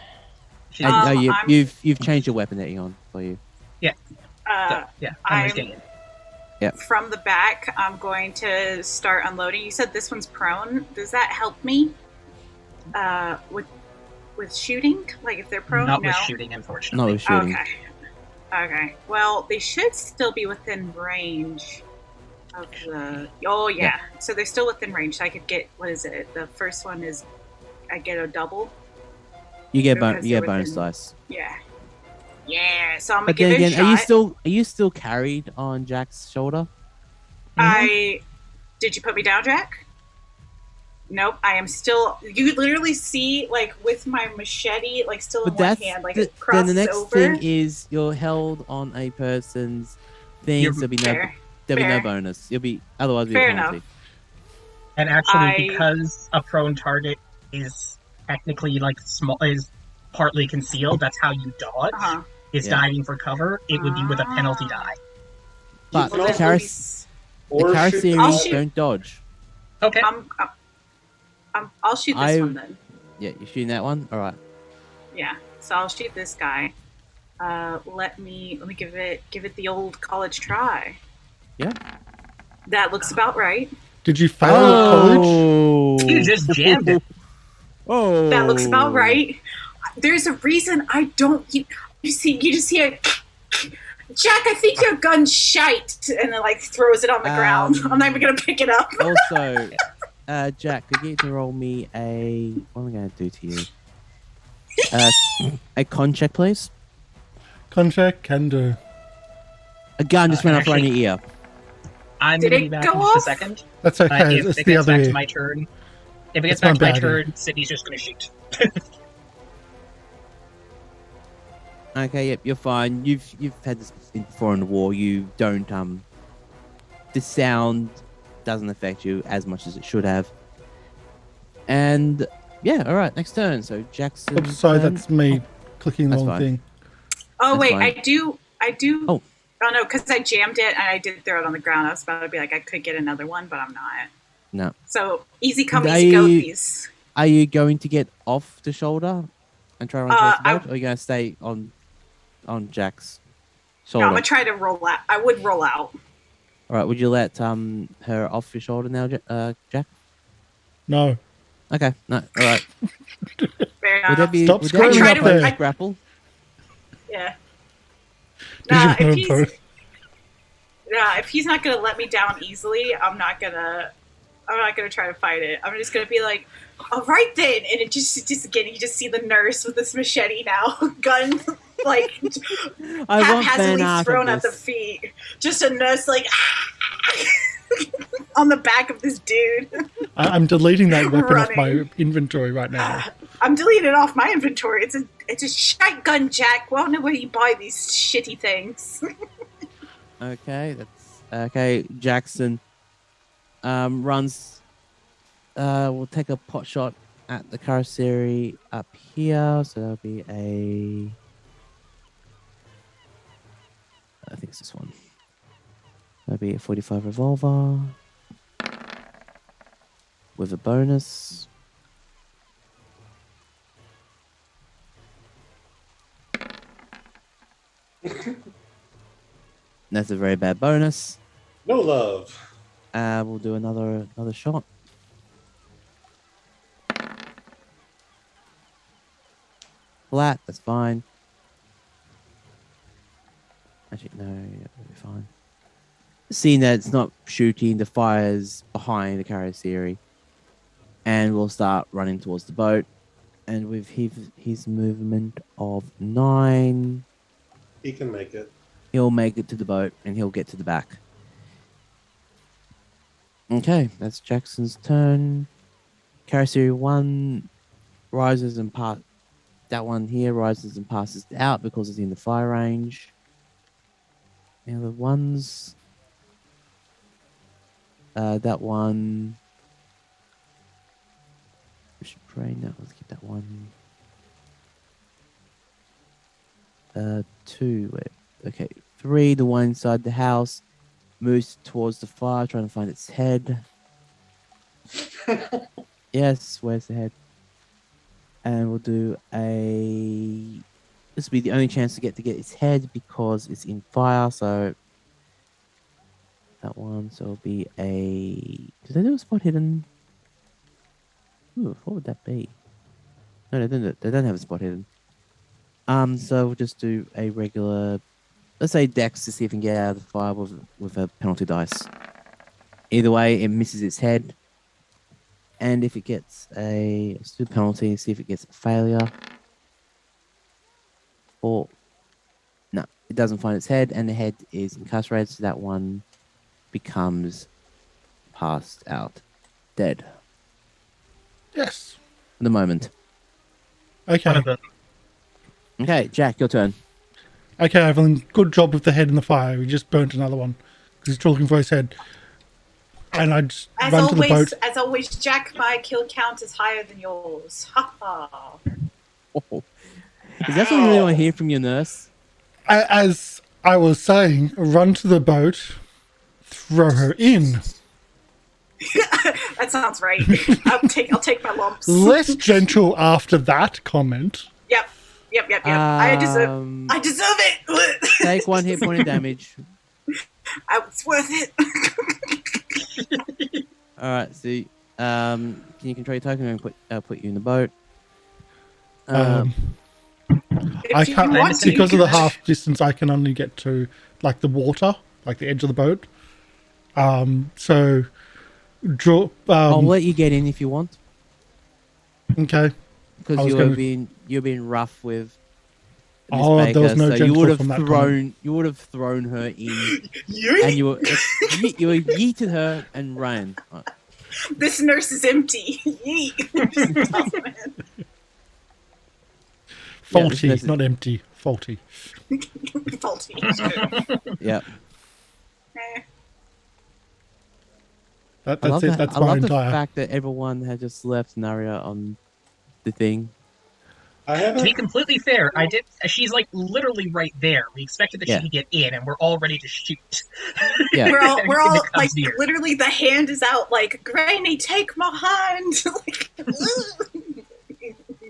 And, you've changed your weapon there, Eon, for you. Yeah, I'm I'm- risking it. From the back, I'm going to start unloading. You said this one's prone. Does that help me? With shooting? Like if they're prone? Not no. with shooting, unfortunately. No shooting. Okay. Well, they should still be within range of the. Oh yeah. So they're still within range. So I could get, what is it? The first one is I get a double. You get Because you you're get bonus within- dice. Yeah. Yeah, so I'm gonna But give then it a again, shot. are you still carried on Jack's shoulder? Did you put me down, Jack? Nope, I am still. You literally see, like, with my machete, like, still in But one that's hand, like, then it crosses the next over. thing is you're held on a person's things. There'll be Fair. no Fair. bonus. You'll be otherwise be Fair a penalty. enough. And actually, because a prone target is technically like small, is partly concealed. That's how you dodge. Is Yeah. diving for cover. It would be with a penalty die. But can the also Karis Or shoot the I'll series shoot. don't dodge. Okay. I'll shoot this one then. Yeah, you're shooting that one. All right. Yeah, so I'll shoot this guy. Let me give it the old college try. Yeah. That looks about right. Did you fail at college? You just jammed it. Oh. That looks about right. There's a reason I don't. You just hear, Jack, I think your gun's shite, and then like throws it on the ground. I'm not even gonna pick it up. Also, Jack, could you roll me a? What am I going to do to you? A con check, please. Contract can do. A gun just went off right in actually- your ear. I'm Did going to it be back go in just a off? second. That's okay. If It's it the gets other back to ear. my turn, if it gets It's my back to my bad ear. turn, Sydney's just going to shoot. Okay, yep, you're fine. You've had this before in the war. You don't the sound doesn't affect you as much as it should have. And yeah, all right, next turn. So Jackson. Oops, sorry, that's me clicking the That's wrong fine. thing. Oh That's wait, fine. I do. Oh. Oh no, because I jammed it and I did throw it on the ground. I was about to be like, I could get another one, but I'm not. No. So easy come, Are easy go. you- These. Are you going to get off the shoulder and try to run towards the boat, or are you going to stay on Jack's No, shoulder? I'm gonna try to roll out. I would roll out. All right, would you let her off your shoulder now, Jack? No. Okay, no, all right. Fair Would enough. that be Stop would screaming that up be there. a grapple? Yeah. Did Nah, you if want he's, to both? if he's not gonna let me down easily, I'm not gonna try to fight it. I'm just gonna be like, all right then, and it just again, you just see the nurse with this machete now, gun like I want fan haphazardly art thrown of at the this. feet. Just a nurse like on the back of this dude. I'm deleting that weapon off my Running. inventory right now. I'm deleting it off my inventory. It's a shite gun, Jack. Well, I don't know where you buy these shitty things. Okay, that's okay. Jackson runs. We'll take a pot shot at the Karsh up here. So that'll be a. I think it's this one. That'll be a 45 revolver with a bonus. That's a very bad bonus. No love. We'll do another shot. Flat, that's fine. Actually, no, that'll be fine. Seeing that it's not shooting, the fire's behind the Karsh, and we'll start running towards the boat. And with his movement of 9, He can make it. he'll make it to the boat and he'll get to the back. Okay, that's Jackson's turn. Karsh 1 rises and passes. That one here rises and passes out because it's in the fire range. Now the ones. That one. We should pray. No, let's keep that one. 2. Wait. Okay, 3. The one inside the house moves towards the fire, trying to find its head. Yes, where's the head? And we'll do a. This will be the only chance to get its head because it's in fire. So that one. So it'll be a. Did they do a spot hidden? Ooh, what would that be? No, they don't have a spot hidden. So we'll just do a regular. Let's say Dex to see if we can get out of the fire with a penalty dice. Either way, it misses its head. And if it gets let's do penalty, see if it gets a failure. Or no, it doesn't find its head, and the head is incarcerated, so that one becomes passed out, dead. Yes. For the moment. Okay. One of them. Okay, Jack, your turn. Okay, Aveline, good job with the head in the fire. We just burnt another one because he's talking for his head. And I just run to the boat. As always, Jack, my kill count is higher than yours. Ha ha. Oh. Is that what you really want to hear from your nurse? As I was saying, run to the boat, throw her in. That sounds right. I'll take my lumps. Less gentle after that comment. Yep. I deserve it. Take 1 hit point of damage. It's worth it. All right, so can you control your token and put you in the boat? I can't, because of the half distance, I can only get to like the water, like the edge of the boat. So draw. I'll let you get in if you want. Okay. Because you're being rough with. Miss Oh, Baker, there was no so gentle you would have from that comment. you would have thrown her in, and you were yeeted her and ran. Right. This nurse is empty. Yeet. Faulty, Yeah, not empty. Faulty. Faulty. Yeah. That's it. That's I my love entire. the fact that everyone had just left Naria on the thing. I To haven't. be completely fair, I did. She's like literally right there. We expected that Yeah. she could get in, and we're all ready to shoot. Yeah. We're all Everything that like comes near. literally the hand is out like Granny, take my hand. Like,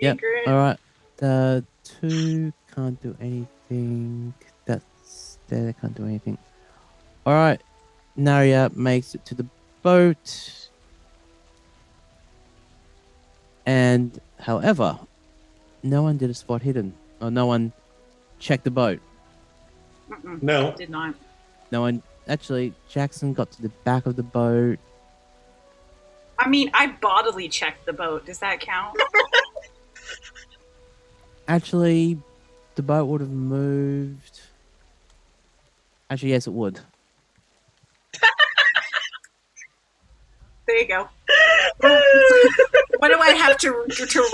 Yep. All right. The 2 can't do anything. That's there. They can't do anything. All right. Naria makes it to the boat, and however, no one did a spot hidden, or no one checked the boat. No. Did not. No one. Actually, Jackson got to the back of the boat. I mean, I bodily checked the boat. Does that count? Actually, the boat would have moved. Actually, yes, it would. There you go. What do I have to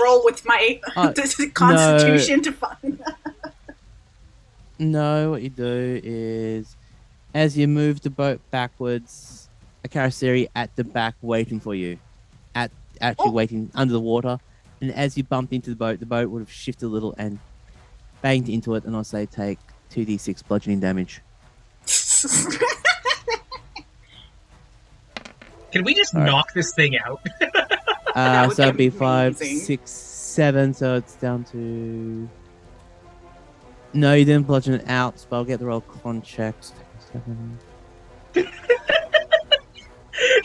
roll with my constitution to find that? No, what you do is, as you move the boat backwards, a carrosseri at the back waiting for you, waiting under the water, and as you bumped into the boat would have shifted a little and banged into it, and I'll say take 2d6 bludgeoning damage. Can we just knock this thing out? would So it'd be be 5, amazing. 6, 7, so it's down to... No, you didn't bludgeon it out, but I'll get the roll con checks. 7.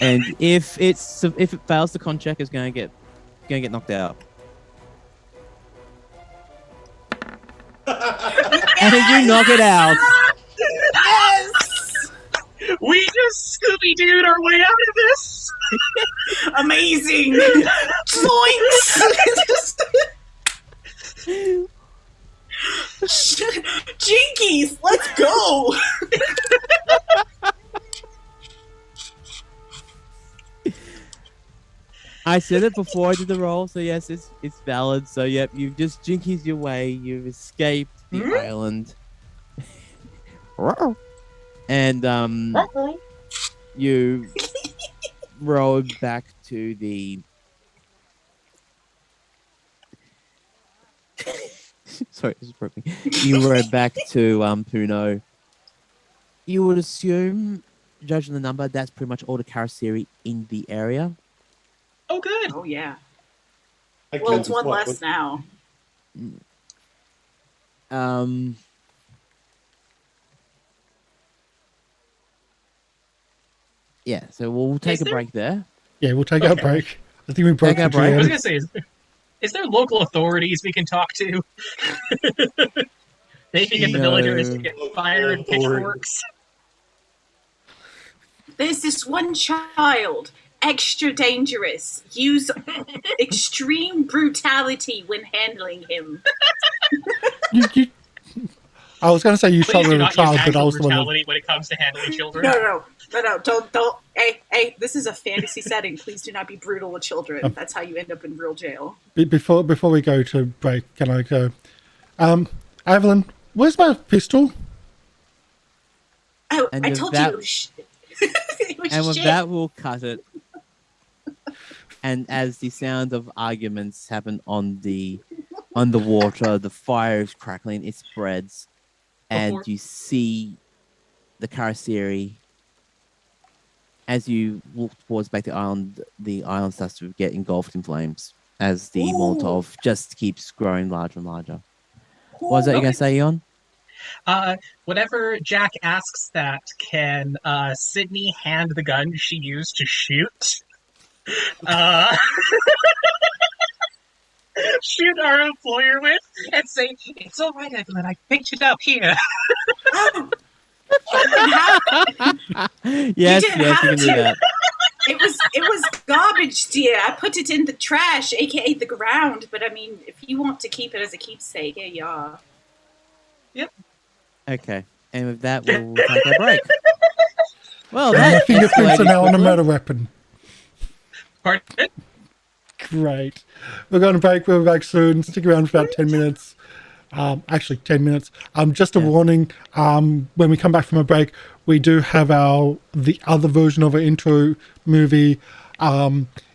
And if it fails the con check, it's gonna get knocked out. And you knock it out. Yes! We just Scooby-Dooed our way out of this. Amazing! Zoinks! Jinkies, let's go! I said it before I did the roll, so yes, it's valid. So yep, you've just jinkies your way. You've escaped the island, and you rowed back to the. Sorry, this broke me. You rowed back to Puno. You would assume, judging the number, that's pretty much all the carrosseri in the area. Oh, good. Oh, yeah. I Well, it's counted one what, less now. Yeah, so we'll take Is a there- break there. Yeah, we'll take our Okay. break. I think we broke Take our the break. I was GM. gonna say, is there local authorities we can talk to? They can get the No. villagers to get fire and pitchforks. There's this one child, extra dangerous. Use extreme brutality when handling him. I was going to say you shot Please do at a not use child, but I actual was the one that... brutality when it comes to handling children. No, don't. Hey, this is a fantasy setting. Please do not be brutal with children. That's how you end up in real jail. Before we go to break, can I go? Aveline, where's my pistol? Oh, And I with told that- you. It was And with shit. that, we'll cut it. And as the sound of arguments happen on the water, the fire is crackling, it spreads, and Before- you see the Karasiri. As you walk towards back the island starts to get engulfed in flames as the Ooh. Molotov just keeps growing larger and larger. What was that you going to say, Eon? Whenever Jack asks that, can Sidney hand the gun she used to shoot? Shoot our employer with and say, "It's all right, Evelyn. I picked it up here." Oh, Yes, didn't you have can do to. that. it was garbage, dear. I put it in the trash, aka the ground. But I mean, if you want to keep it as a keepsake, here you are. Okay, and with that, we'll take a break. Well, My that fingerprints are escalated now on a quickly. murder weapon. Pardon? Great. We're going to break. We'll be back soon. Stick around for about 10 minutes. Actually, 10 minutes. Just a warning. When we come back from a break, we do have the other version of our intro movie.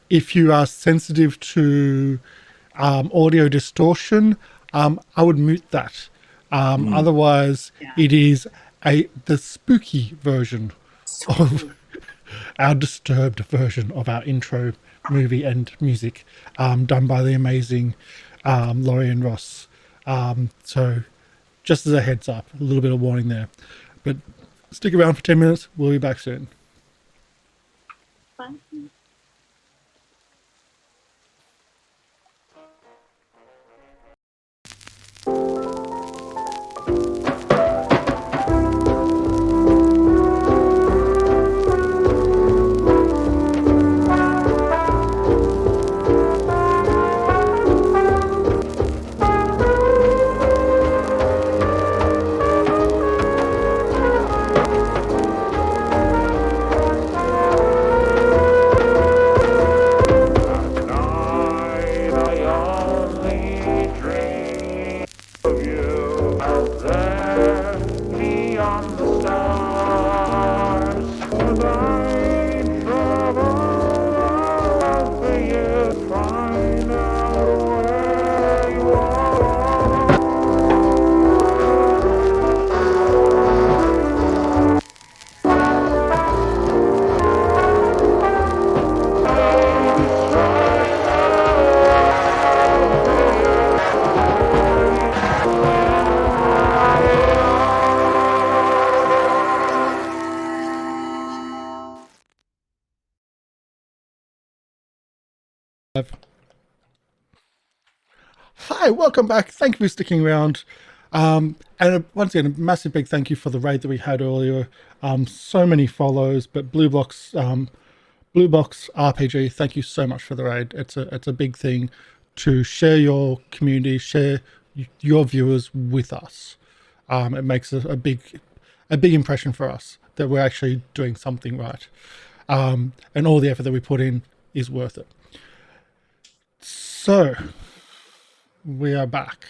If you are sensitive to audio distortion, I would mute that. Otherwise, it is the spooky version of our disturbed version of our intro movie and music, done by the amazing Lorian Ross. So just as a heads up, a little bit of warning there. But stick around for 10 minutes. We'll be back soon. Bye. Hi, welcome back. Thank you for sticking around. Once again, a massive big thank you for the raid that we had earlier. So many follows, but Blue Box RPG, thank you so much for the raid. It's a big thing to share your community, share your viewers with us. It makes a big impression for us that we're actually doing something right. And all the effort that we put in is worth it. So we are back,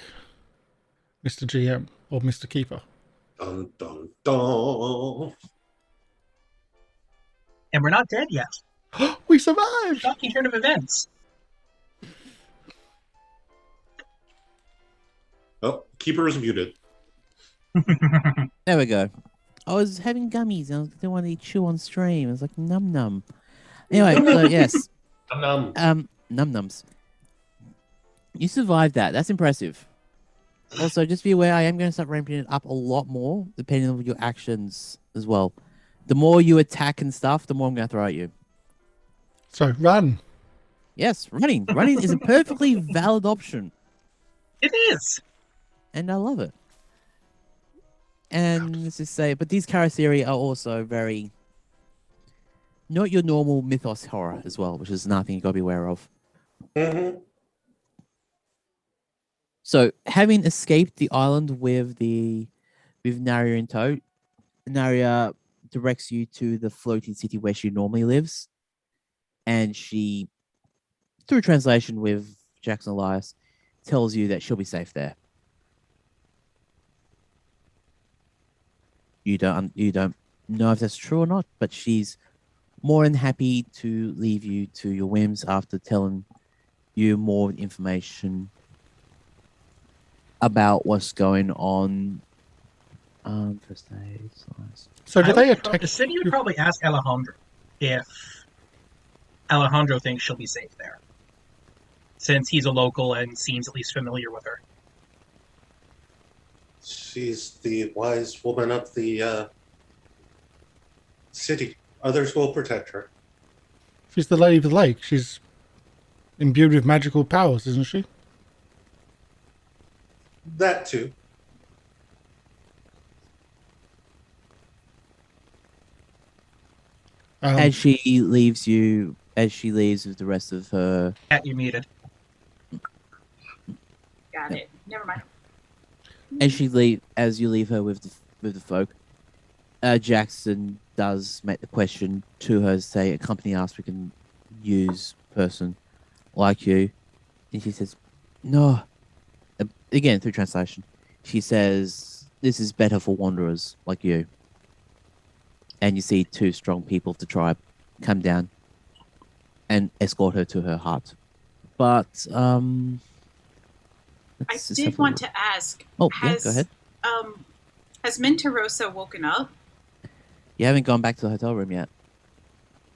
Mr. GM or Mr. Keeper. Dun, dun, dun. And we're not dead yet. We survived! Shocking turn of events. Oh, keeper is muted. There we go. I was having gummies and I didn't want to chew on stream. I was like, num num. Anyway, so yes. Num. Num nums. You survived that. That's impressive. Also, just be aware, I am going to start ramping it up a lot more, depending on your actions as well. The more you attack and stuff, the more I'm going to throw at you. So run. Yes, running. Running is a perfectly valid option. It is. And I love it. And let's just say, but these Karasiri are also very not your normal mythos horror as well, which is another thing you got to be aware of. Mm-hmm. So, having escaped the island with the with Naria in tow. Naria directs you to the floating city where she normally lives, and she, through translation with Jackson Elias, tells you that she'll be safe there. You don't know if that's true or not, but she's more than happy to leave you to your whims after telling you more information about what's going on. First aid. So do they attack? Sidney would probably ask Alejandro if Alejandro thinks she'll be safe there, since he's a local and seems at least familiar with her. She's the wise woman of the city. Others will protect her. She's the lady of the lake. She's imbued with magical powers, isn't she? That too. As she leaves with the rest of her. Cat, you muted. Got it. Never mind. As you leave her with the folk, Jackson does make the question to her, say a company asks we can use person like you, and she says no. Again through translation, she says this is better for wanderers like you. And you see two strong people of the tribe come down and escort her to her hut. But I did want to ask. Oh, yeah, go ahead. Has Mentirosa woken up? You haven't gone back to the hotel room yet.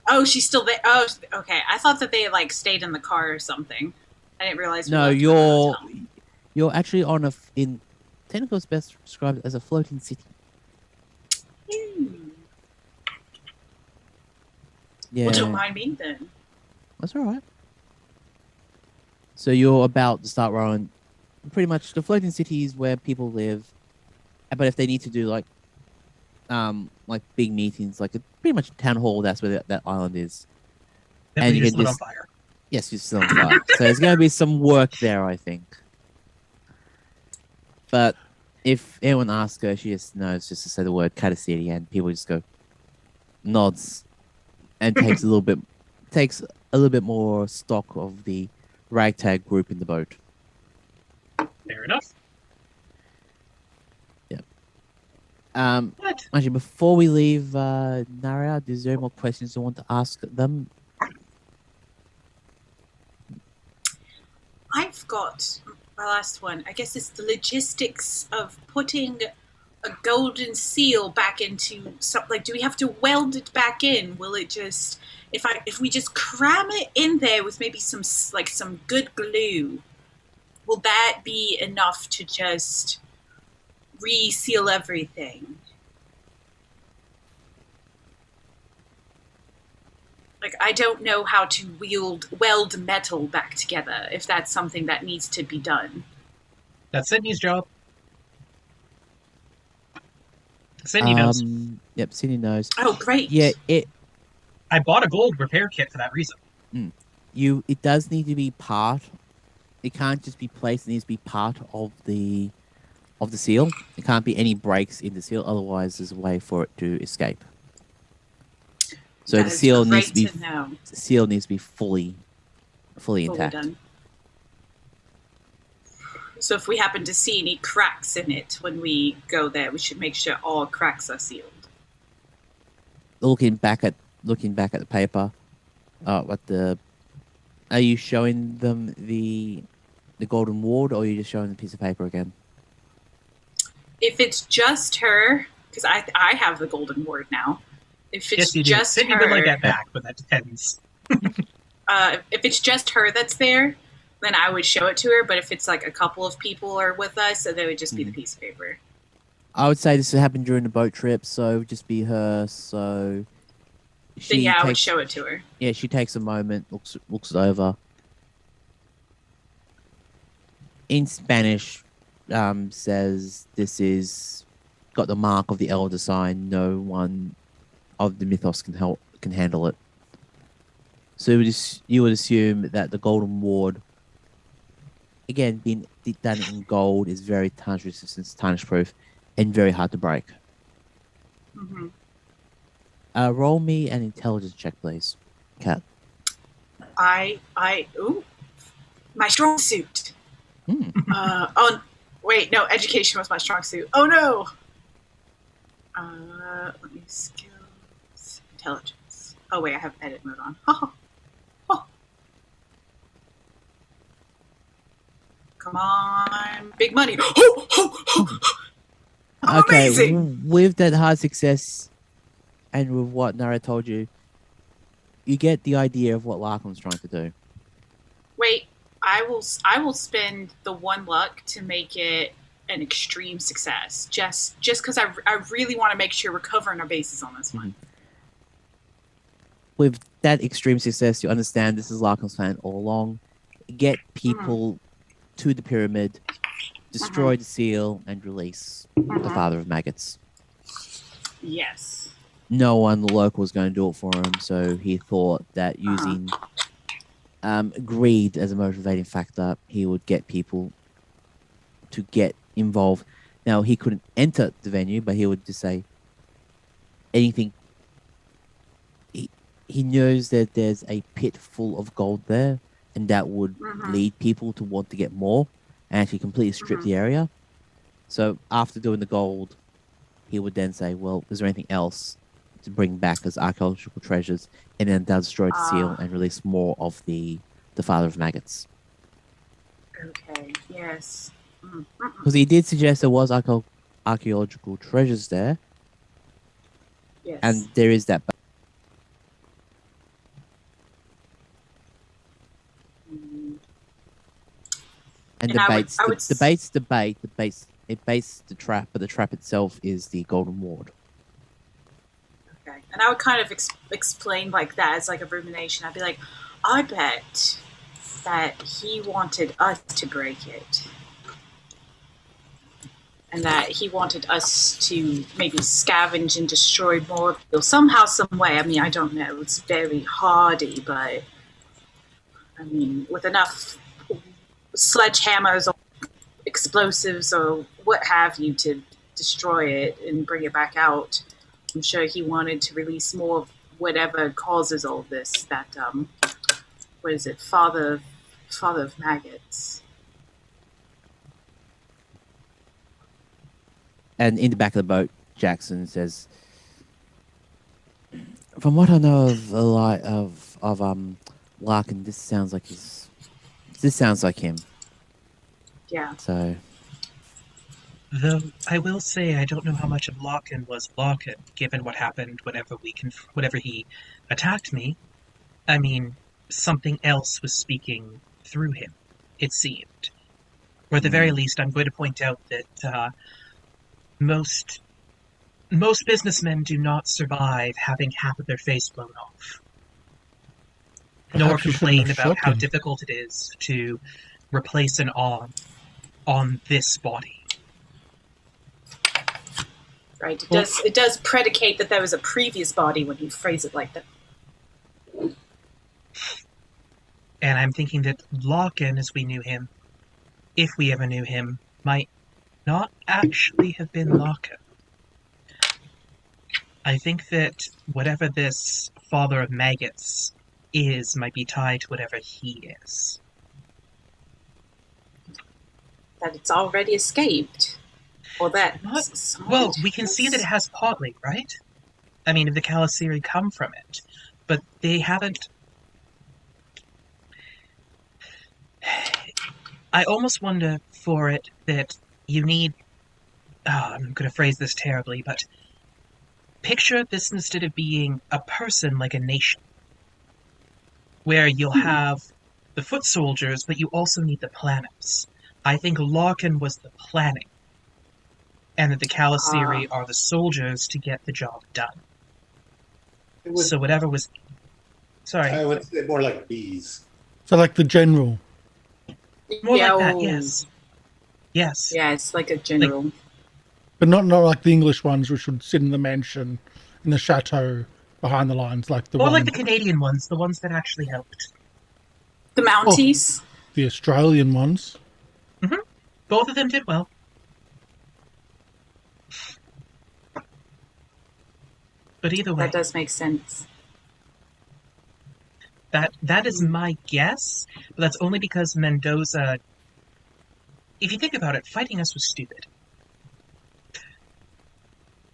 Oh, she's still there. Oh, okay. I thought that they like stayed in the car or something. I didn't realize. No, you're actually on in technical is best described as a floating city. Yeah. Well, don't mind me then. That's all right. So you're about to start rowing. Pretty much the floating city is where people live, but if they need to do like big meetings, like pretty much a town hall, that's where that island is. And you can on fire. Yes, you're still on fire. So there's going to be some work there, I think. But if anyone asks her, she just knows just to say the word City, and people just go nods, and takes a little bit more stock of the ragtag group in the boat. Fair enough. Yep. What? Actually, before we leave, Naria, is there any more questions you want to ask them? I've got my last one. I guess it's the logistics of putting a golden seal back into something. Like, do we have to weld it back in? Will it just, if we just cram it in there with maybe some good glue, will that be enough to just reseal everything? Like, I don't know how to weld metal back together, if that's something that needs to be done. That's Sidney's job. Sidney knows. Yep, Sidney knows. Oh, great. Yeah, I bought a gold repair kit for that reason. It does need to be part. It can't just be placed. It needs to be part of the seal. It can't be any breaks in the seal. Otherwise, there's a way for it to escape. So That the is seal great to know. needs to be fully intact. Done. So if we happen to see any cracks in it when we go there, we should make sure all cracks are sealed. Looking back at the paper, are you showing them the golden ward, or are you just showing the piece of paper again? If it's just her, because I have the golden ward now. If it's yes, just Sidney her, would like that back, but that depends. If it's just her that's there, then I would show it to her. But if it's like a couple of people are with us, so they would just be the piece of paper. I would say this happened during the boat trip, so it would just be her. So I would show it to her. Yeah, she takes a moment, looks it over. In Spanish, says this is got the mark of the elder sign. No one of the mythos can handle it. So you would assume that the golden ward, again, being done in gold, is very tarnish resistant, tarnish proof. and very hard to break. Mm-hmm. Roll me an intelligence check, please, Kat. Ooh, my strong suit. Wait, no, education was my strong suit. Oh no. Let me skills, intelligence. Oh wait, I have edit mode on. Come on, big money. Okay, Amazing. with that hard success, and with what Nara told you, you get the idea of what Larkin's trying to do. Wait, I will spend the 1 luck to make it an extreme success. Just because I really want to make sure we're covering our bases on this one. With that extreme success, you understand this is Larkin's plan all along. Get people to the pyramid, destroy the seal, and release the father of maggots. Yes. No one local was going to do it for him, so he thought that using greed as a motivating factor, he would get people to get involved. Now, he couldn't enter the venue, but he would just say anything. He knows that there's a pit full of gold there, and that would lead people to want to get more and actually completely strip the area. So after doing the gold, he would then say, well, is there anything else to bring back as archaeological treasures? And then they'll destroy the seal and release more of the father of maggots. Okay, yes. Because he did suggest there was archaeological treasures there. Yes. And there is that. And debates the trap, but the trap itself is the golden ward. Okay, and I would kind of explain like that as like a rumination. I'd be like, I bet that he wanted us to break it, and that he wanted us to maybe scavenge and destroy more somehow, some way. I mean, I don't know. It's very hardy, but I mean, with enough sledgehammers or explosives or what have you to destroy it and bring it back out, I'm sure he wanted to release more of whatever causes all this. That what is it, father of maggots? And in the back of the boat, Jackson says, "From what I know of Larkin, this sounds like him." Yeah. So, though I will say I don't know how much of Larkin was Larkin, given what happened whenever he attacked me. I mean, something else was speaking through him, it seemed. Or at the very least, I'm going to point out that most businessmen do not survive having half of their face blown off. Nor complain about how difficult it is to replace an arm on this body. Right. It does predicate that there was a previous body when you phrase it like that. And I'm thinking that Larkin, as we knew him, if we ever knew him, might not actually have been Larkin. I think that whatever this father of maggots is might be tied to whatever he is. That it's already escaped. Or that... Well, we can see that it has partly, right? I mean, the Calasiri come from it. But they haven't... I almost wonder for it that you need... I'm going to phrase this terribly, but... Picture this instead of being a person like a nation. Where you'll have the foot soldiers, but you also need the planners. I think Larkin was the planning. And that the Calasiri are the soldiers to get the job done. So whatever was... Sorry. I would say more like bees. So like the general. More like that, yes. Yes. Yeah, it's like a general. But not like the English ones, which would sit in the mansion, in the chateau, behind the lines, like the Or one... like the Canadian ones, the ones that actually helped. The Mounties? The Australian ones. Mm-hmm. Both of them did well. But either way, That does make sense. that is my guess, but that's only because Mendoza, if you think about it, fighting us was stupid.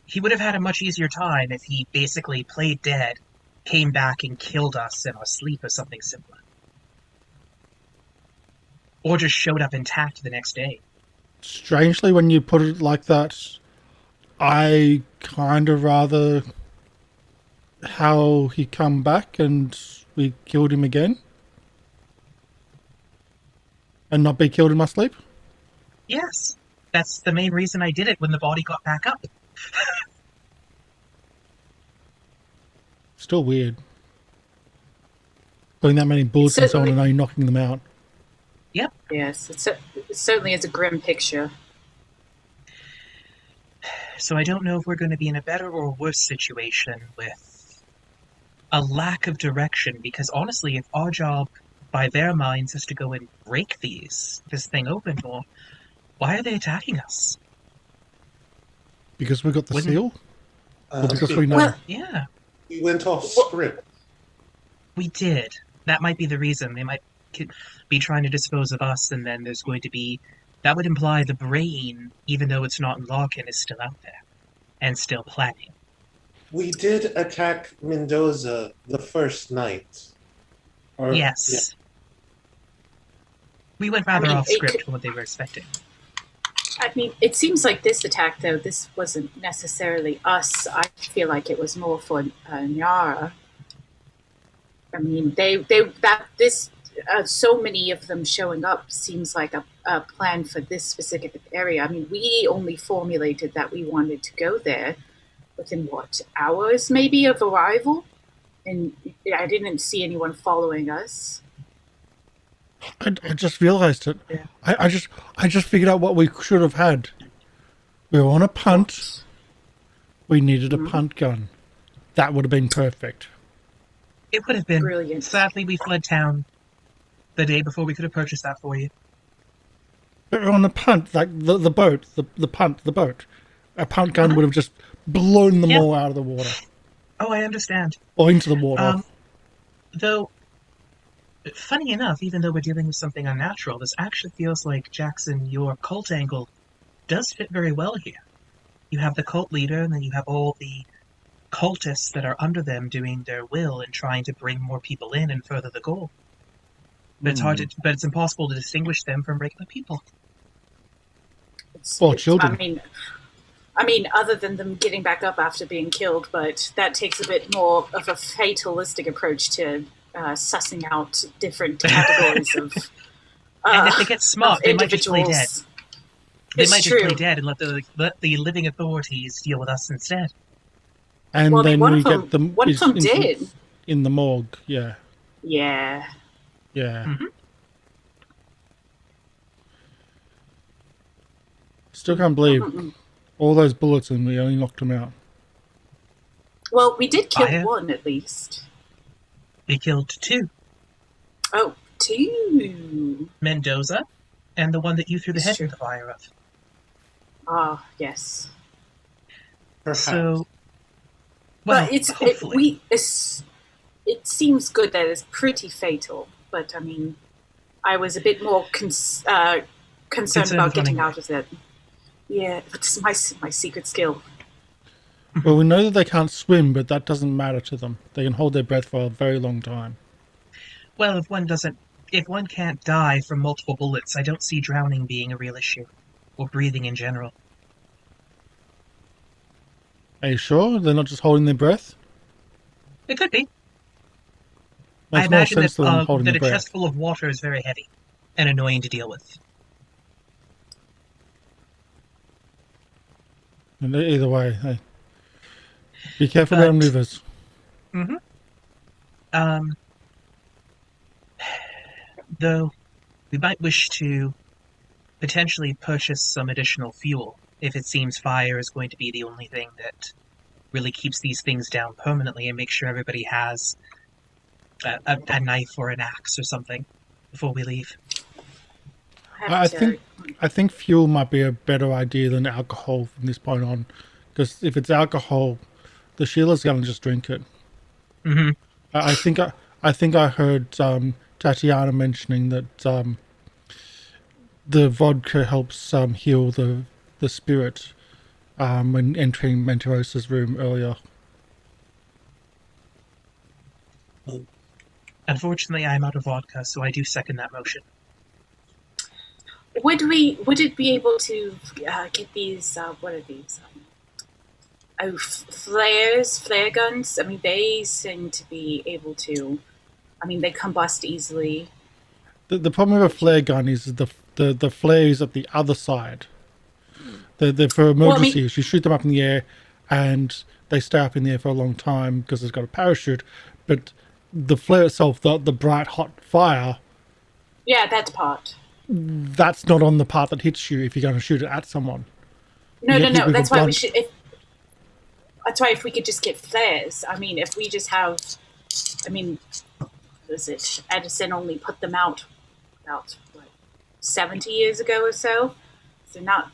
He would have had a much easier time if he basically played dead, came back and killed us in our sleep or something similar. Or just showed up intact the next day. Strangely, when you put it like that, I kind of rather how he come back and we killed him again. And not be killed in my sleep. Yes, that's the main reason I did it when the body got back up. Still weird. Putting that many bullets in someone and only knocking them out. Yep. Yes, it certainly is a grim picture. So I don't know if we're going to be in a better or worse situation with a lack of direction, because honestly, if our job, by their minds, is to go and break this thing open more, why are they attacking us? Because we got the seal? Or because we know? Well, Yeah, We went off script. we did. That might be the reason. They might be trying to dispose of us, and then there's going to be... That would imply the brain, even though it's not in Larkin, is still out there. And still planning. We did attack Mendoza the first night. Yes. We went rather off script from what they were expecting. I mean, it seems like this attack, though, this wasn't necessarily us. I feel like it was more for Nyara. I mean, so many of them showing up seems like a plan for this specific area. I mean, we only formulated that we wanted to go there within, hours maybe of arrival? And I didn't see anyone following us. I just realized it. Yeah. I just figured out what we should have had. We were on a punt. We needed a punt gun. That would have been perfect. It would have been. Brilliant. Sadly, we fled town the day before we could have purchased that for you. But we're on a punt, like the boat, the punt, the boat. A punt gun would have just blown them all out of the water. Oh, I understand. Or into the water. Though, funny enough, even though we're dealing with something unnatural, this actually feels like, Jackson, your cult angle does fit very well here. You have the cult leader, and then you have all the cultists that are under them doing their will and trying to bring more people in and further the goal. But it's impossible to distinguish them from regular people. Children. I mean, other than them getting back up after being killed, but that takes a bit more of a fatalistic approach to sussing out different categories of. And if they get smart, they might just play dead. They might just play dead and let the living authorities deal with us instead. And then we get them. One of them did in the morgue. Yeah. Yeah. Yeah. Mm-hmm. Still can't believe all those bullets and we only knocked them out. Well, we did kill one at least. We killed two. Oh, two. Mendoza, and the one that you threw the head in the fire of. Ah, yes. Perhaps. So, well, but it seems good that it's pretty fatal. But I mean, I was a bit more concerned about getting out of it. Yeah, that's my secret skill. Well, we know that they can't swim, but that doesn't matter to them. They can hold their breath for a very long time. Well, if one can't die from multiple bullets, I don't see drowning being a real issue, or breathing in general. Are you sure they're not just holding their breath? It could be. Makes I imagine that a breath. chest full of water is very heavy and annoying to deal with. And either way, hey, be careful around rivers. Though we might wish to potentially purchase some additional fuel if it seems fire is going to be the only thing that really keeps these things down permanently, and make sure everybody has a knife or an axe or something before we leave. I think fuel might be a better idea than alcohol from this point on, because if it's alcohol, the Sheila's gonna just drink it. Mm-hmm. I think I heard Tatiana mentioning that the vodka helps heal the spirit when entering Mentirosa's room earlier. Unfortunately, I'm out of vodka, so I do second that motion. Would it be able to get these? What are these? Flare guns. I mean, they seem to be able to. I mean, they combust easily. The problem with a flare gun is the flare is at the other side. They're for emergency use. You shoot them up in the air, and they stay up in the air for a long time because it's got a parachute. But the flare itself, the bright hot fire. Yeah, that part. That's not on the part that hits you if you're going to shoot it at someone. No. That's why we should. That's why if we could just get flares. I mean, if we just have. I mean, was it Edison only put them out about 70 years ago or so? They're not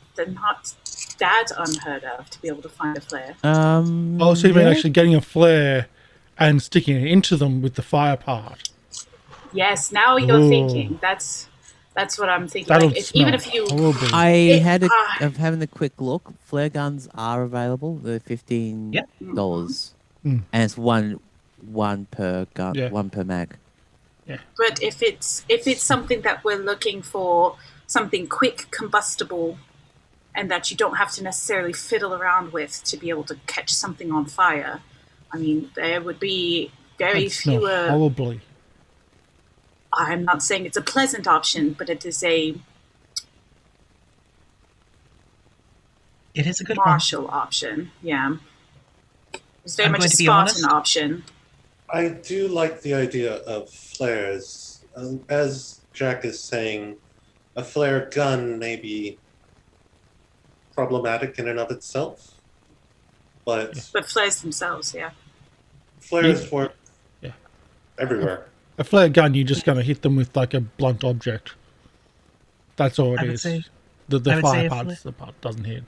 that unheard of to be able to find a flare. Oh, so you mean actually getting a flare and sticking it into them with the fire part? Yes, now you're thinking. That's what I'm thinking. Like, even if you, horrible. I'm having a quick look. Flare guns are available. They're $15, and it's one per gun, one per mag. Yeah. But if it's something that we're looking for, something quick, combustible, and that you don't have to necessarily fiddle around with to be able to catch something on fire, I mean, there would be very few. Horribly. I'm not saying it's a pleasant option, but it is a. It is a good martial option. Yeah, it's very I'm much going a to be Spartan honest. option. I do like the idea of flares. As Jack is saying, a flare gun may be problematic in and of itself, but flares themselves, flares work everywhere. A flare gun, you're just going to hit them with like a blunt object. That's all it is. The fire part is the part doesn't hit.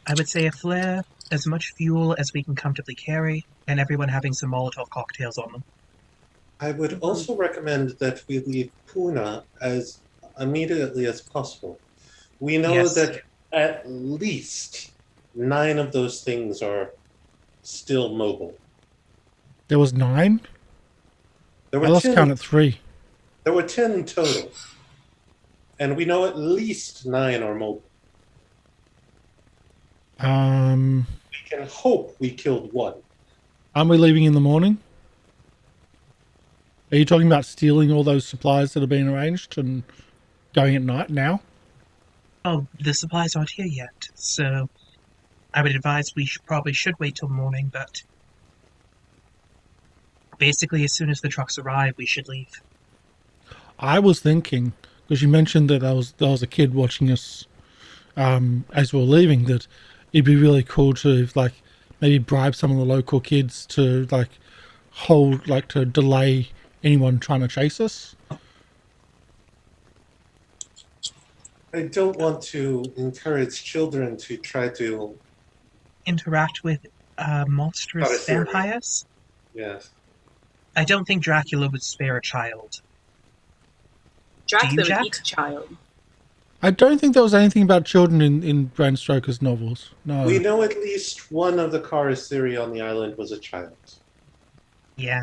I would say a flare, as much fuel as we can comfortably carry, and everyone having some Molotov cocktails on them. I would also recommend that we leave Puna as immediately as possible. We know that at least 9 of those things are still mobile. There was 9? I lost count at 3. There were 10 total. And we know at least 9 are mobile. We can hope we killed 1. Aren't we leaving in the morning? Are you talking about stealing all those supplies that have been arranged and going at night now? Oh, the supplies aren't here yet, so I would advise we probably should wait till morning, but basically as soon as the trucks arrive, we should leave. I was thinking, because you mentioned that there was a kid watching us as we were leaving, that it'd be really cool to like maybe bribe some of the local kids to to delay anyone trying to chase us. I don't want to encourage children to try to interact with monstrous vampires? Yes. I don't think Dracula would spare a child. Dracula would eat a child. I don't think there was anything about children in Bram Stoker's novels. No. We know at least one of the Karsh on the island was a child. Yeah.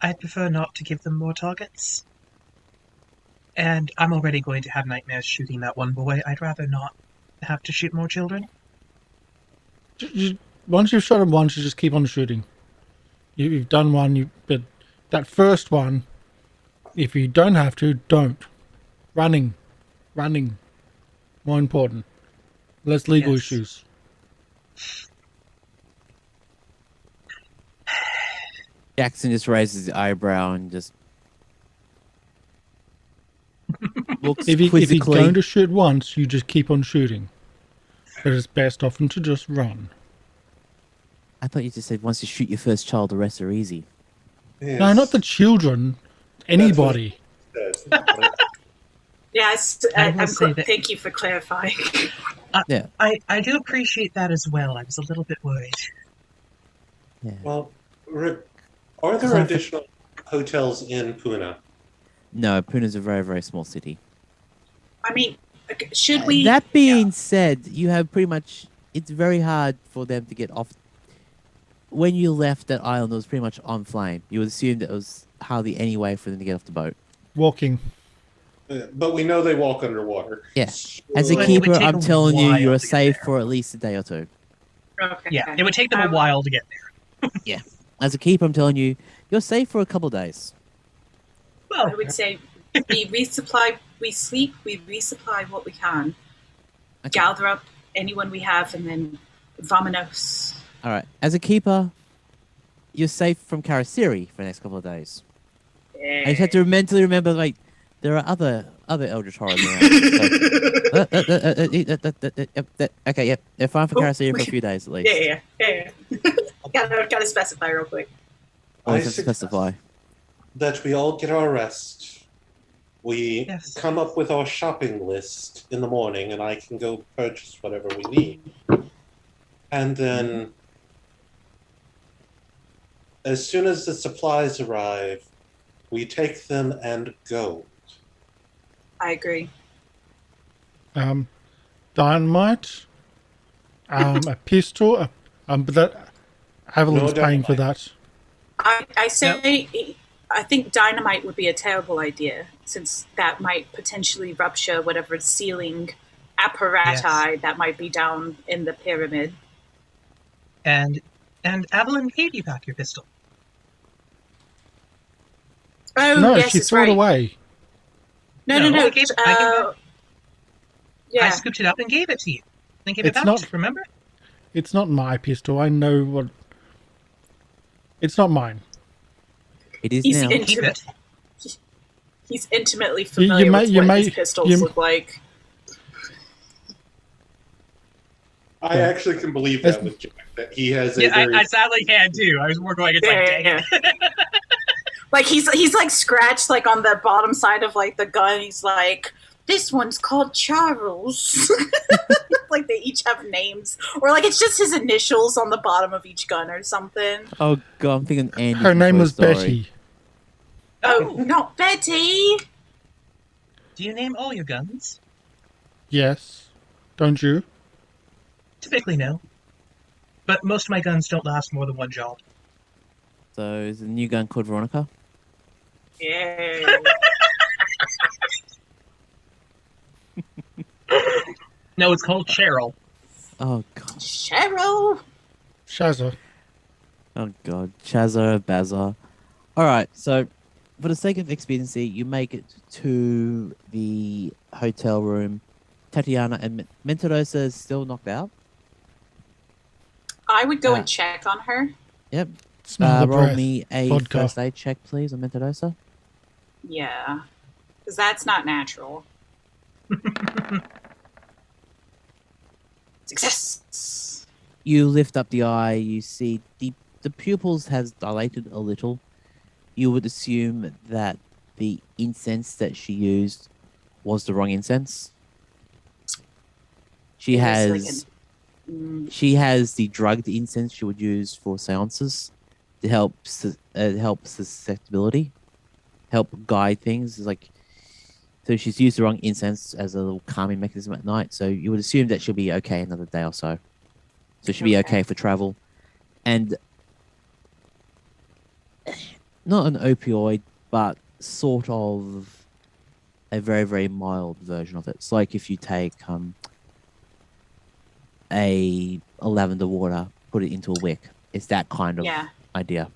I'd prefer not to give them more targets. And I'm already going to have nightmares shooting that one boy. I'd rather not have to shoot more children. Once you've shot him once, you just keep on shooting. You've done one, but that first one, if you don't have to, don't. Running. More important. Less legal issues. Jackson just raises his eyebrow and just looks if you're quizzically. going to shoot once, you just keep on shooting. But it's best often to just run. I thought you just said once you shoot your first child, the rest are easy. Yes. No, not the children. Anybody. Yes, thank you for clarifying. Yeah. I do appreciate that as well. I was a little bit worried. Yeah. Well, Rick, are there additional hotels in Pune? No, Pune's a very, very small city. I mean, should we... That being said, you have pretty much... It's very hard for them to get off. When you left that island, it was pretty much on flame. You would assume that it was hardly any way for them to get off the boat. Walking. But we know they walk underwater. Yeah. So- As a But it keeper, would take I'm a telling you, while you're to get safe there. for at least a day or two. Okay. Yeah, it would take them a while to get there. As a keeper, I'm telling you, you're safe for a couple of days. Well, I would say we resupply, we sleep, we resupply what we can, Okay. gather up anyone we have, and then vamonos. All right. As a keeper, you're safe from Karasiri for the next couple of days. I just have to mentally remember, like, there are other Eldritch horrors around. Okay, yep. They're fine for Karasiri for a few days at least. Yeah. Gotta specify real quick. Always have to specify. That we all get our rest. We Yes. come up with our shopping list in the morning, and I can go purchase whatever we need. And then, as soon as the supplies arrive, we take them and go. I agree. Dynamite. A pistol. But that Aveline's No paying for dynamite. that. I say, I think dynamite would be a terrible idea, since that might potentially rupture whatever sealing apparati that might be down in the pyramid. and Aveline gave you back your pistol. Oh, No, yes, she it's threw right. it away. No. I gave it- yeah. I scooped it up and gave it to you. Then gave it It's back. not- Remember? It's not my pistol. I know what... It's not mine. It is He's now. Keep it. He's intimately familiar with what his pistols look like. I actually can believe that with Jack, that he has a Yeah, very... I sadly can too. I was more going, it's like, dang it. Like he's like scratched like on the bottom side of like the gun. He's like, this one's called Charles. Like they each have names, or like it's just his initials on the bottom of each gun or something. Oh god, I'm thinking Andy. Her from name Toy was Story. Betty. Oh, not Betty. Do you name all your guns? Yes. Don't you? Typically, no. But most of my guns don't last more than one job. So is the new gun called Veronica? Yeah. No, it's called Cheryl. Oh god. Cheryl. Shazza. Oh god. Chazza, Bazza. Alright, so for the sake of expediency, you make it to the hotel room. Tatiana and Mentirosa is still knocked out. I would go and check on her. Yep. Smell the Roll breath. me a Vodka. first aid check, please, on Mentirosa. Yeah, because that's not natural. Success. You lift up the eye, you see the pupils has dilated a little. You would assume that the incense that she used was the wrong incense. She has the drugged incense she would use for seances to help susceptibility, help guide things. Like, so she's used the wrong incense as a little calming mechanism at night. So you would assume that she'll be okay another day or so. So she'll be okay for travel. And not an opioid, but sort of a very, very mild version of it. It's like if you take a lavender water, put it into a wick. It's that kind of idea.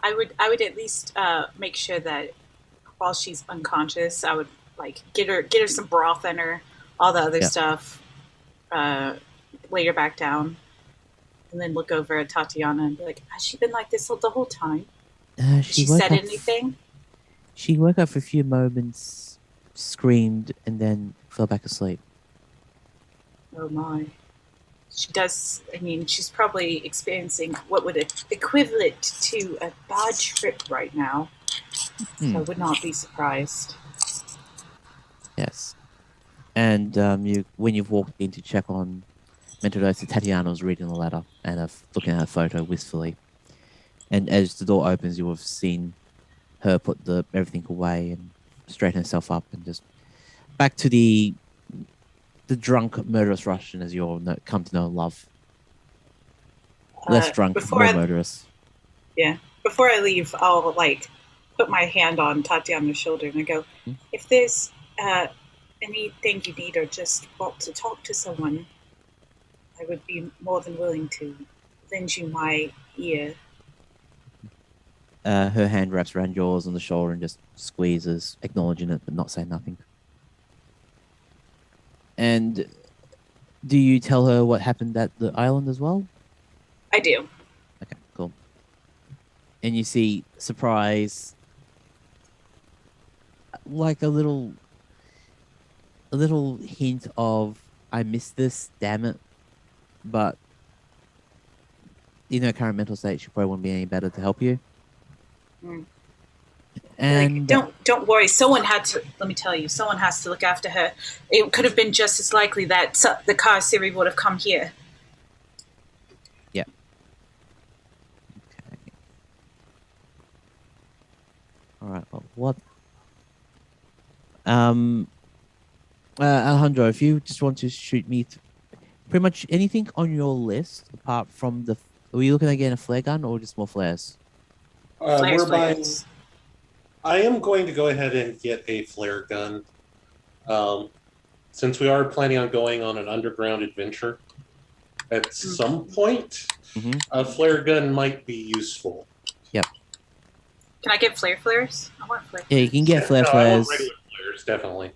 I would at least make sure that while she's unconscious, I would like get her some broth in her, all the other stuff, lay her back down, and then look over at Tatiana and be like, has she been like this the whole time? She said anything? She woke up for a few moments, screamed, and then fell back asleep. Oh my. She does, I mean, she's probably experiencing what would equivalent to a bad trip right now. So I would not be surprised. Yes. And when you've walked in to check on Mentirosa, Tatiana was reading the letter and looking at her photo wistfully. And as the door opens, you have seen her put everything away and straighten herself up and just back to the drunk, murderous Russian as you all come to know and love. Less drunk, more murderous. Yeah. Before I leave, I'll put my hand on Tatiana's shoulder and I go, if there's anything you need or just want to talk to someone, I would be more than willing to lend you my ear. Her hand wraps around yours on the shoulder and just squeezes, acknowledging it but not saying nothing. And do you tell her what happened at the island as well? I do. Okay, cool. And you see surprise, like a little hint of, I missed this, damn it. But in her current mental state, she probably wouldn't be any better to help you. And don't worry. Someone had to. Let me tell you, someone has to look after her. It could have been just as likely that the car Siri would have come here. Yeah. Okay. All right. Well, what? Alejandro, if you just want to shoot me pretty much anything on your list apart from are we looking at getting a flare gun or just more flares? Flares. I am going to go ahead and get a flare gun. Since we are planning on going on an underground adventure at some point, a flare gun might be useful. Yep. Can I get flares? I want flares. Yeah, you can get flares. I want regular flares, definitely.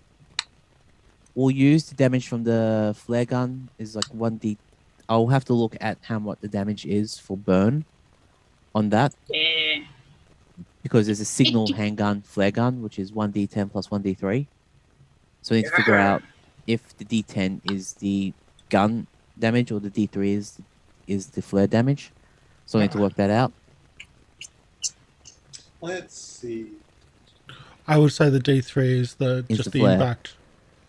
We'll use the damage from the flare gun is like 1d. I'll have to look at how much the damage is for burn on that. Yeah. Because there's a signal handgun flare gun, which is 1d10 plus 1d3. So I need to figure out if the d10 is the gun damage or the d3 is the flare damage. So I need to work that out. Let's see. I would say the D3 is the the flare. impact.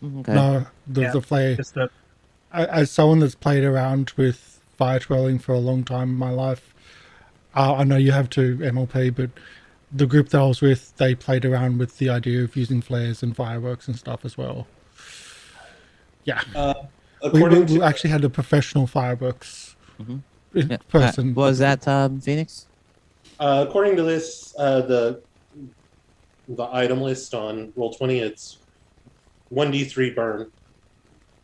Okay. No, the flare. As someone that's played around with fire twirling for a long time in my life, I know you have to MLP, but the group that I was with, they played around with the idea of using flares and fireworks and stuff as well. Yeah. We actually had a professional fireworks person. Was that Phoenix? According to this, the item list on Roll20, it's 1d3 burn.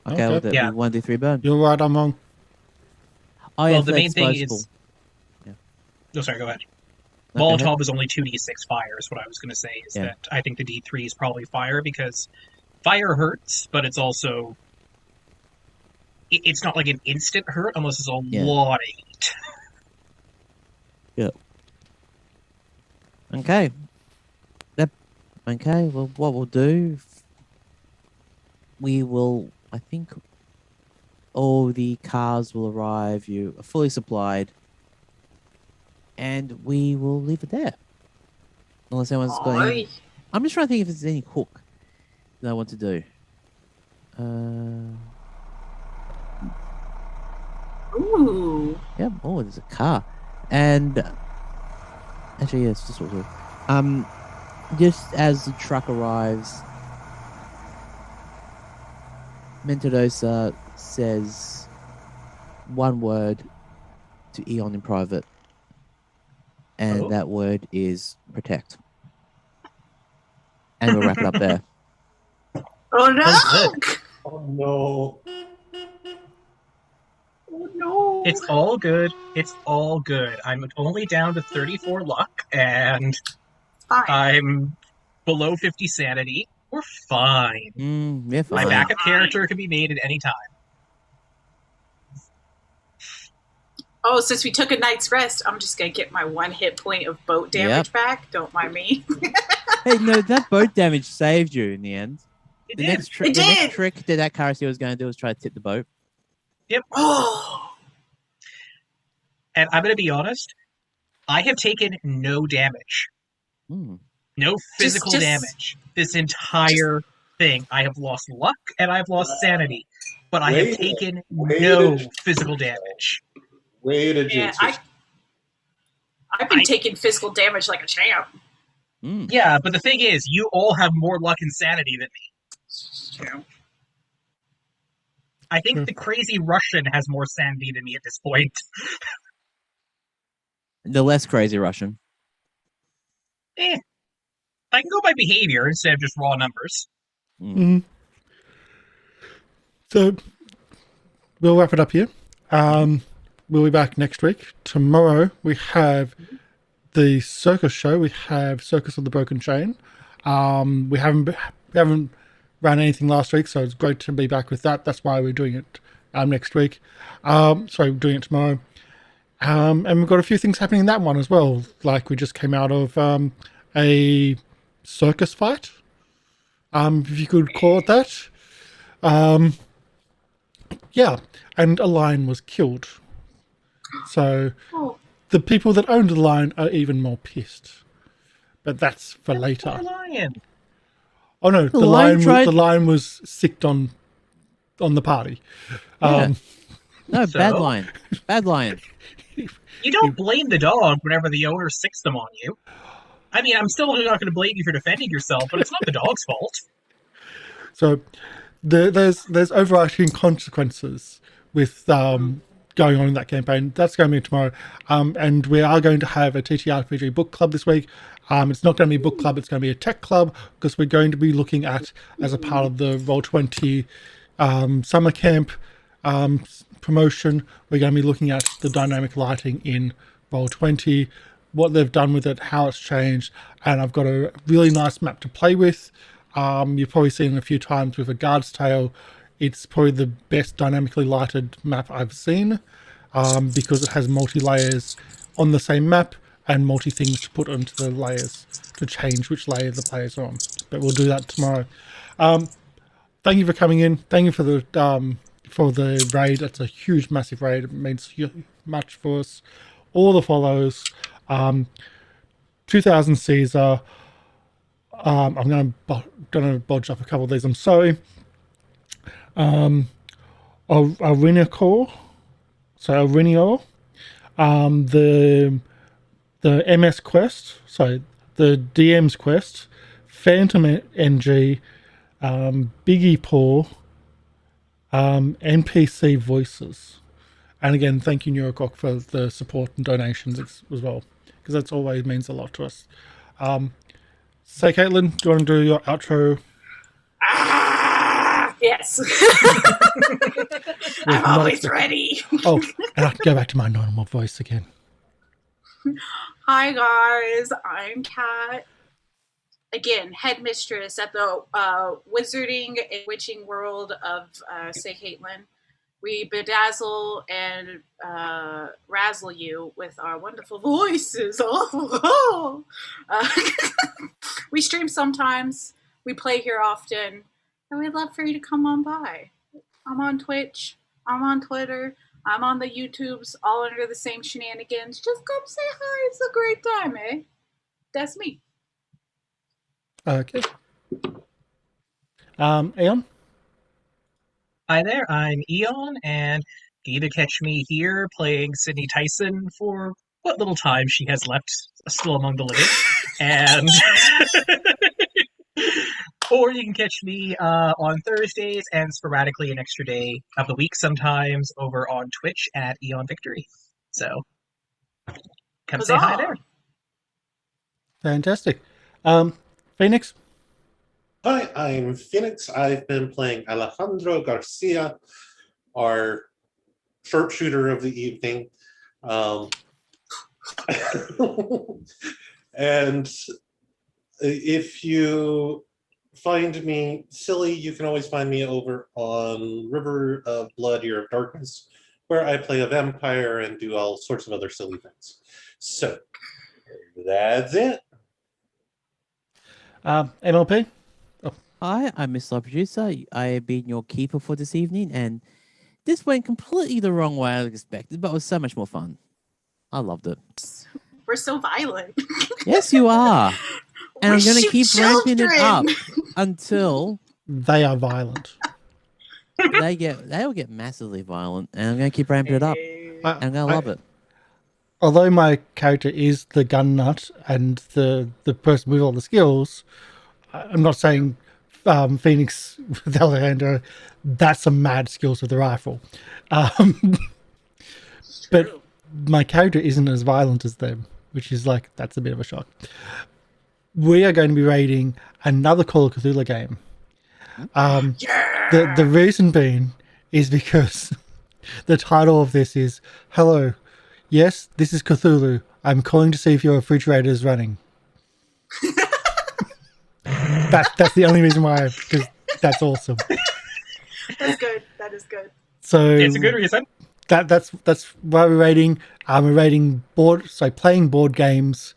Okay, well, that'd be 1d3 burn. You're right, I'm wrong. Oh, yeah, well, the main thing disposable. is... Oh, sorry, go ahead. Molotov is only 2d6 fire, is what I was going to say, is that I think the d3 is probably fire, because fire hurts, but it's also... It's not like an instant hurt, unless it's a lot of heat. Yeah. Okay. Okay, well, what we'll do... We will... I think all the cars will arrive. You are fully supplied. And we will leave it there. Unless anyone's going... I'm just trying to think if there's any hook that I want to do. Ooh. Yeah. Oh, there's a car. And... Actually, yes, just what we'll do. Just as the truck arrives... Mentirosa says one word to Eon in private, and that word is protect. And we'll wrap it up there. Oh no! Oh no! Oh no! It's all good. It's all good. I'm only down to 34 luck, and I'm below 50 sanity. We're fine. We're fine. My backup character can be made at any time. Oh, since we took a night's rest, I'm just going to get my 1 hit point of boat damage back. Don't mind me. Hey, no, that boat damage saved you in the end. The next trick that Garcia was going to do was try to tip the boat. Yep. Oh. And I'm going to be honest, I have taken no damage. No physical damage this entire thing. I have lost luck and I've lost sanity, but I have taken way no to- physical damage. Way to Yeah, jinx it. I've been taking physical damage like a champ. Yeah, but the thing is, you all have more luck and sanity than me. True. I think the crazy Russian has more sanity than me at this point. The less crazy Russian. I can go by behavior instead of just raw numbers. So we'll wrap it up here. We'll be back next week. Tomorrow we have the circus show. We have Circus of the Broken Chain. We haven't ran anything last week, so it's great to be back with that. That's why we're doing it next week. Sorry, we're doing it tomorrow. And we've got a few things happening in that one as well. Like we just came out of a circus fight, if you could call it that. Yeah, and a lion was killed. So the people that owned the lion are even more pissed. But that's for later. Lion. Oh no, the lion was sicked on the party. No, So? bad lion. Bad lion. You don't blame the dog whenever the owner sicks them on you. I mean, I'm still not going to blame you for defending yourself, but it's not the dog's fault. So there's overarching consequences with going on in that campaign. That's going to be tomorrow. And we are going to have a TTRPG book club this week. It's not going to be a book club, it's going to be a tech club, because we're going to be looking at, as a part of the Roll20 summer camp promotion, we're going to be looking at the dynamic lighting in Roll20, what they've done with it, how it's changed, and I've got a really nice map to play with. You've probably seen it a few times with A Guard's Tale. It's probably the best dynamically lighted map I've seen, because it has multi-layers on the same map and multi-things to put onto the layers to change which layer the players are on. But we'll do that tomorrow. Thank you for coming in. Thank you for the raid. It's a huge, massive raid. It means much for us. All the follows. 2000 Caesar. I'm gonna bodge up a couple of these. I'm sorry. Arinicore. So Arinior. The MS quest. So the DM's quest. Phantom NG. Biggie Paw. NPC voices. And again, thank you, Neurocock, for the support and donations as well, because that's always means a lot to us. CestCaitlin, do you want to do your outro? Yes. I'm always ready. Oh, and I can go back to my normal voice again. Hi guys, I'm Kat. Again, headmistress at the wizarding and witching world of CestCaitlin. We bedazzle and razzle you with our wonderful voices. We stream sometimes. We play here often. And we'd love for you to come on by. I'm on Twitch. I'm on Twitter. I'm on the YouTubes, all under the same shenanigans. Just come say hi. It's a great time, eh? That's me. Okay. Aeon? Hi there, I'm Eon, and you can either catch me here playing Sidney Tyson for what little time she has left still among the living, and or you can catch me on Thursdays and sporadically an extra day of the week sometimes over on Twitch at Eon Victory. So come say hi there. Fantastic. Phoenix? Hi, I'm Phoenix. I've been playing Alejandro Garcia, our sharpshooter of the evening. And if you find me silly, you can always find me over on River of Blood, Year of Darkness, where I play a vampire and do all sorts of other silly things. So, that's it. MLP? Hi, I'm MrLiveProducer. I have been your keeper for this evening, and this went completely the wrong way I expected, but it was so much more fun. I loved it. We're so violent. Yes, you are. And I'm going to keep ramping it children. up until they are violent. They'll get massively violent, and I'm going to keep ramping it up. I'm going to love it. Although my character is the gun nut and the person with all the skills, I'm not saying Phoenix with Alejandro, that's some mad skills with the rifle. But my character isn't as violent as them, which is like, that's a bit of a shock. We are going to be raiding another Call of Cthulhu game. The reason being is because the title of this is, hello, yes, this is Cthulhu. I'm calling to see if your refrigerator is running. That's the only reason why, because that's awesome. That's good. That is good. So It's a good reason. That's why we're rating. We're rating playing board games,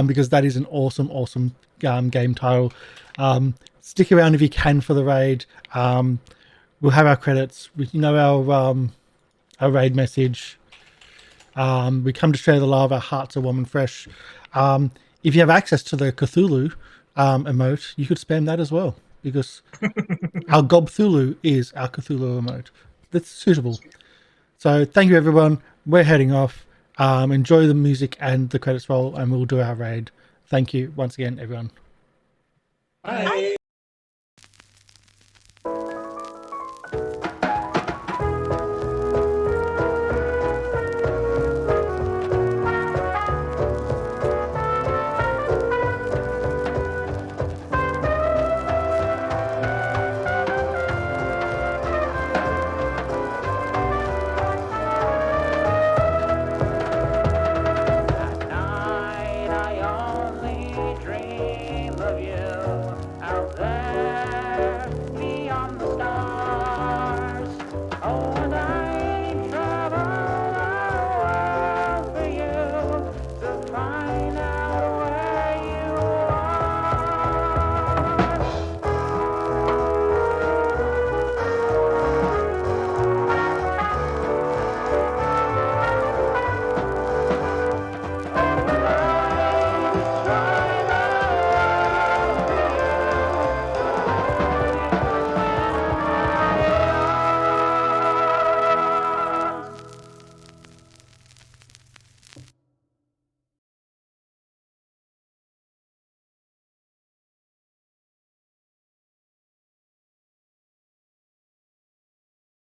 because that is an awesome game title. Stick around if you can for the raid. We'll have our credits. Our raid message. We come to share the love. Our hearts are warm and fresh. If you have access to the Cthulhu emote, you could spam that as well, because our Gobthulu is our Cthulhu emote. That's suitable. So thank you, everyone. We're heading off. Enjoy the music and the credits roll, and we'll do our raid. Thank you once again, everyone. Bye.